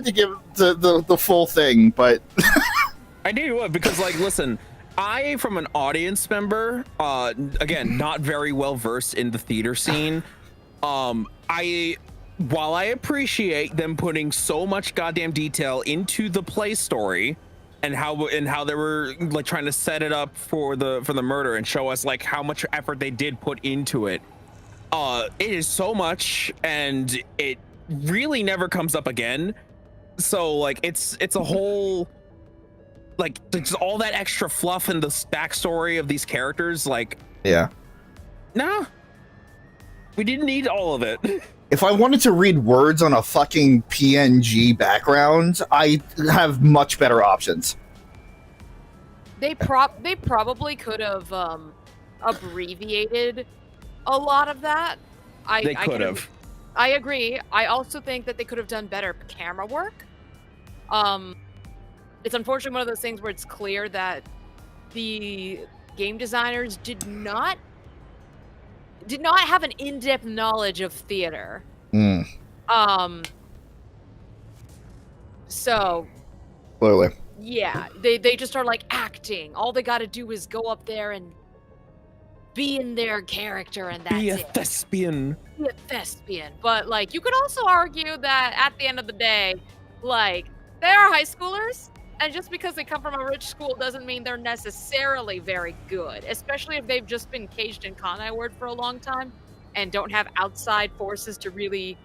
to give the full thing, but I knew what, because listen, I, from an audience member, again, not very well versed in the theater scene, while I appreciate them putting so much goddamn detail into the play story and how they were trying to set it up for the murder and show us how much effort they did put into it. It is so much, and it really never comes up again. So it's a whole just all that extra fluff in the backstory of these characters. Yeah. Nah, we didn't need all of it. If I wanted to read words on a fucking PNG background, I have much better options. They probably could have abbreviated a lot of that. They could have. I agree. I also think that they could have done better camera work. It's unfortunately one of those things where it's clear that the game designers did not have an in-depth knowledge of theater. So clearly, yeah, they just are acting. All they got to do is go up there and be in their character, and that's be a it. thespian. Be a thespian. But you could also argue that at the end of the day, they are high schoolers, and just because they come from a rich school doesn't mean they're necessarily very good, especially if they've just been caged in Kanai Word for a long time and don't have outside forces to really,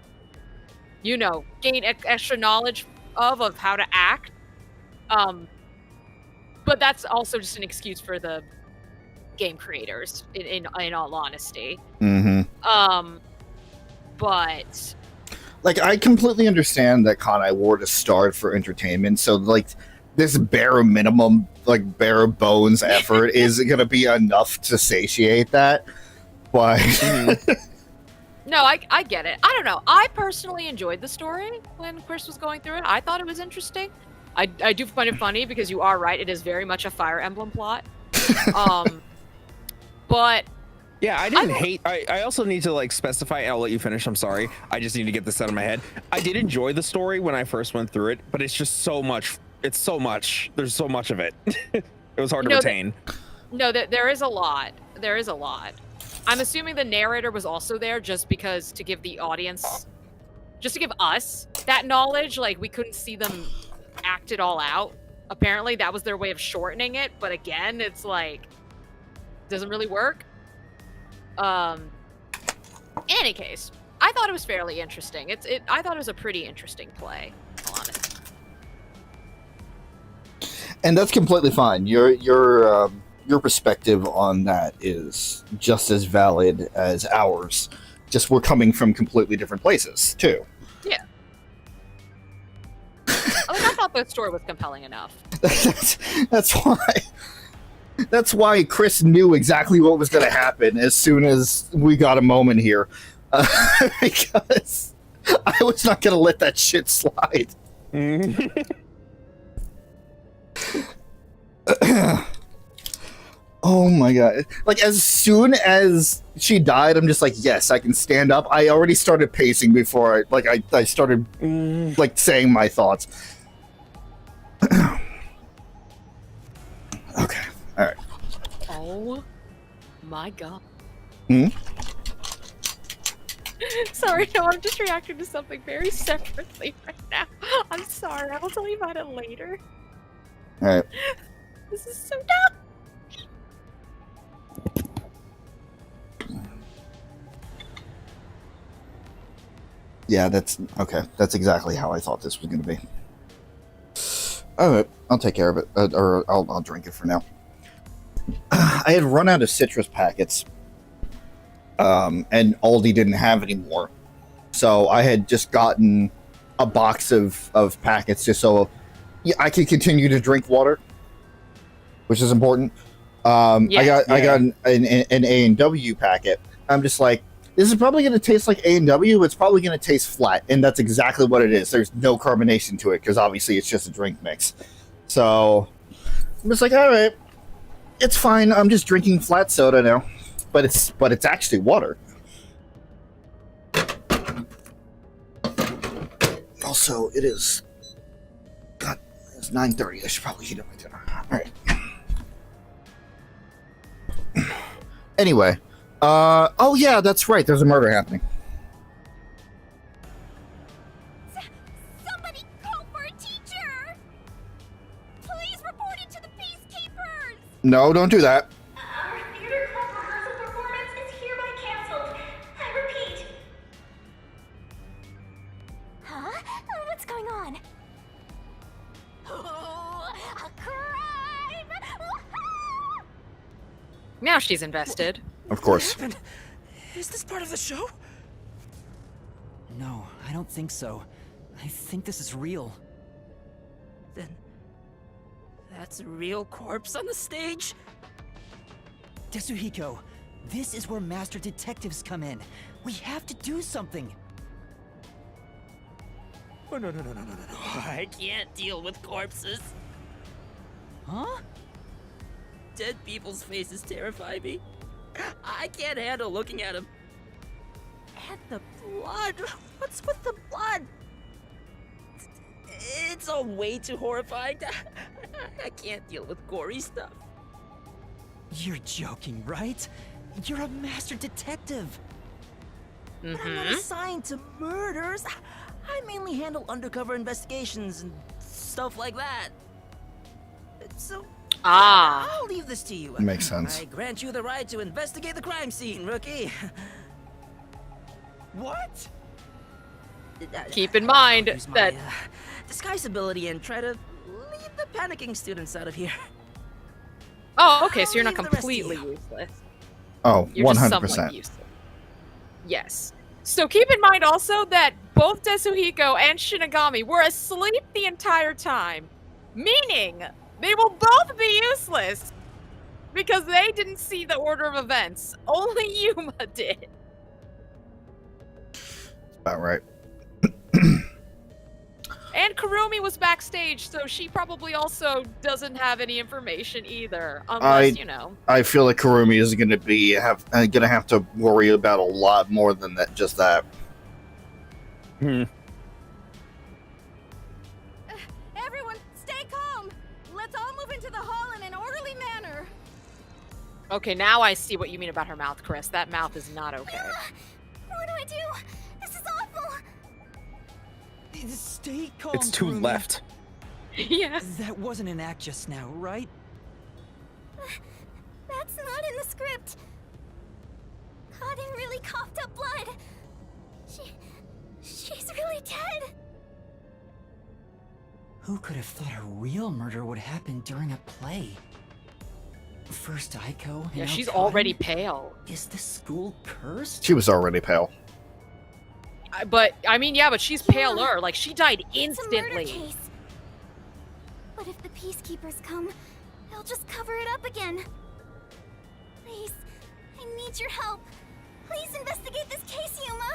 gain extra knowledge of how to act. But that's also just an excuse for the game creators, in all honesty. But I completely understand that Kanai Ward is starved for entertainment, so this bare minimum, bare bones effort is gonna be enough to satiate that. But no, I get it. I don't know. I personally enjoyed the story when Chris was going through it. I thought it was interesting. I do find it funny because you are right. It is very much a Fire Emblem plot. But yeah, I didn't hate. I also need to specify. I'll let you finish. I'm sorry. I just need to get this out of my head. I did enjoy the story when I first went through it, but it's just so much. It's so much. There's so much of it. It was hard to retain. There is a lot. There is a lot. I'm assuming the narrator was also there just because to give the audience, just to give us that knowledge. We couldn't see them act it all out. Apparently, that was their way of shortening it. But again, it's doesn't really work. In any case, I thought it was fairly interesting. I thought it was a pretty interesting play, honestly. and that's completely fine. Your perspective on that is just as valid as ours. Just we're coming from completely different places too. Yeah. I thought the story was compelling enough. That's why Chris knew exactly what was going to happen as soon as we got a moment here, because I was not going to let that shit slide. Oh my god! As soon as she died, I'm just yes, I can stand up. I already started pacing before I started saying my thoughts. Okay. All right. Oh my god. Hmm? Sorry, no, I'm just reacting to something very separately right now. I'm sorry, I will tell you about it later. All right. This is so dumb. Yeah, that's okay. That's exactly how I thought this was going to be. All right, I'll take care of it, or I'll drink it for now. I had run out of citrus packets, and Aldi didn't have any more, so I had just gotten a box of packets just so I could continue to drink water, which is important. I got an A&W packet. I'm just like, this is probably going to taste like A&W, but it's probably going to taste flat, and that's exactly what it is. There's no carbonation to it, because obviously it's just a drink mix. So, I'm just like, all right, it's fine. I'm just drinking flat soda now, but it's actually water. Also, it's 9:30. I should probably eat my dinner. All right. Anyway. Oh yeah, that's right. There's a murder happening. Somebody call for a teacher! Please report it to the peacekeepers! No, don't do that. Our theater club rehearsal performance is hereby canceled. I repeat. Huh? What's going on? Oh, a crime! Now she's invested. Of course. What happened? Is this part of the show? No, I don't think so. I think this is real. Then that's a real corpse on the stage? Tetsuhiko, this is where master detectives come in. We have to do something. Oh, no. I can't deal with corpses. Huh? Dead people's faces terrify me. I can't handle looking at them. And the blood. What's with the blood? It's all way too horrifying. I can't deal with gory stuff. You're joking, right? You're a master detective. But I'm not assigned to murders. I mainly handle undercover investigations and stuff like that. So, I'll leave this to you. Makes sense. I grant you the right to investigate the crime scene, rookie. What? Keep in mind Use that my, disguise ability and try to lead the panicking students out of here. Oh, okay, so you're not Leave the rest to completely you. useless. Oh, You're just somewhat 100%. useless. Yes. So keep in mind also that both Tetsuhiko and Shinigami were asleep the entire time, meaning they will both be useless because they didn't see the order of events. Only Yuma did. About right. And Kurumi was backstage, so she probably also doesn't have any information either, unless, you know. I feel like Kurumi is going to have to worry about a lot more than that. Just that. Everyone, stay calm. Let's all move into the hall in an orderly manner. Okay, now I see what you mean about her mouth, Chris. That mouth is not okay. What do I do? This is awful. Stay calm. It's two Kurumi. left. Yes. That wasn't an act just now, right? That's not in the script. Cotton really coughed up blood. She's really dead. Who could have thought a real murder would happen during a play? First Aiko, and Yeah, now she's Cotton? already pale. Is the school cursed? She was already pale. But, I mean, yeah, but she's paler. Like, she died It's a murder instantly. case. But if the peacekeepers come, they'll just cover it up again. Please, I need your help. Please investigate this case, Yuma.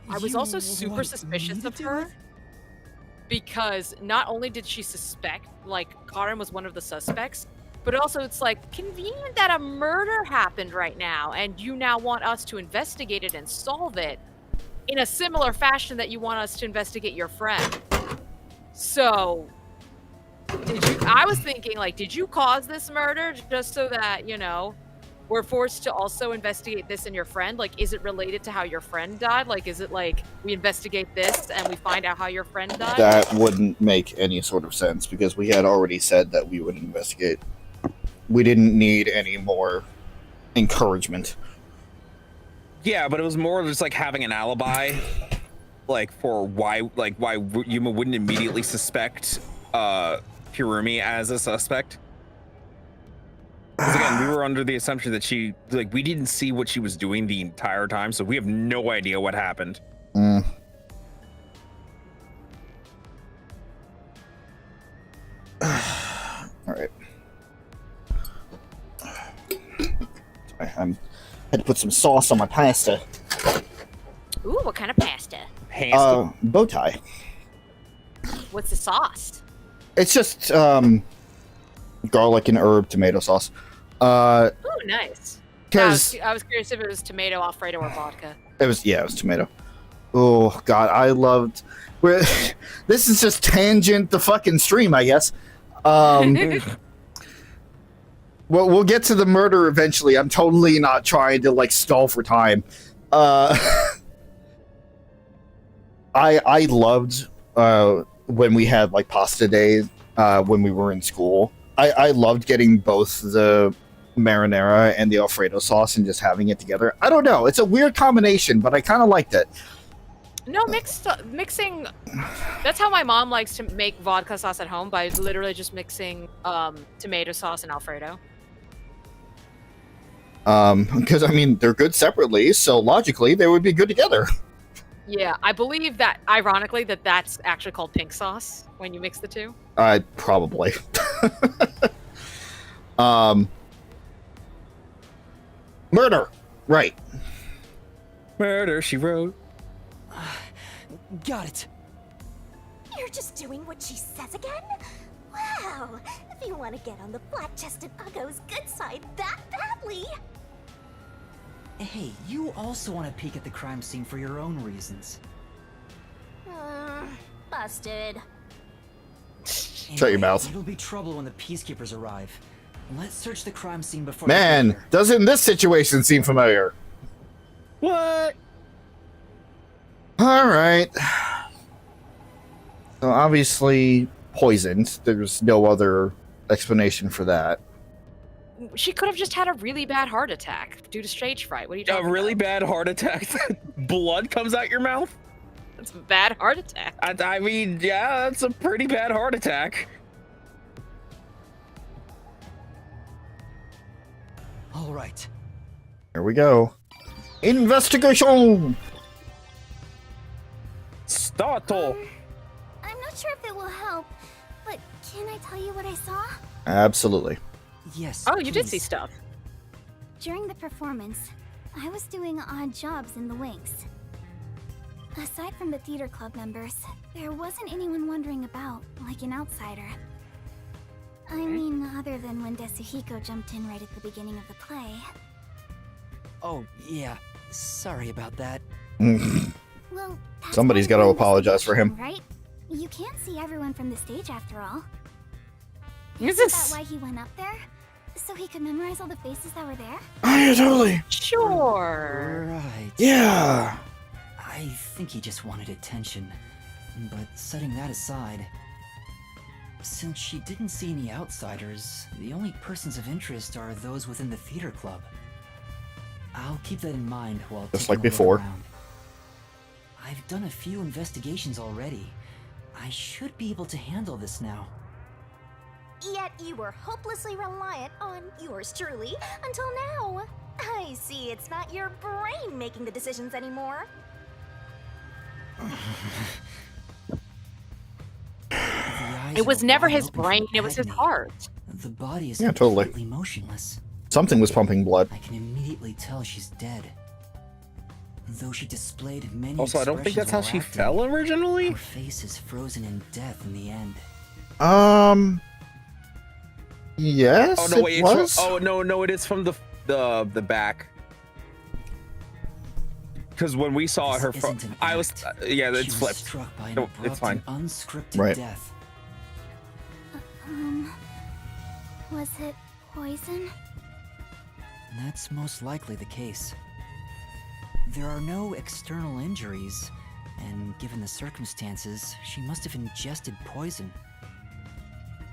I was You also super want suspicious me to of do her it? because not only did she suspect, like, Karen was one of the suspects, but also it's like convenient that a murder happened right now and you now want us to investigate it and solve it in a similar fashion that you want us to investigate your friend. So, I was thinking, like, did you cause this murder just so that, you know, we're forced to also investigate this and your friend, like, is it related to how your friend died? Like, is it like we investigate this and we find out how your friend died? That wouldn't make any sort of sense because we had already said that we would investigate. We didn't need any more encouragement. Yeah, but it was more just like having an alibi, like for why Yuma wouldn't immediately suspect Hirumi as a suspect. Because again, we were under the assumption that we didn't see what she was doing the entire time, so we have no idea what happened. Mm. All right. I had to put some sauce on my pasta. Ooh, what kind of pasta? Bow tie. What's the sauce? It's just garlic and herb tomato sauce. Ooh, nice. Because I was curious if it was tomato, Alfredo, or vodka. it was tomato. Oh God, I loved. This is just tangent the fucking stream, I guess. Well, we'll get to the murder eventually. I'm totally not trying to like stall for time. I loved when we had like pasta days when we were in school. I loved getting both the marinara and the Alfredo sauce and just having it together. I don't know. It's a weird combination, but I kind of liked it. No, mixing. That's how my mom likes to make vodka sauce at home, by literally just mixing tomato sauce and Alfredo. Because I mean they're good separately, so logically they would be good together. Yeah, I believe that, ironically, that's actually called pink sauce when you mix the two. Probably. Murder, right? Murder, she wrote. Got it. You're just doing what she says again? Wow, if you want to get on the flat-chested Uggo's good side that badly. Hey, you also want to peek at the crime scene for your own reasons. Busted. Shut your mouth. It'll be trouble when the peacekeepers arrive. Let's search the crime scene before. Man, doesn't this situation seem familiar? What? All right. So obviously poisoned. There's no other explanation for that. She could have just had a really bad heart attack due to stage fright. What are you talking A really about? bad heart attack? Blood comes out your mouth? That's a bad heart attack. I mean, yeah, that's a pretty bad heart attack. All right. Here we go. Investigation. Startle. I'm not sure if it will help, but can I tell you what I saw? Absolutely. Yes. Oh, you did see stuff. During the performance, I was doing odd jobs in the wings. Aside from the theater club members, there wasn't anyone wandering about like an outsider. I mean, other than when Desuhiko jumped in right at the beginning of the play. Oh, yeah. Sorry about that. Well, that's Somebody's part got to of the apologize for him. investigation, right? You can't see everyone from the stage after all. Is Isn't this- that why he went up there? So he could memorize all the faces that were there? Oh, yeah, totally. Sure. Right. Yeah. I think he just wanted attention. But setting that aside, since she didn't see any outsiders, the only persons of interest are those within the theater club. I'll keep that in mind while Just taking like a look before. around. I've done a few investigations already. I should be able to handle this now. Yet you were hopelessly reliant on yours truly until now. I see it's not your brain making the decisions anymore. It was never his brain, it was his heart. The body is Yeah, totally. completely motionless. Something was pumping blood. I can immediately tell she's dead. Though she displayed many Also, I don't think that's how expressions she while fell originally. Her face is frozen in death in the end. Yes. Oh no, wait. it was. Oh no, it is from the back. Because when we saw This her, isn't an I was act. yeah, She it's was flipped. struck by an No, abrupt it's fine. and unscripted Right. death. Was it poison? That's most likely the case. There are no external injuries, and given the circumstances, she must have ingested poison.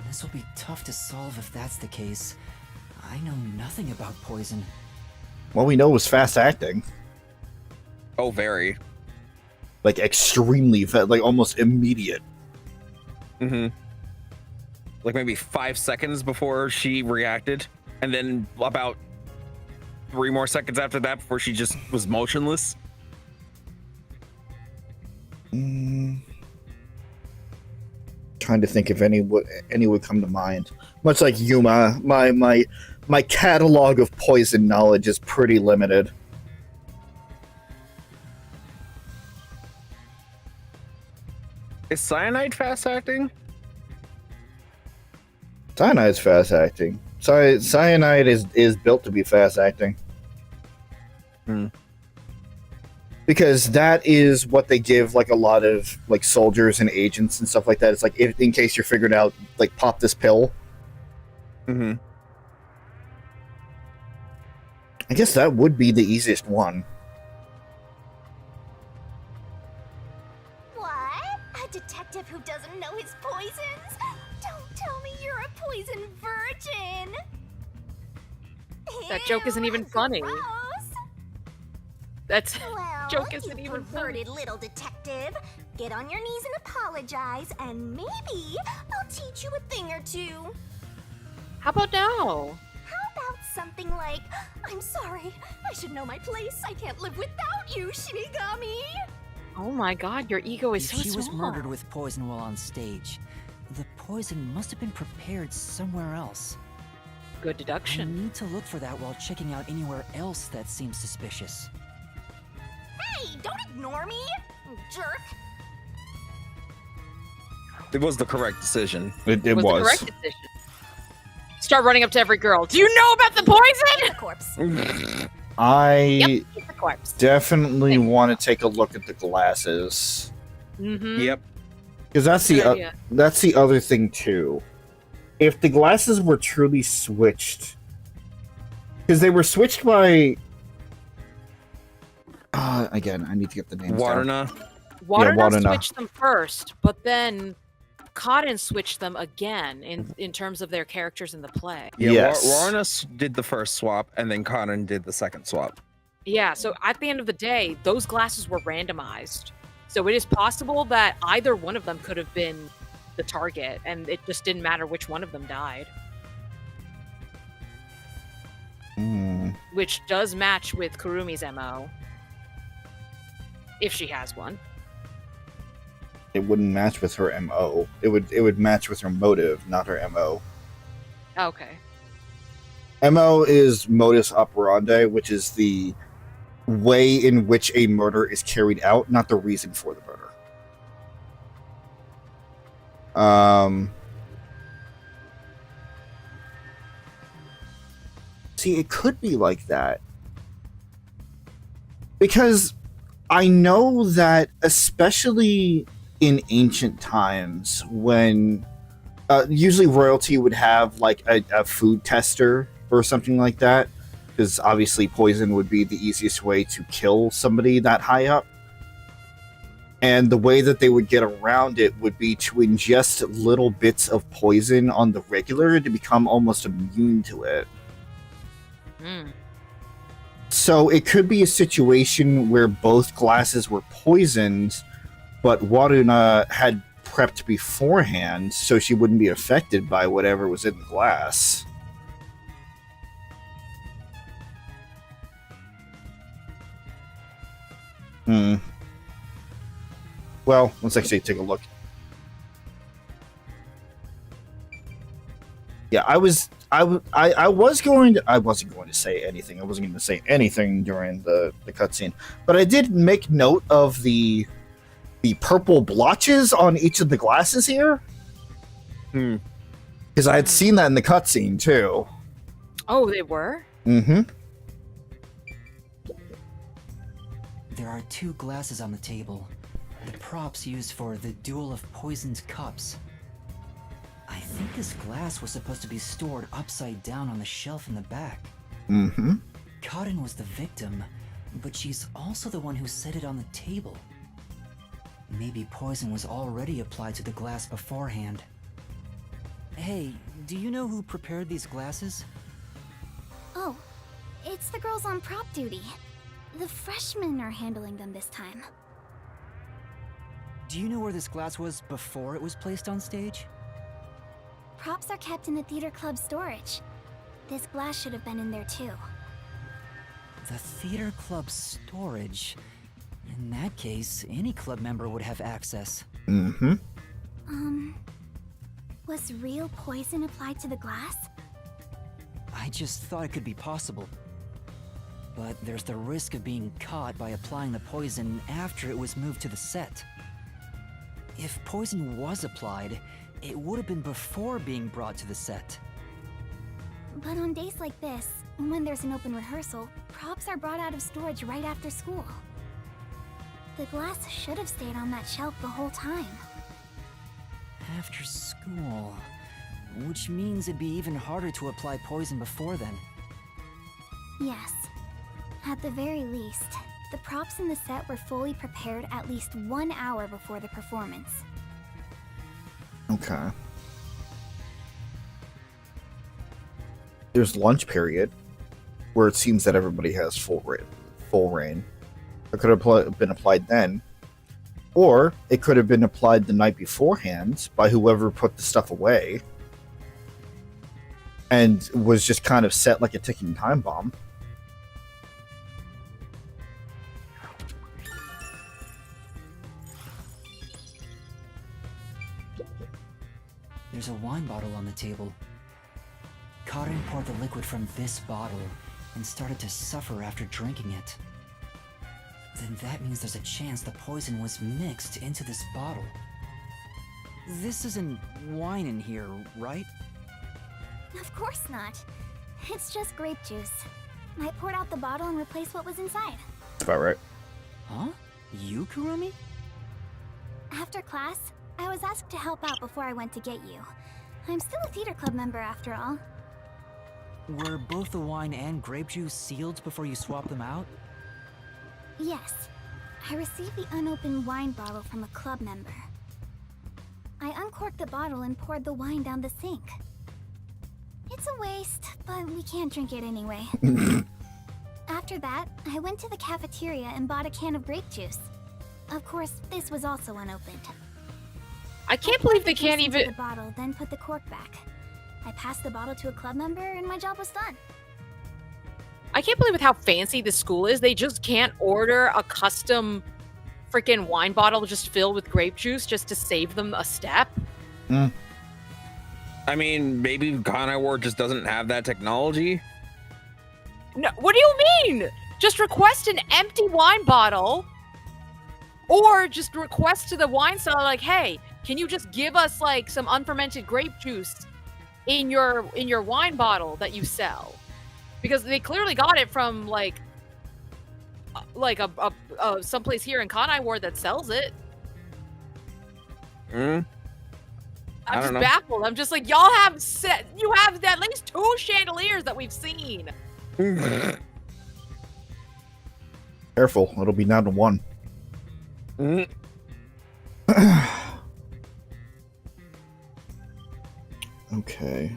This will be tough to solve if that's the case. I know nothing about poison. What we know is fast acting. Oh, very. Like extremely fast, like almost immediate. Mm-hmm. Like maybe 5 seconds before she reacted, and then about 3 more seconds after that before she just was motionless. Trying to think if any would come to mind. Much like Yuma, my catalog of poison knowledge is pretty limited. Is cyanide fast acting? Cyanide's fast acting. Cyanide is built to be fast acting. Because that is what they give like a lot of like soldiers and agents and stuff like that. It's like if, in case you're figured out, like pop this pill. Mm-hmm. I guess that would be the easiest one. What? A detective who doesn't know his poisons? Don't tell me you're a poison virgin! That joke isn't even funny. Gross. That's Well, joke isn't you even funny. perverted little detective. Get on your knees and apologize, and maybe I'll teach you a thing or two. How about now? How about something like, I'm sorry, I should know my place. I can't live without you, Shinigami. Oh my god, your ego is If so she small. was murdered with poison while on stage, the poison must have been prepared somewhere else. Good I deduction. need to look for that while checking out anywhere else that seems suspicious. Hey, don't ignore me, jerk. It was the correct decision. It was was. the correct decision. Start running up to every girl. Do you know about the poison? The corpse. I Yep, it's the corpse. definitely want to take a look at the glasses. Mm-hmm. Yep. Because that's Good idea. that's the other thing too. If the glasses were truly switched, because they were switched by, again, I need to get the names down. Waterna. Waterna Waterna. switched them first, but then Cotton switched them again in terms of their characters in the play. Yeah, Yes. Waterna did the first swap, and then Cotton did the second swap. Yeah, so at the end of the day, those glasses were randomized. So it is possible that either one of them could have been the target, and it just didn't matter which one of them died. Which does match with Kurumi's MO. If she has one. It wouldn't match with her MO. It would match with her motive, not her MO. Okay. MO is modus operandi, which is the way in which a murder is carried out, not the reason for the murder. See, it could be like that. Because I know that, especially in ancient times, when usually royalty would have like a food tester or something like that, because obviously poison would be the easiest way to kill somebody that high up. And the way that they would get around it would be to ingest little bits of poison on the regular to become almost immune to it. So it could be a situation where both glasses were poisoned, but Waruna had prepped beforehand so she wouldn't be affected by whatever was in the glass. Well, let's actually take a look. Yeah, I wasn't going to say anything. I wasn't going to say anything during the cutscene, but I did make note of the purple blotches on each of the glasses here. Because I had seen that in the cutscene too. Oh, they were? There are 2 glasses on the table. The props used for the duel of poisoned cups. I think this glass was supposed to be stored upside down on the shelf in the back. Mm-hmm. Cotton was the victim, but she's also the one who set it on the table. Maybe poison was already applied to the glass beforehand. Hey, do you know who prepared these glasses? Oh, it's the girls on prop duty. The freshmen are handling them this time. Do you know where this glass was before it was placed on stage? Props are kept in the theater club storage. This glass should have been in there too. The theater club storage? In that case, any club member would have access. Mm-hmm. Was real poison applied to the glass? I just thought it could be possible. But there's the risk of being caught by applying the poison after it was moved to the set. If poison was applied, it would have been before being brought to the set. But on days like this, when there's an open rehearsal, props are brought out of storage right after school. The glass should have stayed on that shelf the whole time. After school... which means it'd be even harder to apply poison before then. Yes. At the very least, the props in the set were fully prepared at least 1 hour before the performance. Okay. There's lunch period, where it seems that everybody has full reign. It could have been applied then, or it could have been applied the night beforehand by whoever put the stuff away, and was just kind of set like a ticking time bomb. There's a wine bottle on the table. Karin poured the liquid from this bottle and started to suffer after drinking it. Then that means there's a chance the poison was mixed into this bottle. This isn't wine in here, right? Of course not. It's just grape juice. I poured out the bottle and replaced what was inside. That's about right. Huh? You, Kurumi? After class, I was asked to help out before I went to get you. I'm still a theater club member after all. Were both the wine and grape juice sealed before you swapped them out? Yes. I received the unopened wine bottle from a club member. I uncorked the bottle and poured the wine down the sink. It's a waste, but we can't drink it anyway. After that, I went to the cafeteria and bought a can of grape juice. Of course, this was also unopened. I can't believe they can't Into even... the bottle, then put the cork back. I passed the bottle to a club member and my job was done. I can't believe with how fancy this school is, they just can't order a custom freaking wine bottle just filled with grape juice just to save them a step. Mm. I mean, maybe Conowar just doesn't have that technology. No, what do you mean? Just request an empty wine bottle, or just request to the wine seller, like, hey, can you just give us like some unfermented grape juice in your wine bottle that you sell? Because they clearly got it from like a someplace here in Conowar that sells it. I I'm just don't know. baffled. I'm just like, y'all have you have at least 2 chandeliers that we've seen. Careful, it'll be down to 1. Okay.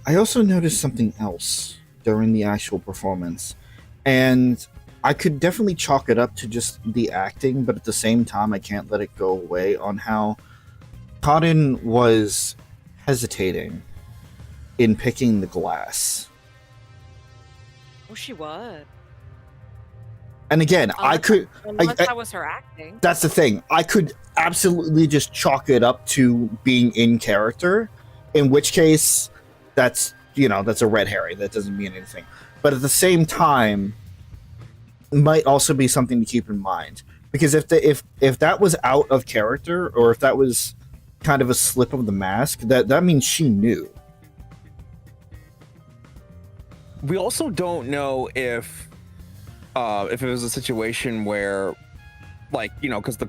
I also noticed something else during the actual performance, and I could definitely chalk it up to just the acting, but at the same time, I can't let it go away on how Cotton was hesitating in picking the glass. Oh, she was. And again, Unless that was her acting. That's the thing. I could absolutely just chalk it up to being in character, in which case, that's a red herring. That doesn't mean anything. But at the same time, it might also be something to keep in mind, because if that was out of character, or if that was kind of a slip of the mask, that means she knew. We also don't know if it was a situation where like, you know, because the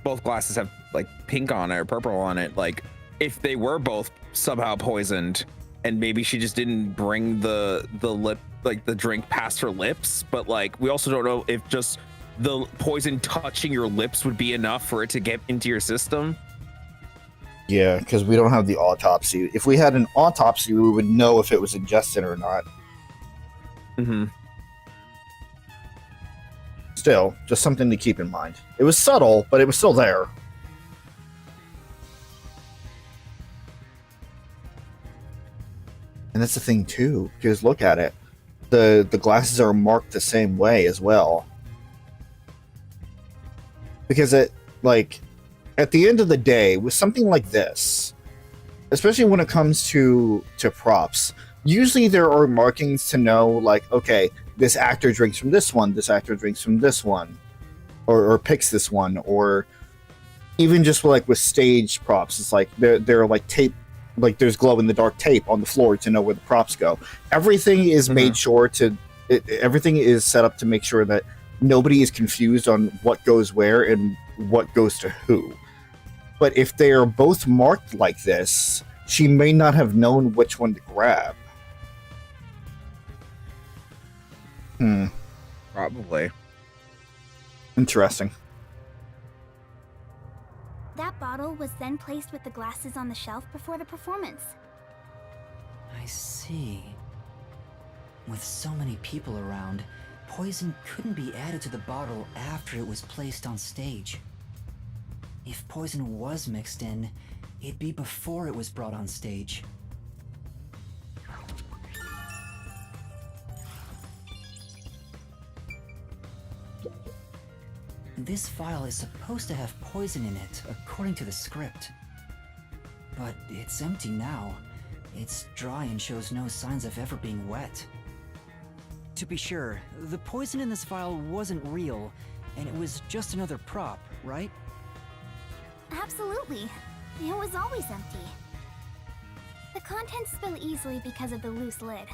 both glasses have like pink on it or purple on it, like if they were both somehow poisoned and maybe she just didn't bring the lip, like the drink past her lips, but like we also don't know if just the poison touching your lips would be enough for it to get into your system. Yeah, because we don't have the autopsy. If we had an autopsy, we would know if it was ingested or not. Mm-hmm. Still, just something to keep in mind. It was subtle, but it was still there. And that's the thing too, because look at it. The glasses are marked the same way as well. Because at the end of the day, with something like this, especially when it comes to props, usually there are markings to know, like, okay, this actor drinks from this one, this actor drinks from this one, or picks this one, or even just like with stage props, it's like they're like tape, like there's glow in the dark tape on the floor to know where the props go. Everything is made sure to, everything is set up to make sure that nobody is confused on what goes where and what goes to who. But if they are both marked like this, she may not have known which one to grab. Probably. Interesting. That bottle was then placed with the glasses on the shelf before the performance. I see. With so many people around, poison couldn't be added to the bottle after it was placed on stage. If poison was mixed in, it'd be before it was brought on stage. This file is supposed to have poison in it, according to the script. But it's empty now. It's dry and shows no signs of ever being wet. To be sure, the poison in this file wasn't real, and it was just another prop, right? Absolutely. It was always empty. The contents spill easily because of the loose lid,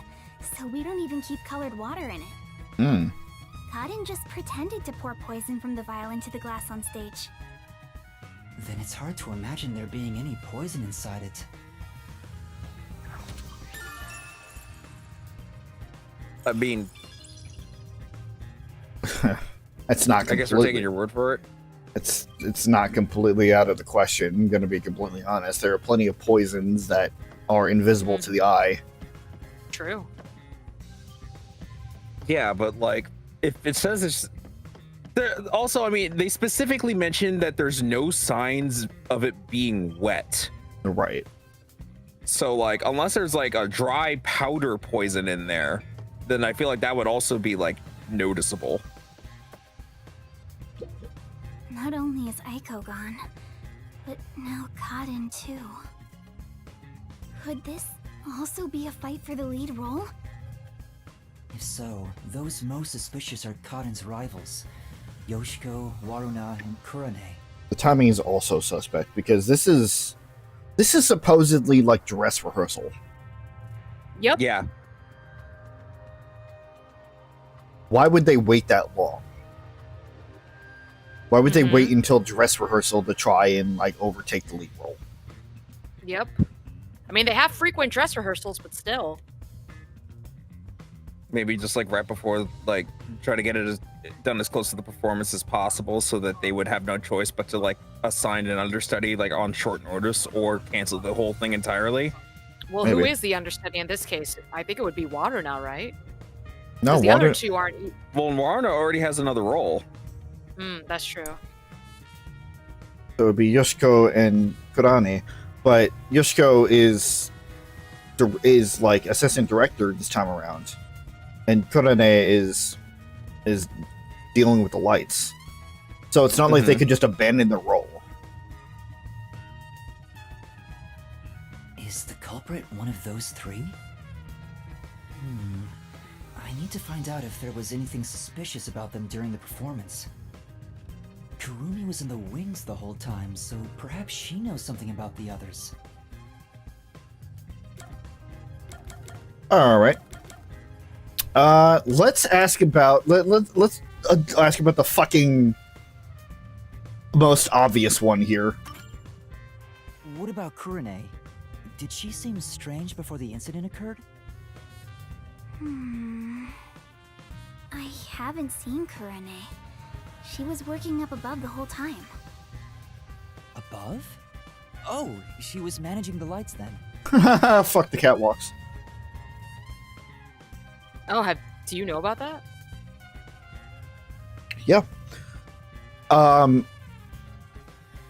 so we don't even keep colored water in it. Cotton just pretended to pour poison from the vial into the glass on stage. Then it's hard to imagine there being any poison inside it. I mean, It's not. I guess we're taking your word for it. It's not completely out of the question. I'm going to be completely honest. There are plenty of poisons that are invisible to the eye. True. Yeah, but like, if it says it's there, also, I mean, they specifically mentioned that there's no signs of it being wet. Right. So like, unless there's like a dry powder poison in there, then I feel like that would also be like noticeable. Not only is Aiko gone, but now Cotton too. Could this also be a fight for the lead role? If so, those most suspicious are Cotton's rivals, Yoshiko, Waruna, and Kurane. The timing is also suspect because this is supposedly like dress rehearsal. Yep. Yeah. Why would they wait that long? Why would they wait until dress rehearsal to try and like overtake the lead role? Yep. I mean, they have frequent dress rehearsals, but still. Maybe just like right before, like try to get it done as close to the performance as possible so that they would have no choice but to like assign an understudy like on short notice or cancel the whole thing entirely. Well, who is the understudy in this case? I think it would be Water now, right? No, the other two aren't. Well, Waruna already has another role. That's true. So it would be Yoshiko and Kurane, but Yoshiko is like assistant director this time around, and Kurane is dealing with the lights. So it's not like they could just abandon the role. Is the culprit one of those three? I need to find out if there was anything suspicious about them during the performance. Kurumi was in the wings the whole time, so perhaps she knows something about the others. All right. Let's ask about let's ask about the fucking most obvious one here. What about Kurane? Did she seem strange before the incident occurred? I haven't seen Kurane. She was working up above the whole time. Above? Oh, she was managing the lights then. Fuck the catwalks. Oh, do you know about that? Yeah.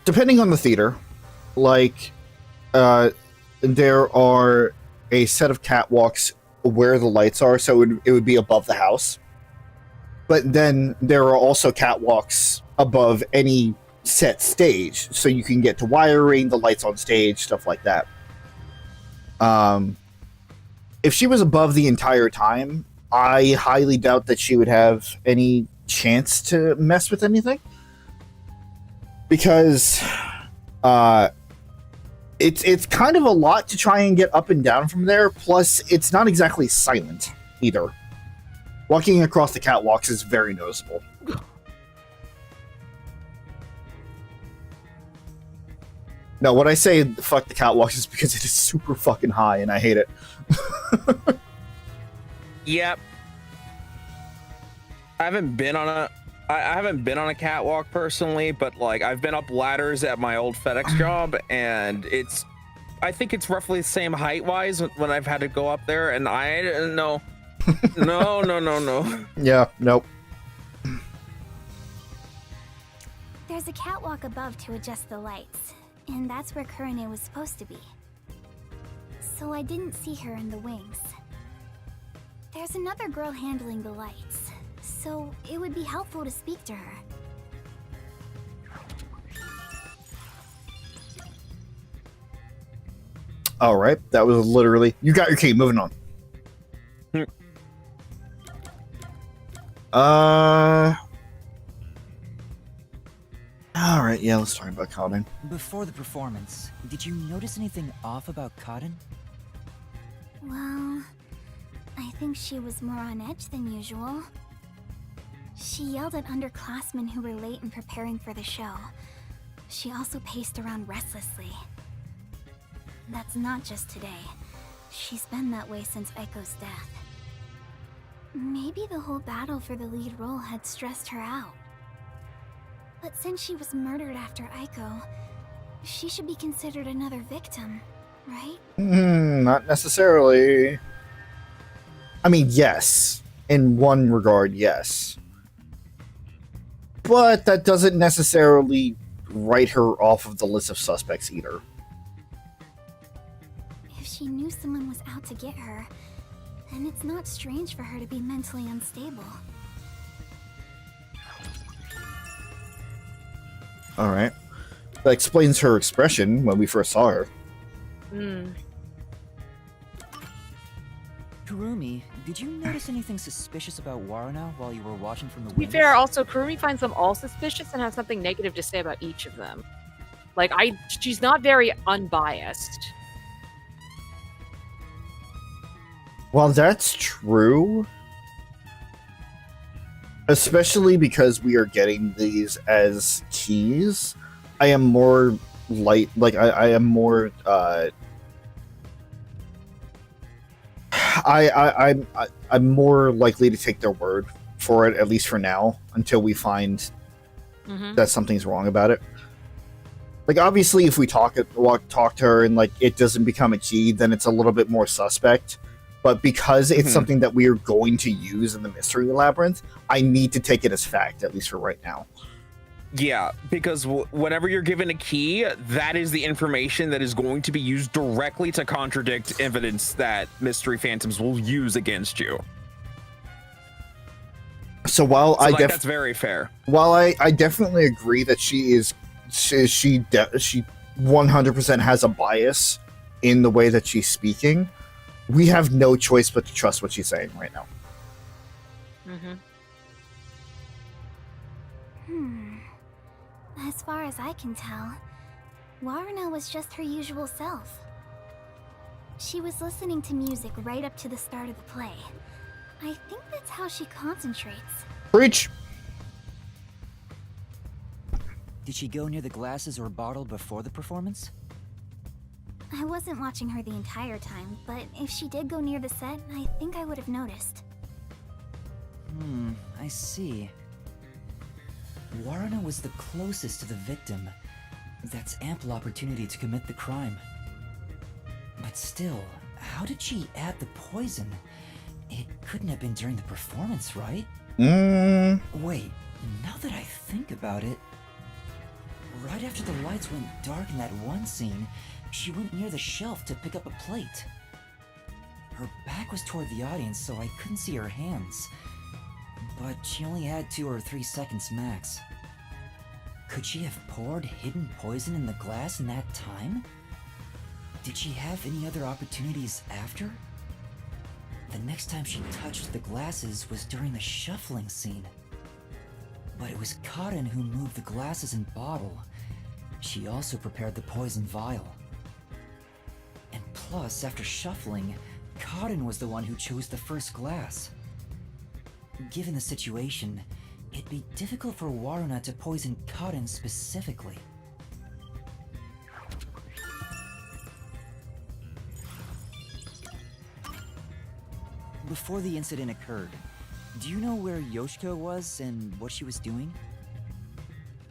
Depending on the theater, like, there are a set of catwalks where the lights are, so it would be above the house. But then there are also catwalks above any set stage, so you can get to wiring, the lights on stage, stuff like that. If she was above the entire time, I highly doubt that she would have any chance to mess with anything. Because it's kind of a lot to try and get up and down from there, plus it's not exactly silent either. Walking across the catwalks is very noticeable. No, when I say fuck the catwalks is because it is super fucking high and I hate it. Yep. I haven't been on a catwalk personally, but like I've been up ladders at my old FedEx job, and I think it's roughly the same height wise when I've had to go up there, and I don't know. No. Yeah, nope. There's a catwalk above to adjust the lights, and that's where Kurane was supposed to be. So I didn't see her in the wings. There's another girl handling the lights, so it would be helpful to speak to her. Alright, that was literally... You got your key, moving on. Alright, yeah, let's talk about Cotton. Before the performance, did you notice anything off about Cotton? Well, I think she was more on edge than usual. She yelled at underclassmen who were late in preparing for the show. She also paced around restlessly. That's not just today. She's been that way since Eiko's death. Maybe the whole battle for the lead role had stressed her out. But since she was murdered after Eiko, she should be considered another victim, right? Not necessarily. I mean, yes. In one regard, yes. But that doesn't necessarily write her off of the list of suspects either. If she knew someone was out to get her, then it's not strange for her to be mentally unstable. Alright. That explains her expression when we first saw her. Kurumi, did you notice anything suspicious about Waruna while you were watching from the To be windows? fair, also Kurumi finds them all suspicious and has something negative to say about each of them. Like she's not very unbiased. Well, that's true. Especially because we are getting these as keys, I am more I am more I'm more likely to take their word for it, at least for now, until we find that something's wrong about it. Like, obviously, if we talk to her and like it doesn't become a key, then it's a little bit more suspect. But because it's something that we are going to use in the Mystery Labyrinth, I need to take it as fact, at least for right now. Yeah, because whenever you're given a key, that is the information that is going to be used directly to contradict evidence that Mystery Phantoms will use against you. So while that's very fair. While I definitely agree that she 100% has a bias in the way that she's speaking, we have no choice but to trust what she's saying right now. As far as I can tell, Waruna was just her usual self. She was listening to music right up to the start of the play. I think that's how she concentrates. Preach! Did she go near the glasses or bottle before the performance? I wasn't watching her the entire time, but if she did go near the set, I think I would have noticed. I see. Waruna was the closest to the victim. That's ample opportunity to commit the crime. But still, how did she add the poison? It couldn't have been during the performance, right? Wait, now that I think about it, right after the lights went dark in that one scene, she went near the shelf to pick up a plate. Her back was toward the audience, so I couldn't see her hands. But she only had 2 or 3 seconds max. Could she have poured hidden poison in the glass in that time? Did she have any other opportunities after? The next time she touched the glasses was during the shuffling scene. But it was Karin who moved the glasses and bottle. She also prepared the poison vial. And plus, after shuffling, Karin was the one who chose the first glass. Given the situation, it'd be difficult for Waruna to poison Karin specifically. Before the incident occurred, do you know where Yoshiko was and what she was doing?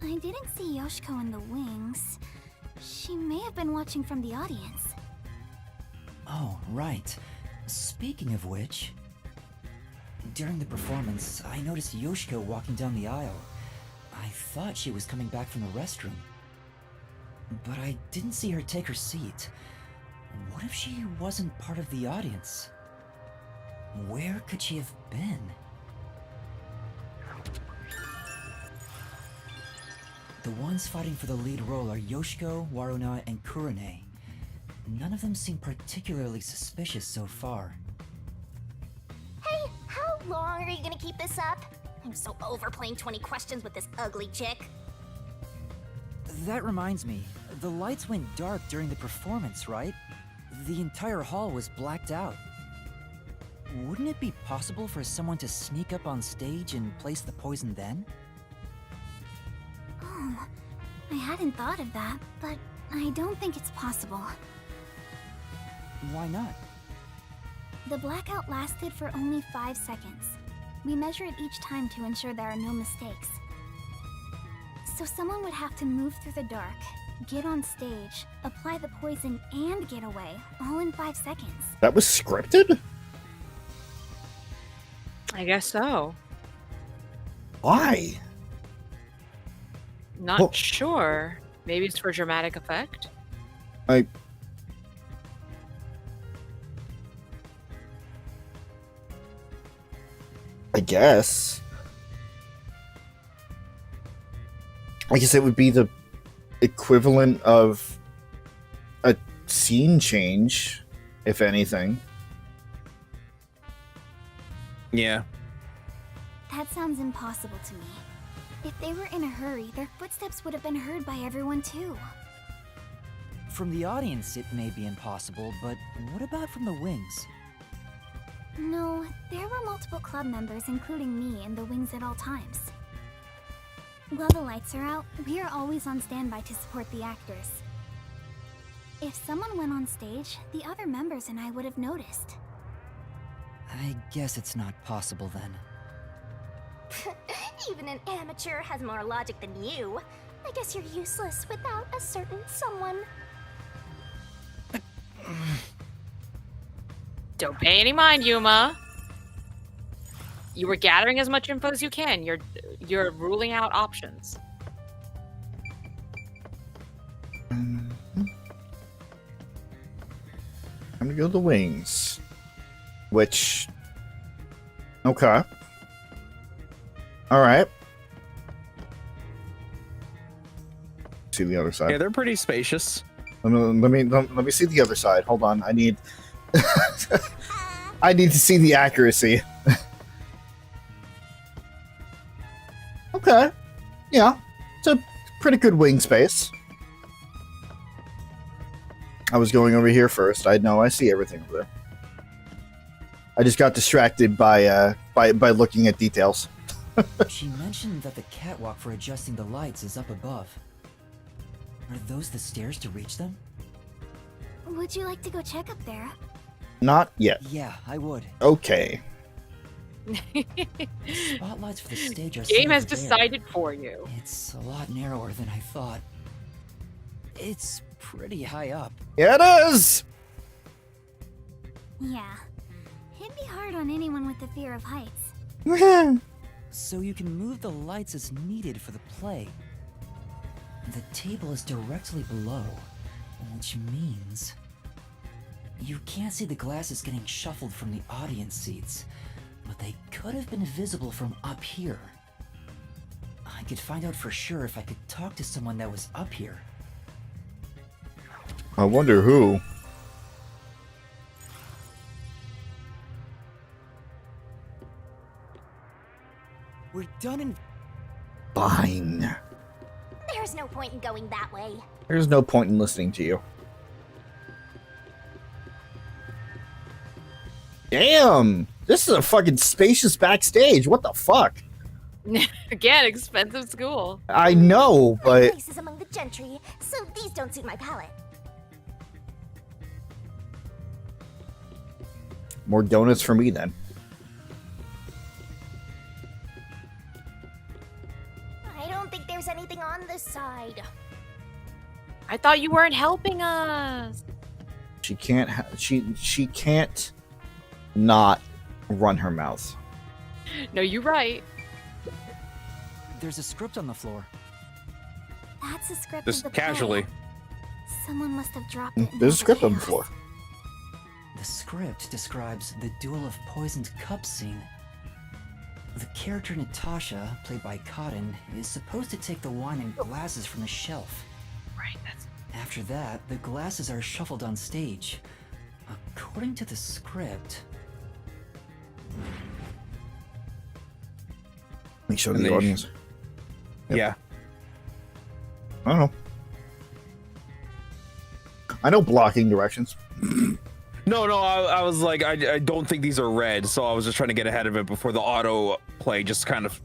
I didn't see Yoshiko in the wings. She may have been watching from the audience. Oh, right. Speaking of which, during the performance, I noticed Yoshiko walking down the aisle. I thought she was coming back from the restroom. But I didn't see her take her seat. What if she wasn't part of the audience? Where could she have been? The ones fighting for the lead role are Yoshiko, Waruna, and Kurone. None of them seem particularly suspicious so far. Hey, how long are you gonna keep this up? I'm so over playing 20 questions with this ugly chick. That reminds me, the lights went dark during the performance, right? The entire hall was blacked out. Wouldn't it be possible for someone to sneak up on stage and place the poison then? Oh, I hadn't thought of that, but I don't think it's possible. Why not? The blackout lasted for only 5 seconds. We measure it each time to ensure there are no mistakes. So someone would have to move through the dark, get on stage, apply the poison, and get away, all in 5 seconds. That was scripted? I guess so. Why? Not sure. Maybe it's for dramatic effect. I guess. I guess it would be the equivalent of a scene change, if anything. Yeah. That sounds impossible to me. If they were in a hurry, their footsteps would have been heard by everyone too. From the audience, it may be impossible, but what about from the wings? No, there were multiple club members, including me, in the wings at all times. While the lights are out, we are always on standby to support the actors. If someone went on stage, the other members and I would have noticed. I guess it's not possible then. Even an amateur has more logic than you. I guess you're useless without a certain someone. Don't pay any mind, Yuma. You were gathering as much info as you can. You're ruling out options. I'm gonna go the wings. Which... Okay. Alright. See the other side. Yeah, they're pretty spacious. Let me see the other side. Hold on. I need I need to see the accuracy. Okay. Yeah. It's a pretty good wing space. I was going over here first. I know I see everything over there. I just got distracted by looking at details. She mentioned that the catwalk for adjusting the lights is up above. Are those the stairs to reach them? Would you like to go check up there? Not yet. Yeah, I would. Okay. Spotlights for the stage are Game has set over there. decided for you. It's a lot narrower than I thought. It's pretty high up. Yeah, it is! Yeah. It'd be hard on anyone with the fear of heights. So you can move the lights as needed for the play. The table is directly below, which means you can't see the glasses getting shuffled from the audience seats, but they could have been visible from up here. I could find out for sure if I could talk to someone that was up here. I wonder who. We're done in... Fine. There's no point in going that way. There's no point in listening to you. Damn! This is a fucking spacious backstage. What the fuck? Again, expensive school. I know, but... Places among the gentry, so these don't suit my palate. More donuts for me, then. I don't think there's anything on this side. I thought you weren't helping us. She can't... She can't not run her mouth. No, you're right. There's a script on the floor. That's a script Just of the casually. play. Someone must have dropped it. There's a script on the floor. The script describes the duel of poisoned cups scene. The character Natasha, played by Cotton, is supposed to take the wine and glasses from the shelf. Right, that's... After that, the glasses are shuffled on stage. According to the script... Make sure And the they audience... Yeah. I don't know. I know blocking directions. No, I was like, I don't think these are red, so I was just trying to get ahead of it before the auto play just kind of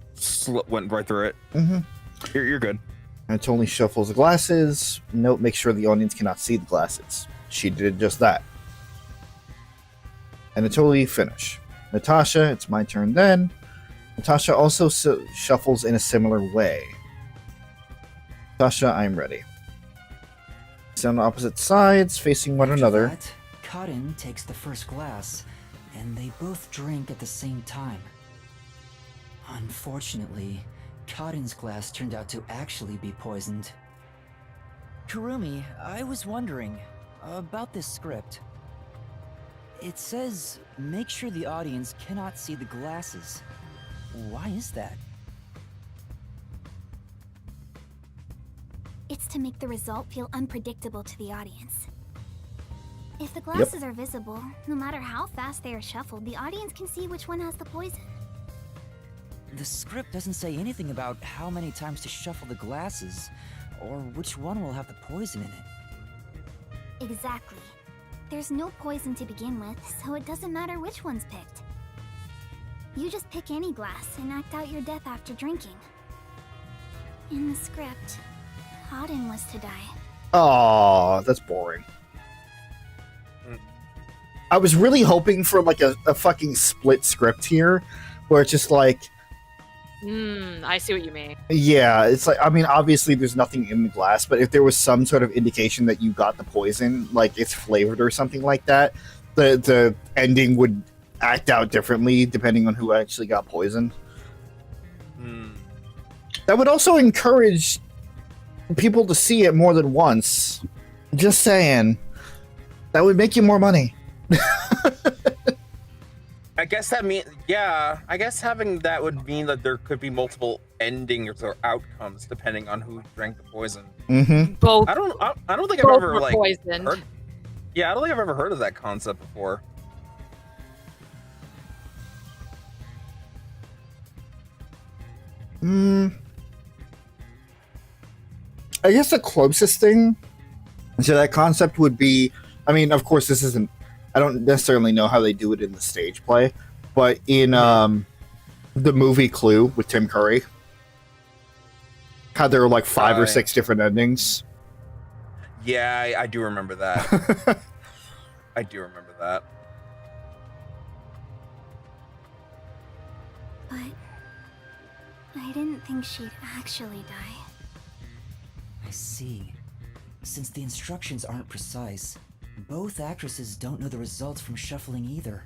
went right through it. Mm-hmm. You're good. And it only shuffles the glasses. Note, make sure the audience cannot see the glasses. She did just that. And it's totally finish. Natasha, it's my turn then. Natasha also shuffles in a similar way. Natasha, I'm ready. Sit on opposite sides, facing one another. That, Cotton takes the first glass, and they both drink at the same time. Unfortunately, Cotton's glass turned out to actually be poisoned. Kurumi, I was wondering about this script. It says, make sure the audience cannot see the glasses. Why is that? It's to make the result feel unpredictable to the audience. If the glasses are visible, no matter how fast they are shuffled, the audience can see which one has the poison. The script doesn't say anything about how many times to shuffle the glasses, or which one will have the poison in it. Exactly. There's no poison to begin with, so it doesn't matter which one's picked. You just pick any glass and act out your death after drinking. In the script, Cotton was to die. Aw, that's boring. I was really hoping for like a fucking split script here, where it's just like, I see what you mean. yeah, it's like, I mean, obviously there's nothing in the glass, but if there was some sort of indication that you got the poison, like it's flavored or something like that, the ending would act out differently depending on who actually got poisoned. That would also encourage people to see it more than once. Just saying. That would make you more money. I guess that mean, yeah. I guess having that would mean that there could be multiple endings or outcomes depending on who drank the poison. Mm-hmm. Both. I don't think I've both ever were like poisoned. heard. Yeah, I don't think I've ever heard of that concept before. I guess the closest thing to that concept would be, I mean, of course, this isn't, I don't necessarily know how they do it in the stage play, but in The movie Clue with Tim Curry. How there were like 5 or 6 different endings. Yeah, I do remember that. I do remember that. But I didn't think she'd actually die. I see. Since the instructions aren't precise, both actresses don't know the results from shuffling either.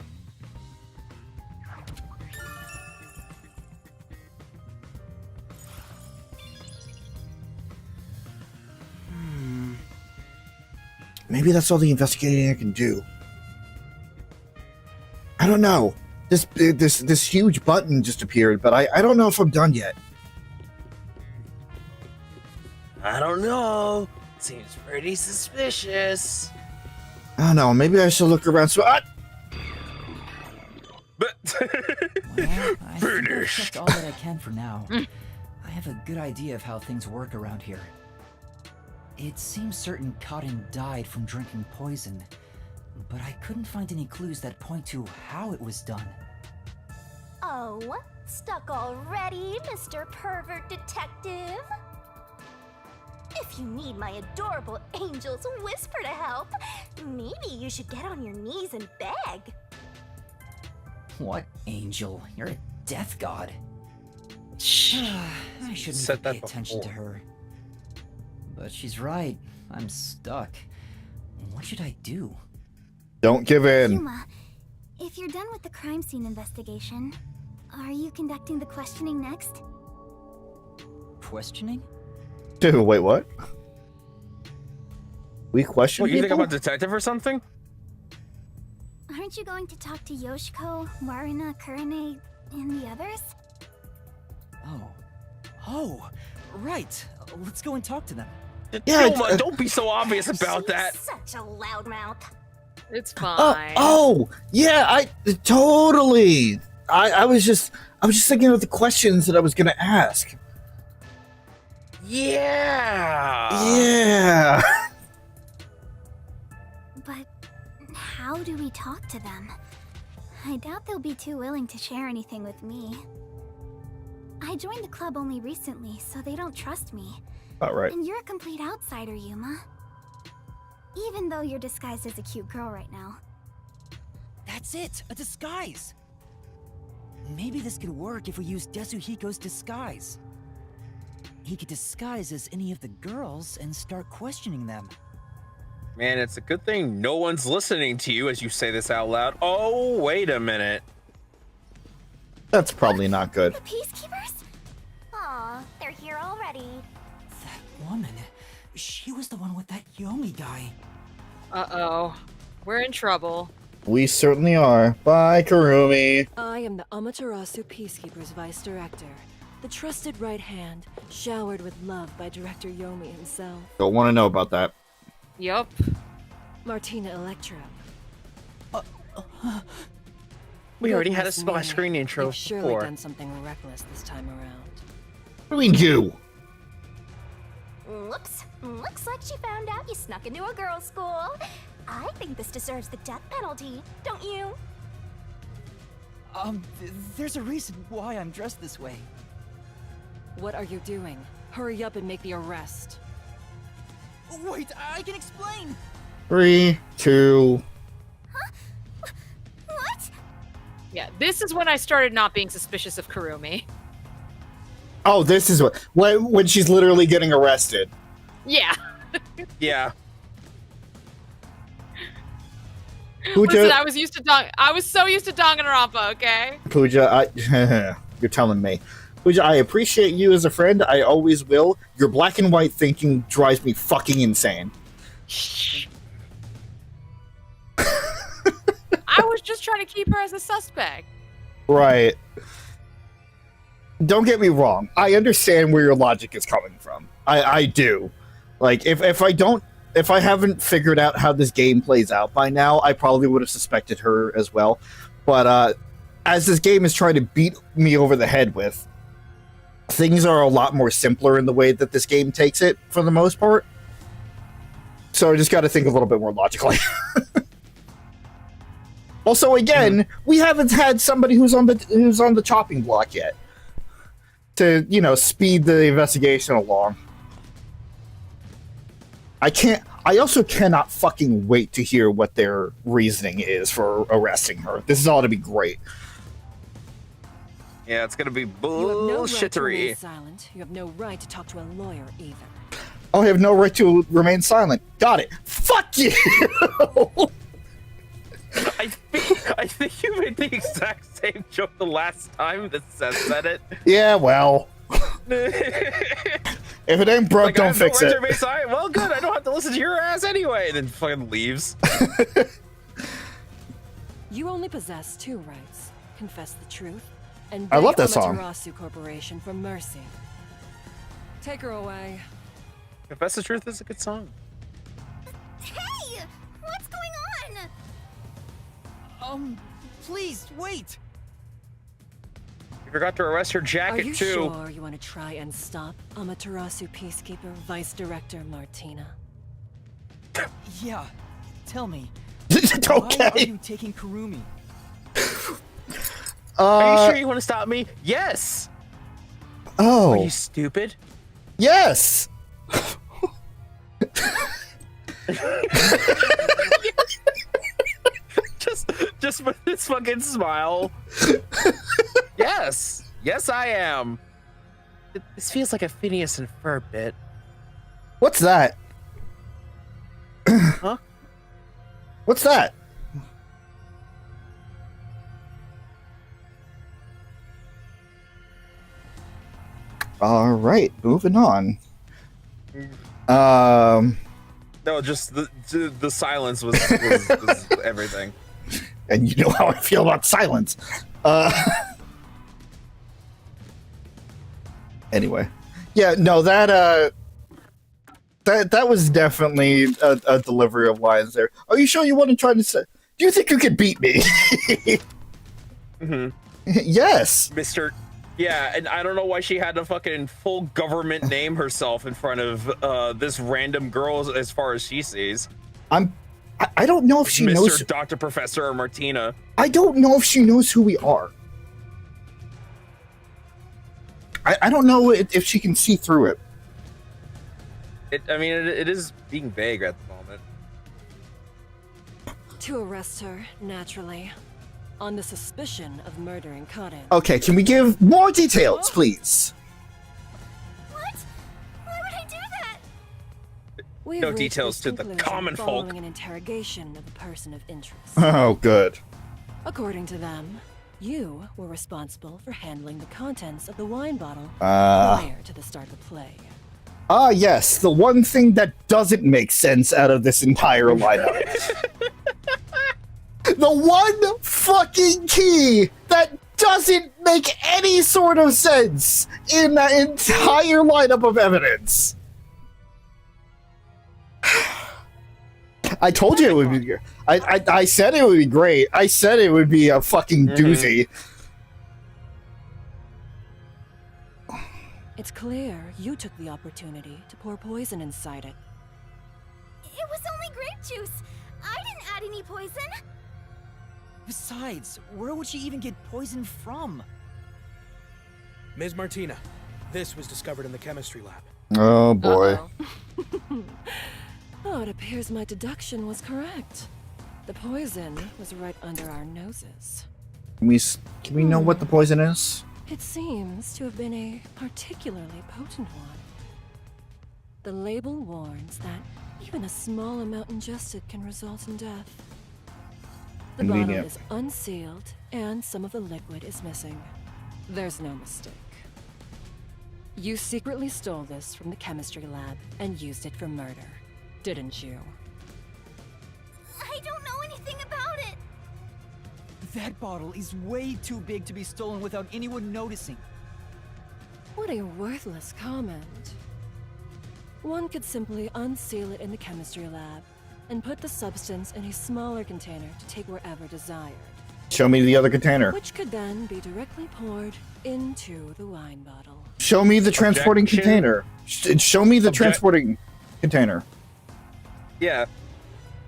Maybe that's all the investigating I can do. I don't know. This huge button just appeared, but I don't know if I'm done yet. I don't know. Seems pretty suspicious. I don't know. Maybe I should look around. Well, I think I've checked all that I can for now. I have a good idea of how things work around here. It seems certain Cotton died from drinking poison, but I couldn't find any clues that point to how it was done. Oh, stuck already, Mr. Pervert Detective? If you need my adorable angel's whisper to help, maybe you should get on your knees and beg. What angel? You're a death god. I shouldn't Said that pay attention to before. her. But she's right. I'm stuck. What should I do? Don't give in. Yuma, if you're done with the crime scene investigation, are you conducting the questioning next? Questioning? Dude, wait, what? We question What, you think people? I'm a detective or something? Aren't you going to talk to Yoshiko, Waruna, Kurane, and the others? Oh, right. Let's go and talk to them. Yeah, Yuma, don't be so obvious about that. Such a loudmouth. It's fine. Yeah, I totally. I was just thinking of the questions that I was gonna ask. Yeah. But how do we talk to them? I doubt they'll be too willing to share anything with me. I joined the club only recently, so they don't trust me. All right. And you're a complete outsider, Yuma. Even though you're disguised as a cute girl right now. That's it! A disguise! Maybe this could work if we use Desuhiko's disguise. He could disguise as any of the girls and start questioning them. Man, it's a good thing no one's listening to you as you say this out loud. Oh, wait a minute. That's probably not good. The Peacekeepers? Aw, they're here already. That woman, she was the one with that Yomi guy. Uh-oh. We're in trouble. We certainly are. Bye, Kurumi. I am the Amaterasu Peacekeepers Vice Director, the trusted right hand, showered with love by Director Yomi himself. Don't want to know about that. Yup. Martina Electro. We already had a Goodness splash me, screen intro You've surely before. done something reckless this time around. What do we do? Whoops. Looks like she found out you snuck into a girls' school. I think this deserves the death penalty, don't you? There's a reason why I'm dressed this way. What are you doing? Hurry up and make the arrest. Wait, I can explain! 3, 2. What? Yeah, this is when I started not being suspicious of Kurumi. Oh, this is when she's literally getting arrested. Yeah. Yeah. Pooja, Listen, I was so used to Danganronpa, okay? Pooja, you're telling me. Pooja, I appreciate you as a friend. I always will. Your black and white thinking drives me fucking insane. I was just trying to keep her as a suspect. Right. Don't get me wrong. I understand where your logic is coming from. I do. Like, if I haven't figured out how this game plays out by now, I probably would have suspected her as well. But as this game is trying to beat me over the head with, things are a lot more simpler in the way that this game takes it, for the most part. So I just got to think a little bit more logically. Also, again, we haven't had somebody who's on the chopping block yet to, you know, speed the investigation along. I also cannot fucking wait to hear what their reasoning is for arresting her. This is all to be great. Yeah, it's gonna be You have no right to bullshittery. remain silent. You have no right to talk to a lawyer either. Oh, I have no right to remain silent. Got it. Fuck you! I think you made the exact same joke the last time that Seth said it. Yeah, well. If it ain't broke, Like, don't fix it. Well, good. I don't have to listen to your ass anyway. And then fucking leaves. You only possess two rights: confess the truth, and I beg love that song. Amaterasu Corporation for mercy. Take her away. Confess the Truth is a good song. Hey! What's going on? Please, wait! You forgot to arrest her Are jacket, you too. sure you want to try and stop Amaterasu Peacekeeper Vice Director Martina? Yeah, tell me. Okay. Why are you taking Kurumi? Are you sure you want to stop me? Yes! Oh. Are you stupid? Yes! just with this fucking smile. Yes! Yes, I am. This feels like a Phineas and Ferb bit. What's that? Huh? What's that? All right, moving on. No, just the silence was everything. And you know how I feel about silence. Anyway, yeah, no, that was definitely a delivery of lines there. Are you sure you want to try to say? Do you think you could beat me? Mm-hmm. Yes, Mr. Yeah, and I don't know why she had to fucking full government name herself in front of this random girl as far as she sees. I don't know if she knows. Mr. Dr. Professor or Martina. I don't know if she knows who we are. I don't know if she can see through it. I mean, it is being vague at the moment. To arrest her, naturally, on the suspicion of murdering Kaden. Okay, can we give more details, please? What? Why would I do that? We've No reached details this to the conclusion common folk. following an interrogation of a person of interest. Oh, good. According to them, you were responsible for handling the contents of the wine bottle Ah. prior to the start of the play. Ah, yes, the one thing that doesn't make sense out of this entire lineup. The one fucking key that doesn't make any sort of sense in that entire lineup of evidence. I told you it would be. I said it would be great. I said it would be a fucking doozy. It's clear you took the opportunity to pour poison inside it. It was only grape juice. I didn't add any poison. Besides, where would she even get poison from? Ms. Martina, this was discovered in the chemistry lab. Oh boy. Oh, it appears my deduction was correct. The poison was right under our noses. Can we know what the poison is? It seems to have been a particularly potent one. The label warns that even a small amount ingested can result in death. The bottle Convenient. is unsealed, and some of the liquid is missing. There's no mistake. You secretly stole this from the chemistry lab and used it for murder, didn't you? I don't know anything about it. That bottle is way too big to be stolen without anyone noticing. What a worthless comment. One could simply unseal it in the chemistry lab and put the substance in a smaller container to take wherever desired. Show me the other container. Which could then be directly poured into the wine bottle. Show me the transporting Objection. container. Show me the transporting container. Yeah.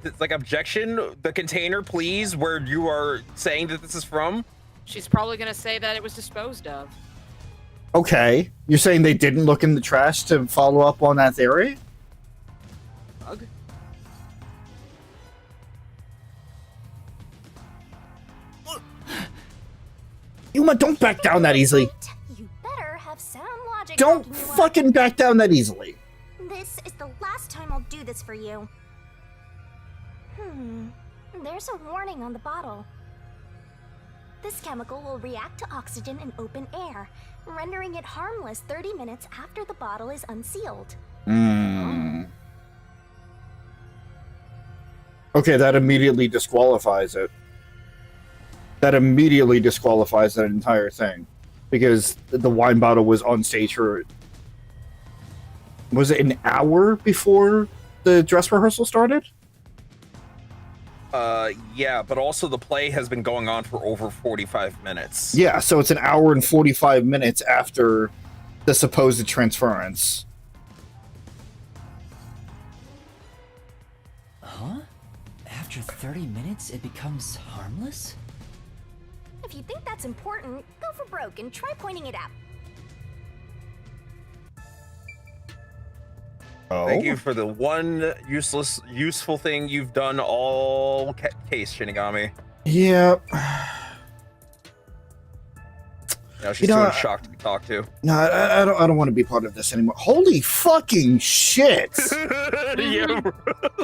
it's like objection, the container, please, where you are saying that this is from? She's probably gonna say that it was disposed of. Okay, you're saying they didn't look in the trash to follow up on that theory? Bug? Yuma, don't back down that easily. You better have some logic. Don't backing you up. fucking back down that easily. This is the last time I'll do this for you. There's a warning on the bottle. This chemical will react to oxygen in open air, rendering it harmless 30 minutes after the bottle is unsealed. Okay, that immediately disqualifies it. That immediately disqualifies that entire thing. Because the wine bottle was on stage for... Was it an hour before the dress rehearsal started? Yeah, but also the play has been going on for over 45 minutes. Yeah, so it's an hour and 45 minutes after the supposed transference. Huh? After 30 minutes, it becomes harmless? If you think that's important, go for broke and try pointing it out. Oh. Thank you for the one useful thing you've done all case, Shinigami. Yeah. Now she's too shocked to be talked to. No, I don't want to be part of this anymore. Holy fucking shit! Yeah,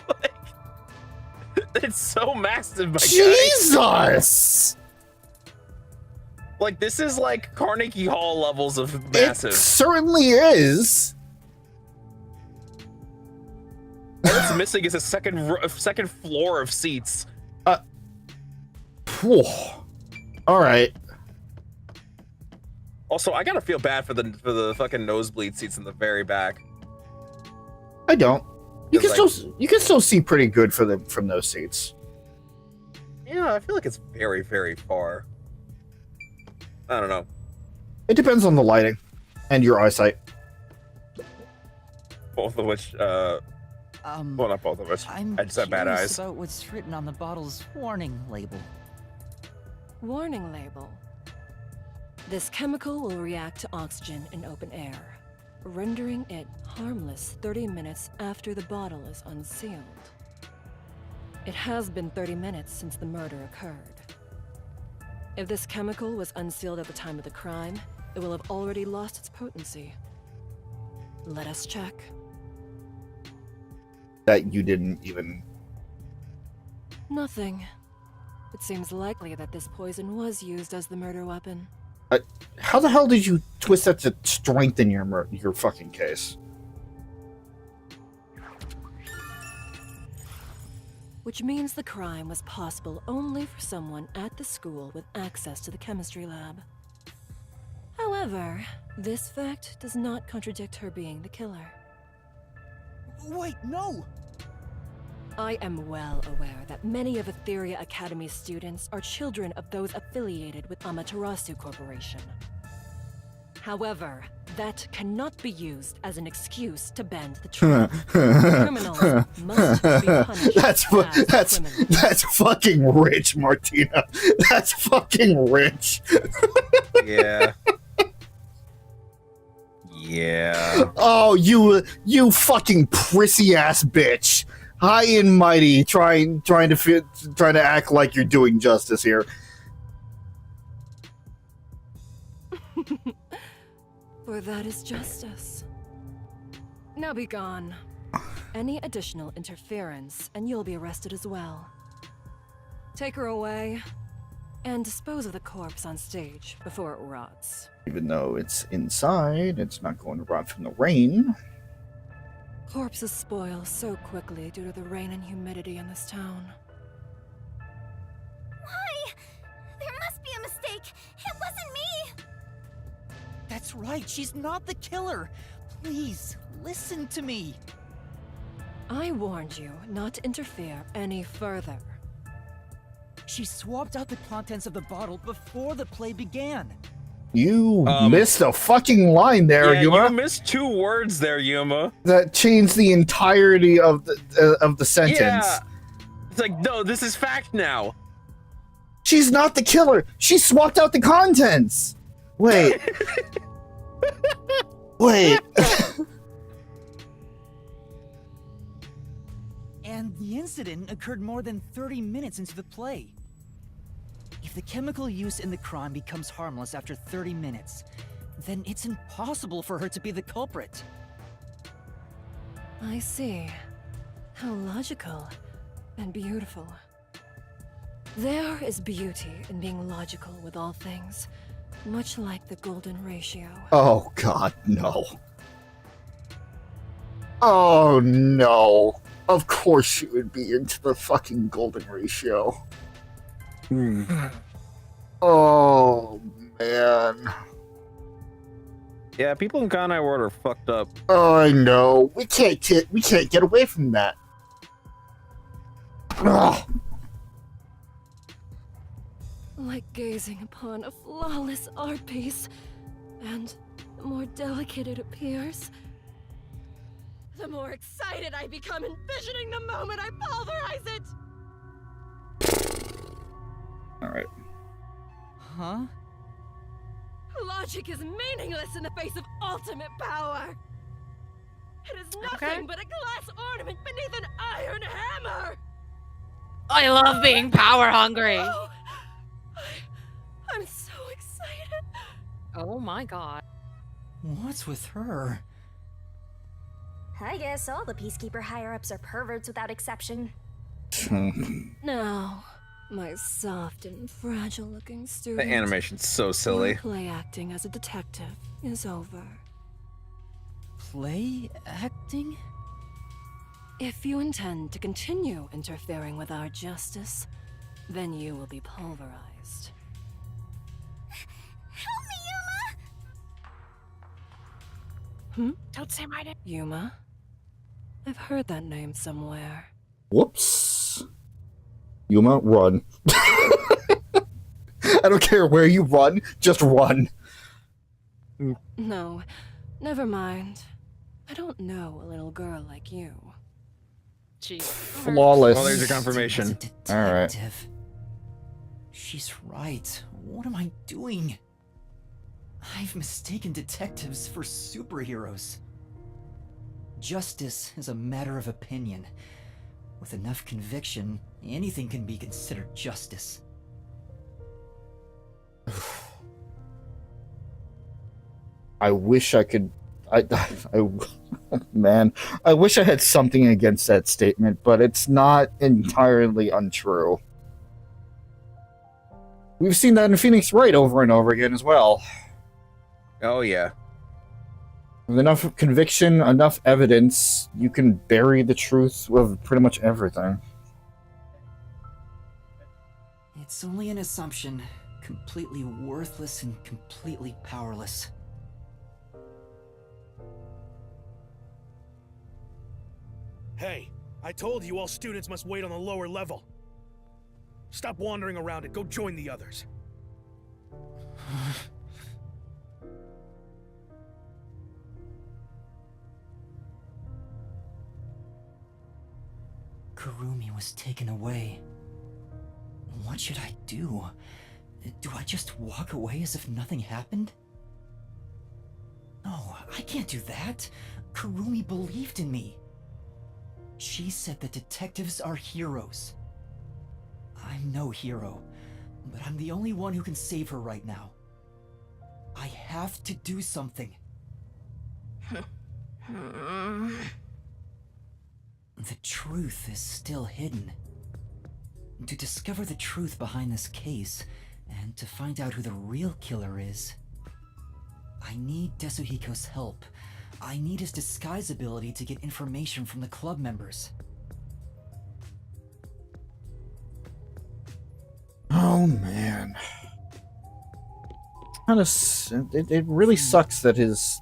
like, it's so massive, my guy. Jesus! Like, this is like Carnegie Hall levels of massive. It certainly is. All that's missing is a second floor of seats. All right. Also, I gotta feel bad for the fucking nosebleed seats in the very back. I don't. You can like, still see pretty good from those seats. Yeah, I feel like it's very, very far. I don't know. It depends on the lighting and your eyesight. Both of which, well, not both of us. I just have bad eyes. About what's written on the bottle's warning label. Warning label. This chemical will react to oxygen in open air, rendering it harmless 30 minutes after the bottle is unsealed. It has been 30 minutes since the murder occurred. If this chemical was unsealed at the time of the crime, it will have already lost its potency. Let us check. That you didn't even... Nothing. It seems likely that this poison was used as the murder weapon. How the hell did you twist that to strengthen your fucking case? Which means the crime was possible only for someone at the school with access to the chemistry lab. However, this fact does not contradict her being the killer. Wait, no! I am well aware that many of Etheria Academy students are children of those affiliated with Amaterasu Corporation. However, that cannot be used as an excuse to bend the truth. Criminals must be punished as criminals. That's fucking rich, Martina. That's fucking rich. Yeah. Yeah. Oh, you fucking prissy ass bitch. High and mighty, trying to act like you're doing justice here. For that is justice. Now be gone. Any additional interference, and you'll be arrested as well. Take her away, and dispose of the corpse on stage before it rots. Even though it's inside, it's not going to rot from the rain. Corpses spoil so quickly due to the rain and humidity in this town. Why? There must be a mistake. It wasn't me. That's right, she's not the killer. Please, listen to me. I warned you not to interfere any further. She swapped out the contents of the bottle before the play began. You missed a fucking line there, Yeah, Yuma. you missed 2 words there, Yuma. That changed the entirety of the sentence. Yeah. It's like, no, this is fact now. She's not the killer. She swapped out the contents. Wait. Wait. And the incident occurred more than 30 minutes into the play. If the chemical use in the crime becomes harmless after 30 minutes, then it's impossible for her to be the culprit. I see. How logical and beautiful. There is beauty in being logical with all things, much like the golden ratio. Oh God, no. Oh no. Of course she would be into the fucking golden ratio. Oh man. Yeah, people in Kanai World are fucked up. Oh, I know. We can't get away from that. Ugh. Like gazing upon a flawless art piece, and the more delicate it appears, the more excited I become envisioning the moment I pulverize it! Alright. Huh? Logic is meaningless in the face of ultimate power! It is nothing but a glass ornament beneath an iron hammer! I love being power hungry. Oh, I'm so excited. Oh my god. What's with her? I guess all the Peacekeeper higher-ups are perverts without exception. Now, my soft and fragile-looking The student. animation's so silly. Your play acting as a detective is over. Play acting? If you intend to continue interfering with our justice, then you will be pulverized. Help me, Yuma! Don't say my name. Yuma? I've heard that name somewhere. Whoops. Yuma, run. I don't care where you run, just run. No, never mind. I don't know a little girl like you. Jeez. Flawless. Well, there's your confirmation. Alright. She's right. What am I doing? I've mistaken detectives for superheroes. Justice is a matter of opinion. With enough conviction, anything can be considered justice. I wish I could. Man, I wish I had something against that statement, but it's not entirely untrue. We've seen that in Phoenix Wright over and over again as well. Oh yeah. With enough conviction, enough evidence, you can bury the truth of pretty much everything. It's only an assumption, completely worthless and completely powerless. Hey, I told you all students must wait on the lower level. Stop wandering around and go join the others. Kurumi was taken away. What should I do? Do I just walk away as if nothing happened? No, I can't do that. Kurumi believed in me. She said that detectives are heroes. I'm no hero, but I'm the only one who can save her right now. I have to do something. The truth is still hidden. To discover the truth behind this case, and to find out who the real killer is, I need Desuhiko's help. I need his disguise ability to get information from the club members. Oh man. Kind of. It really sucks that his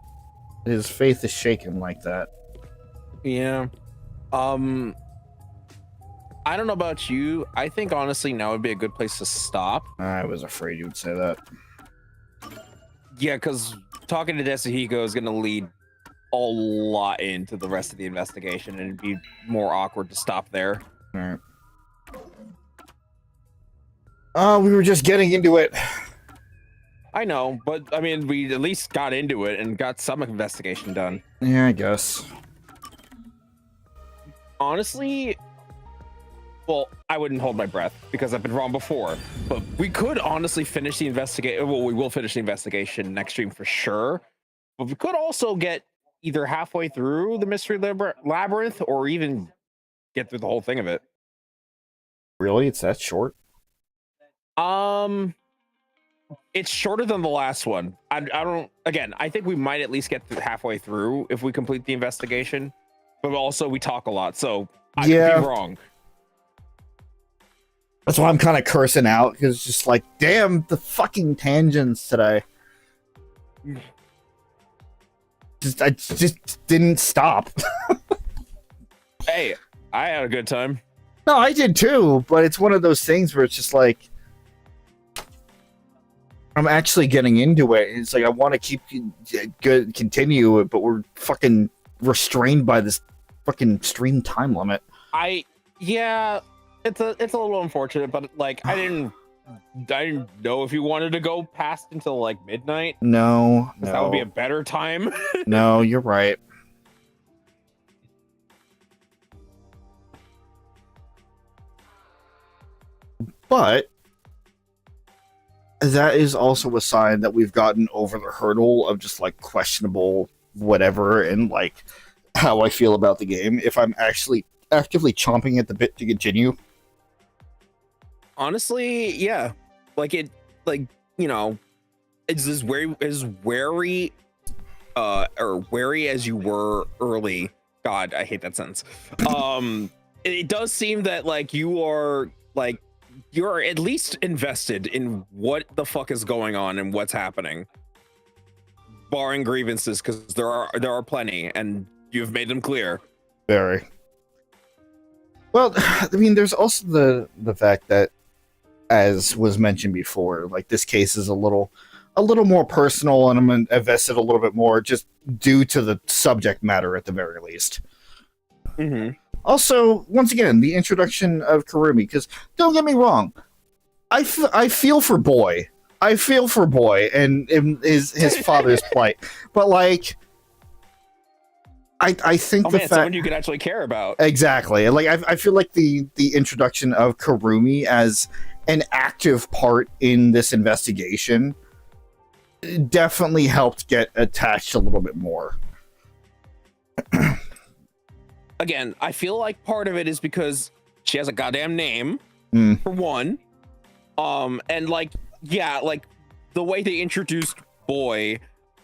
faith is shaken like that. Yeah. I don't know about you. I think honestly now would be a good place to stop. I was afraid you would say that. Yeah, because talking to Desuhiko is going to lead a lot into the rest of the investigation, and it'd be more awkward to stop there. All right. We were just getting into it. I know, but I mean, we at least got into it and got some investigation done. Yeah, I guess. Honestly, well, I wouldn't hold my breath because I've been wrong before, but we could honestly finish the investigation. Well, we will finish the investigation next stream for sure, but we could also get either halfway through the mystery labyrinth or even get through the whole thing of it. Really? It's that short? It's shorter than the last one. I don't. Again, I think we might at least get halfway through if we complete the investigation. But also, we talk a lot, so I could be wrong. That's why I'm kind of cursing out, because it's just like, damn, the fucking tangents today. I just didn't stop. Hey, I had a good time. No, I did too, but it's one of those things where it's just like, I'm actually getting into it. It's like I want to keep continue it, but we're fucking restrained by this fucking stream time limit. Yeah, it's a little unfortunate, but like I didn't know if you wanted to go past until like midnight. No. That would be a better time. No, you're right. But that is also a sign that we've gotten over the hurdle of just like questionable whatever and like how I feel about the game. If I'm actually actively chomping at the bit to continue. Honestly, yeah. Like it's as wary or wary as you were early. God, I hate that sentence. It does seem that like you're at least invested in what the fuck is going on and what's happening, barring grievances, because there are plenty, and you've made them clear. Very well. I mean, there's also the fact that, as was mentioned before, like this case is a little more personal, and I'm invested a little bit more just due to the subject matter at the very least. Mm-hmm. Also, once again, the introduction of Kurumi, because don't get me wrong, I feel for Boy. I feel for Boy and his father's plight. But like, I think the fact someone you could actually care about. Exactly. Like I feel like the introduction of Kurumi as an active part in this investigation definitely helped get attached a little bit more. Again, I feel like part of it is because she has a goddamn name, for one. And like, yeah, like the way they introduced Boy,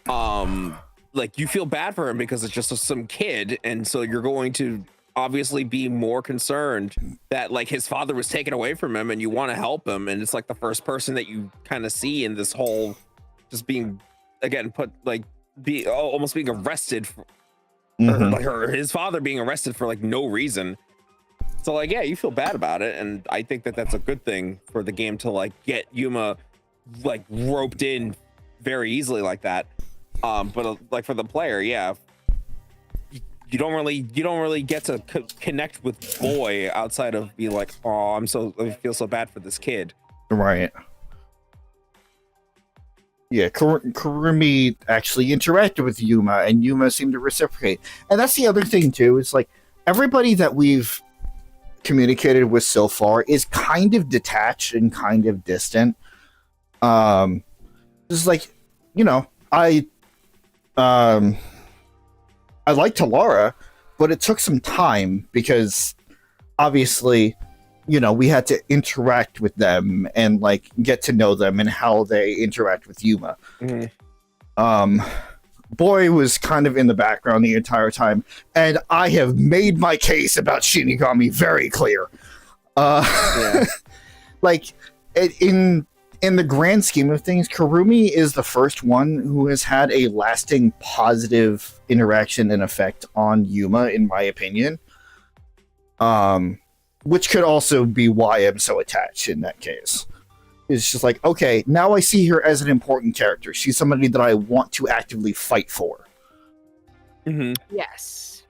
like you feel bad for him because it's just some kid, and so you're going to obviously be more concerned that like his father was taken away from him, and you want to help him, and it's like the first person that you kind of see in this whole just being again put like almost being arrested for, or his father being arrested for like no reason. So like, yeah, you feel bad about it, and I think that that's a good thing for the game to like get Yuma like roped in very easily like that. But like for the player, yeah, you don't really get to connect with Boy outside of be like, oh, I feel so bad for this kid. Right. Yeah, Kurumi actually interacted with Yuma, and Yuma seemed to reciprocate. And that's the other thing too. It's like everybody that we've communicated with so far is kind of detached and kind of distant. It's like, you know, I like Talara, but it took some time because obviously, you know, we had to interact with them and like get to know them and how they interact with Yuma. Boy was kind of in the background the entire time, and I have made my case about Shinigami very clear. Like in the grand scheme of things, Kurumi is the first one who has had a lasting positive interaction and effect on Yuma, in my opinion. Which could also be why I'm so attached in that case. It's just like, okay, now I see her as an important character. She's somebody that I want to actively fight for. Yes.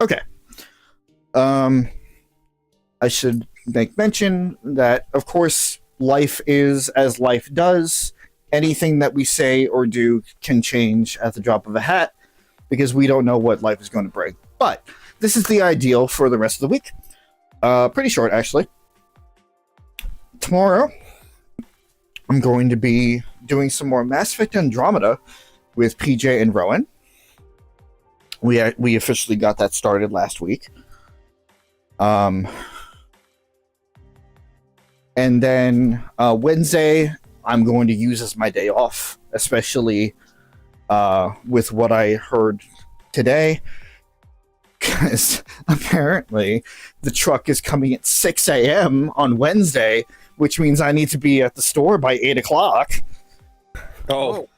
Okay. I should make mention that, of course, life is as life does. Anything that we say or do can change at the drop of a hat because we don't know what life is going to bring. But this is the ideal for the rest of the week. Pretty short, actually. Tomorrow, I'm going to be doing some more Mass Effect Andromeda with PJ and Rowan. We officially got that started last week. And then Wednesday, I'm going to use as my day off, especially with what I heard today. Because apparently the truck is coming at 6 a.m. on Wednesday, which means I need to be at the store by 8 o'clock. Oh.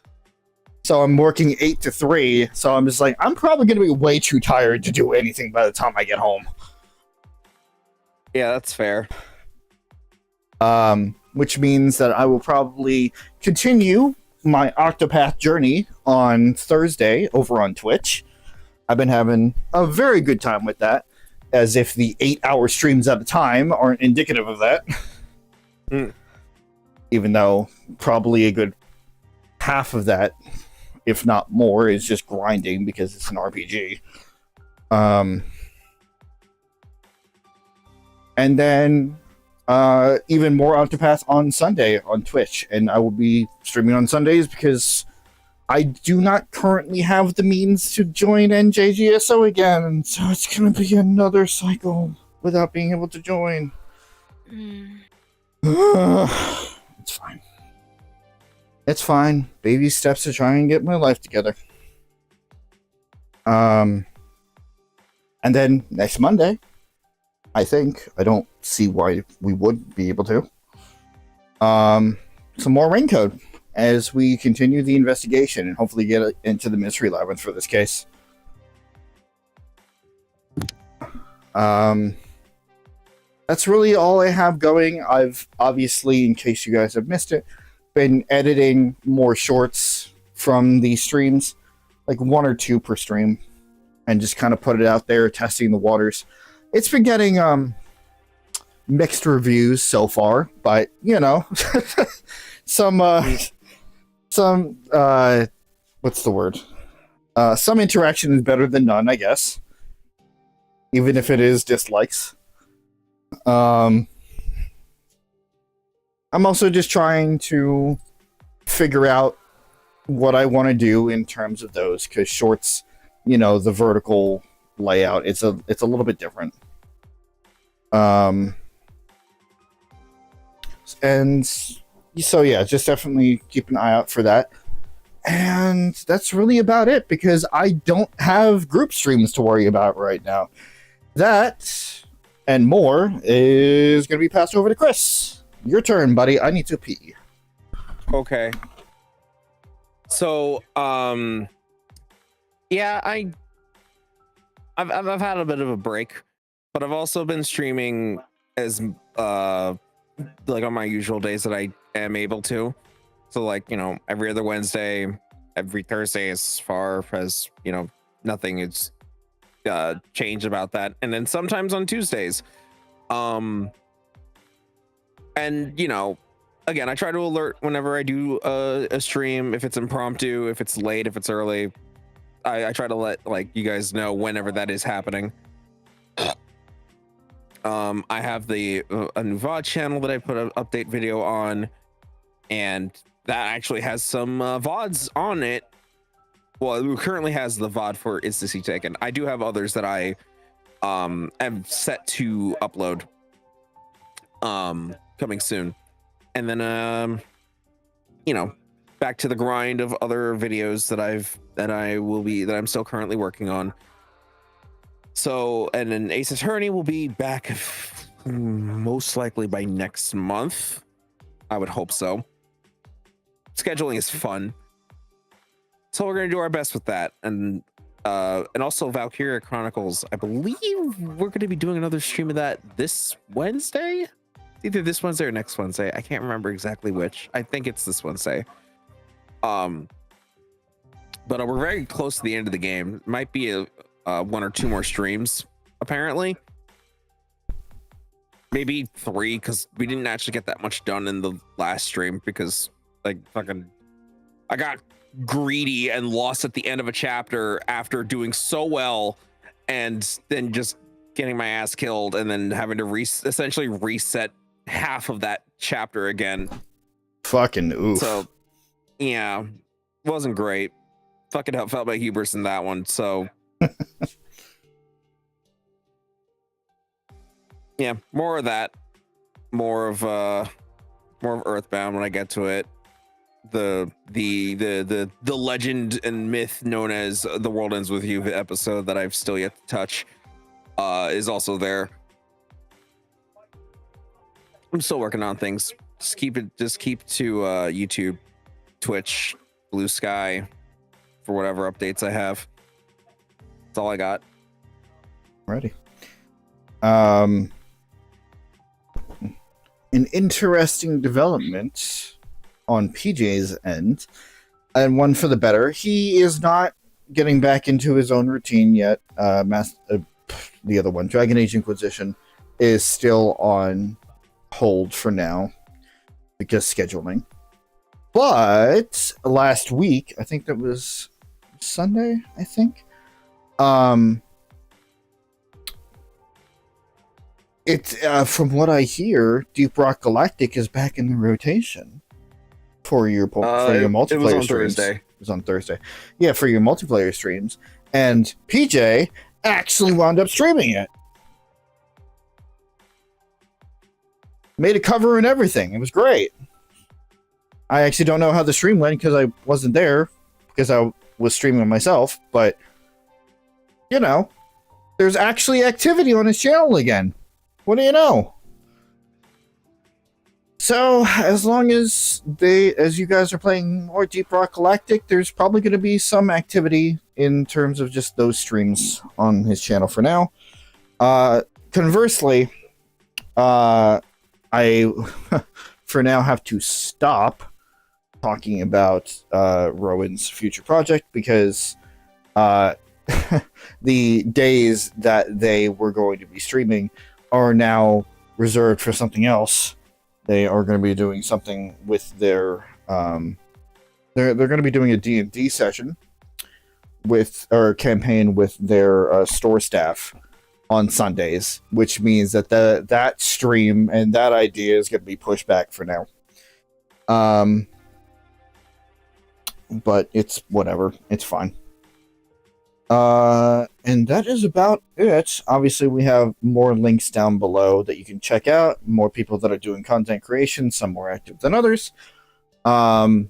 So I'm working 8 to 3. So I'm just like, I'm probably going to be way too tired to do anything by the time I get home. Yeah, that's fair. Which means that I will probably continue my Octopath journey on Thursday over on Twitch. I've been having a very good time with that, as if the 8-hour streams at a time aren't indicative of that. Even though probably a good half of that, if not more, is just grinding because it's an RPG. And then even more Octopath on Sunday on Twitch, and I will be streaming on Sundays because I do not currently have the means to join NJGSO again, so it's going to be another cycle without being able to join. It's fine. It's fine. Baby steps to try and get my life together. And then next Monday, I think, I don't see why we would be able to, some more Rain Code as we continue the investigation and hopefully get into the mystery labyrinth for this case. That's really all I have going. I've obviously, in case you guys have missed it, been editing more shorts from these streams, like 1 or 2 per stream, and just kind of put it out there, testing the waters. It's been getting mixed reviews so far, but you know, some what's the word? Some interaction is better than none, I guess. Even if it is dislikes. I'm also just trying to figure out what I want to do in terms of those, because shorts, you know, the vertical layout, it's a little bit different. And so yeah, just definitely keep an eye out for that. And that's really about it, because I don't have group streams to worry about right now. That and more is going to be passed over to Chris. Your turn, buddy. I need to pee. Okay. So, yeah, I've had a bit of a break, but I've also been streaming as like on my usual days that I am able to. So like, you know, every other Wednesday, every Thursday, as far as, you know, nothing is changed about that. And then sometimes on Tuesdays. And you know, again, I try to alert whenever I do a stream, if it's impromptu, if it's late, if it's early. I try to let like you guys know whenever that is happening. I have a new VOD channel that I put an update video on, and that actually has some VODs on it. Well, it currently has the VOD for Is This He Taken. I do have others that I am set to upload coming soon. And then you know, back to the grind of other videos that I'm still currently working on. So, and then Ace Attorney will be back most likely by next month. I would hope so. Scheduling is fun, so we're gonna do our best with that. And also Valkyria Chronicles, I believe we're gonna be doing another stream of that this Wednesday. Either this Wednesday or next Wednesday. I can't remember exactly which. I think it's this Wednesday. But we're very close to the end of the game. Might be 1 or 2 more streams, apparently. Maybe 3, because we didn't actually get that much done in the last stream because like fucking I got greedy and lost at the end of a chapter after doing so well and then just getting my ass killed and then having to essentially reset half of that chapter again. Fucking oof. So yeah, wasn't great. Fucking felt my hubris in that one. So yeah, more of that. More of Earthbound when I get to it. The legend and myth known as The World Ends With You episode that I've still yet to touch is also there. I'm still working on things. Just keep to YouTube, Twitch, Blue Sky for whatever updates I have. That's all I got. Ready. An interesting development on PJ's end, and one for the better. He is not getting back into his own routine yet. The other one, Dragon Age Inquisition, is still on hold for now because scheduling. But last week, I think that was Sunday, I think. It's from what I hear, Deep Rock Galactic is back in the rotation for your multiplayer it was on streams. Thursday. It was on Thursday. Yeah, for your multiplayer streams. And PJ actually wound up streaming it. Made a cover and everything. It was great. I actually don't know how the stream went because I wasn't there because I was streaming myself, but you know, there's actually activity on his channel again. What do you know? So, as long as you guys are playing more Deep Rock Galactic, there's probably going to be some activity in terms of just those streams on his channel for now. Conversely, I, for now, have to stop talking about Rowan's future project because the days that they were going to be streaming are now reserved for something else. They are going to be doing something with their they're going to be doing a D&D session or campaign with their store staff on Sundays, which means that that stream and that idea is going to be pushed back for now. But it's whatever. It's fine. And that is about it. Obviously, we have more links down below that you can check out. More people that are doing content creation, some more active than others. But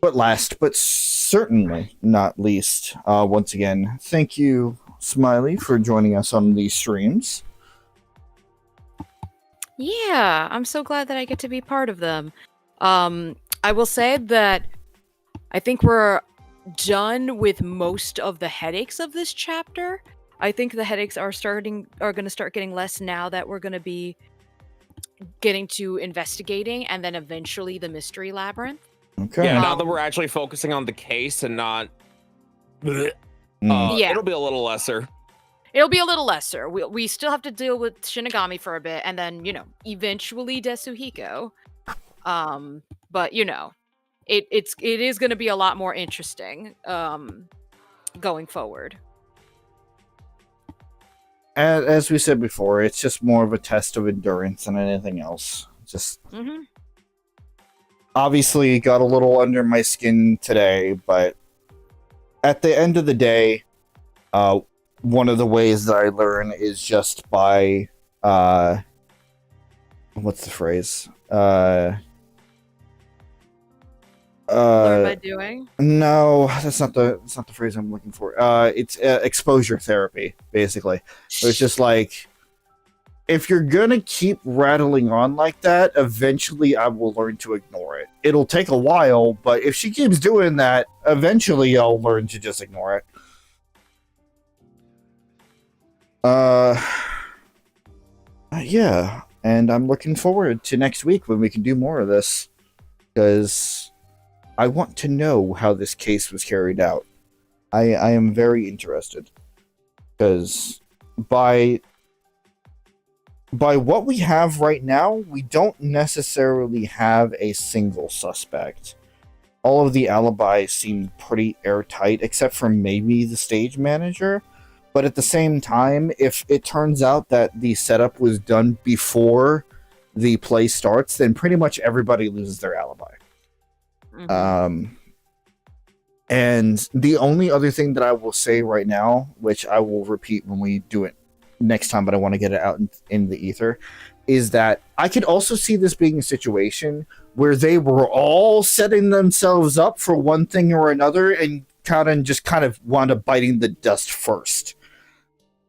last, but certainly not least, once again, thank you, Smiley, for joining us on these streams. Yeah, I'm so glad that I get to be part of them. I will say that I think we're done with most of the headaches of this chapter. I think the headaches are going to start getting less now that we're going to be getting to investigating and then eventually the mystery labyrinth. Okay. Yeah, now that we're actually focusing on the case and not Yeah. It'll be a little lesser. It'll be a little lesser. We still have to deal with Shinigami for a bit and then, eventually Desuhiko. But it is going to be a lot more interesting going forward. As we said before, it's just more of a test of endurance than anything else. Just obviously got a little under my skin today, but at the end of the day, one of the ways that I learn is just by what's the phrase? Learn by doing? No, that's not the phrase I'm looking for. It's exposure therapy, basically. It's just like, if you're gonna keep rattling on like that, eventually I will learn to ignore it. It'll take a while, but if she keeps doing that, eventually I'll learn to just ignore it. Yeah, and I'm looking forward to next week when we can do more of this, because I want to know how this case was carried out. I am very interested. Because by what we have right now, we don't necessarily have a single suspect. All of the alibis seem pretty airtight, except for maybe the stage manager. But at the same time, if it turns out that the setup was done before the play starts, then pretty much everybody loses their alibi. And the only other thing that I will say right now, which I will repeat when we do it next time, but I want to get it out in the ether, is that I could also see this being a situation where they were all setting themselves up for one thing or another and kind of wound up biting the dust first.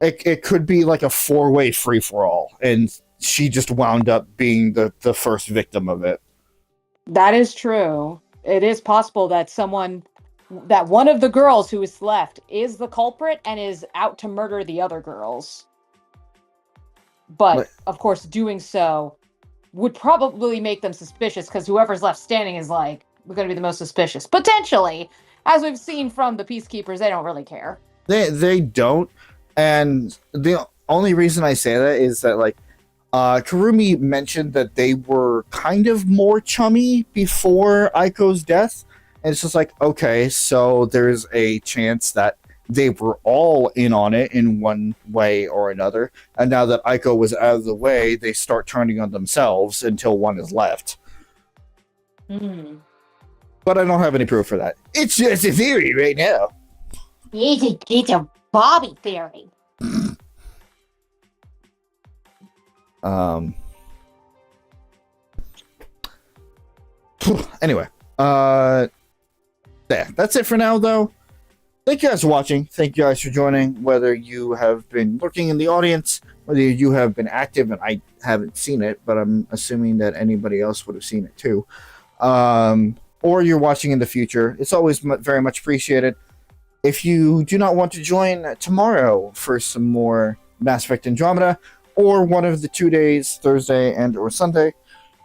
It could be like a 4-way free-for-all, and she just wound up being the first victim of it. That is true. It is possible that one of the girls who is left is the culprit and is out to murder the other girls. But, of course, doing so would probably make them suspicious, because whoever's left standing is, going to be the most suspicious. Potentially. As we've seen from the Peacekeepers, they don't really care. They don't. And the only reason I say that is that, Kurumi mentioned that they were kind of more chummy before Aiko's death. And it's just okay, so there's a chance that they were all in on it in one way or another. And now that Aiko was out of the way, they start turning on themselves until one is left. But I don't have any proof for that. It's just a theory right now. It's a Bobby theory. Anyway, yeah, that's it for now, though. Thank you guys for watching. Thank you guys for joining. Whether you have been lurking in the audience, whether you have been active, and I haven't seen it, but I'm assuming that anybody else would have seen it too. Or you're watching in the future. It's always very much appreciated. If you do not want to join tomorrow for some more Mass Effect Andromeda, or one of the 2 days, Thursday and or Sunday,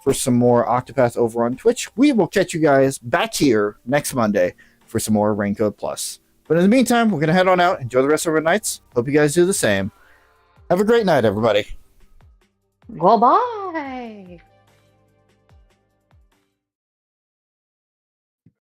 for some more Octopath over on Twitch, we will catch you guys back here next Monday for some more Raincode Plus. But in the meantime, we're going to head on out. Enjoy the rest of our nights. Hope you guys do the same. Have a great night, everybody. Goodbye.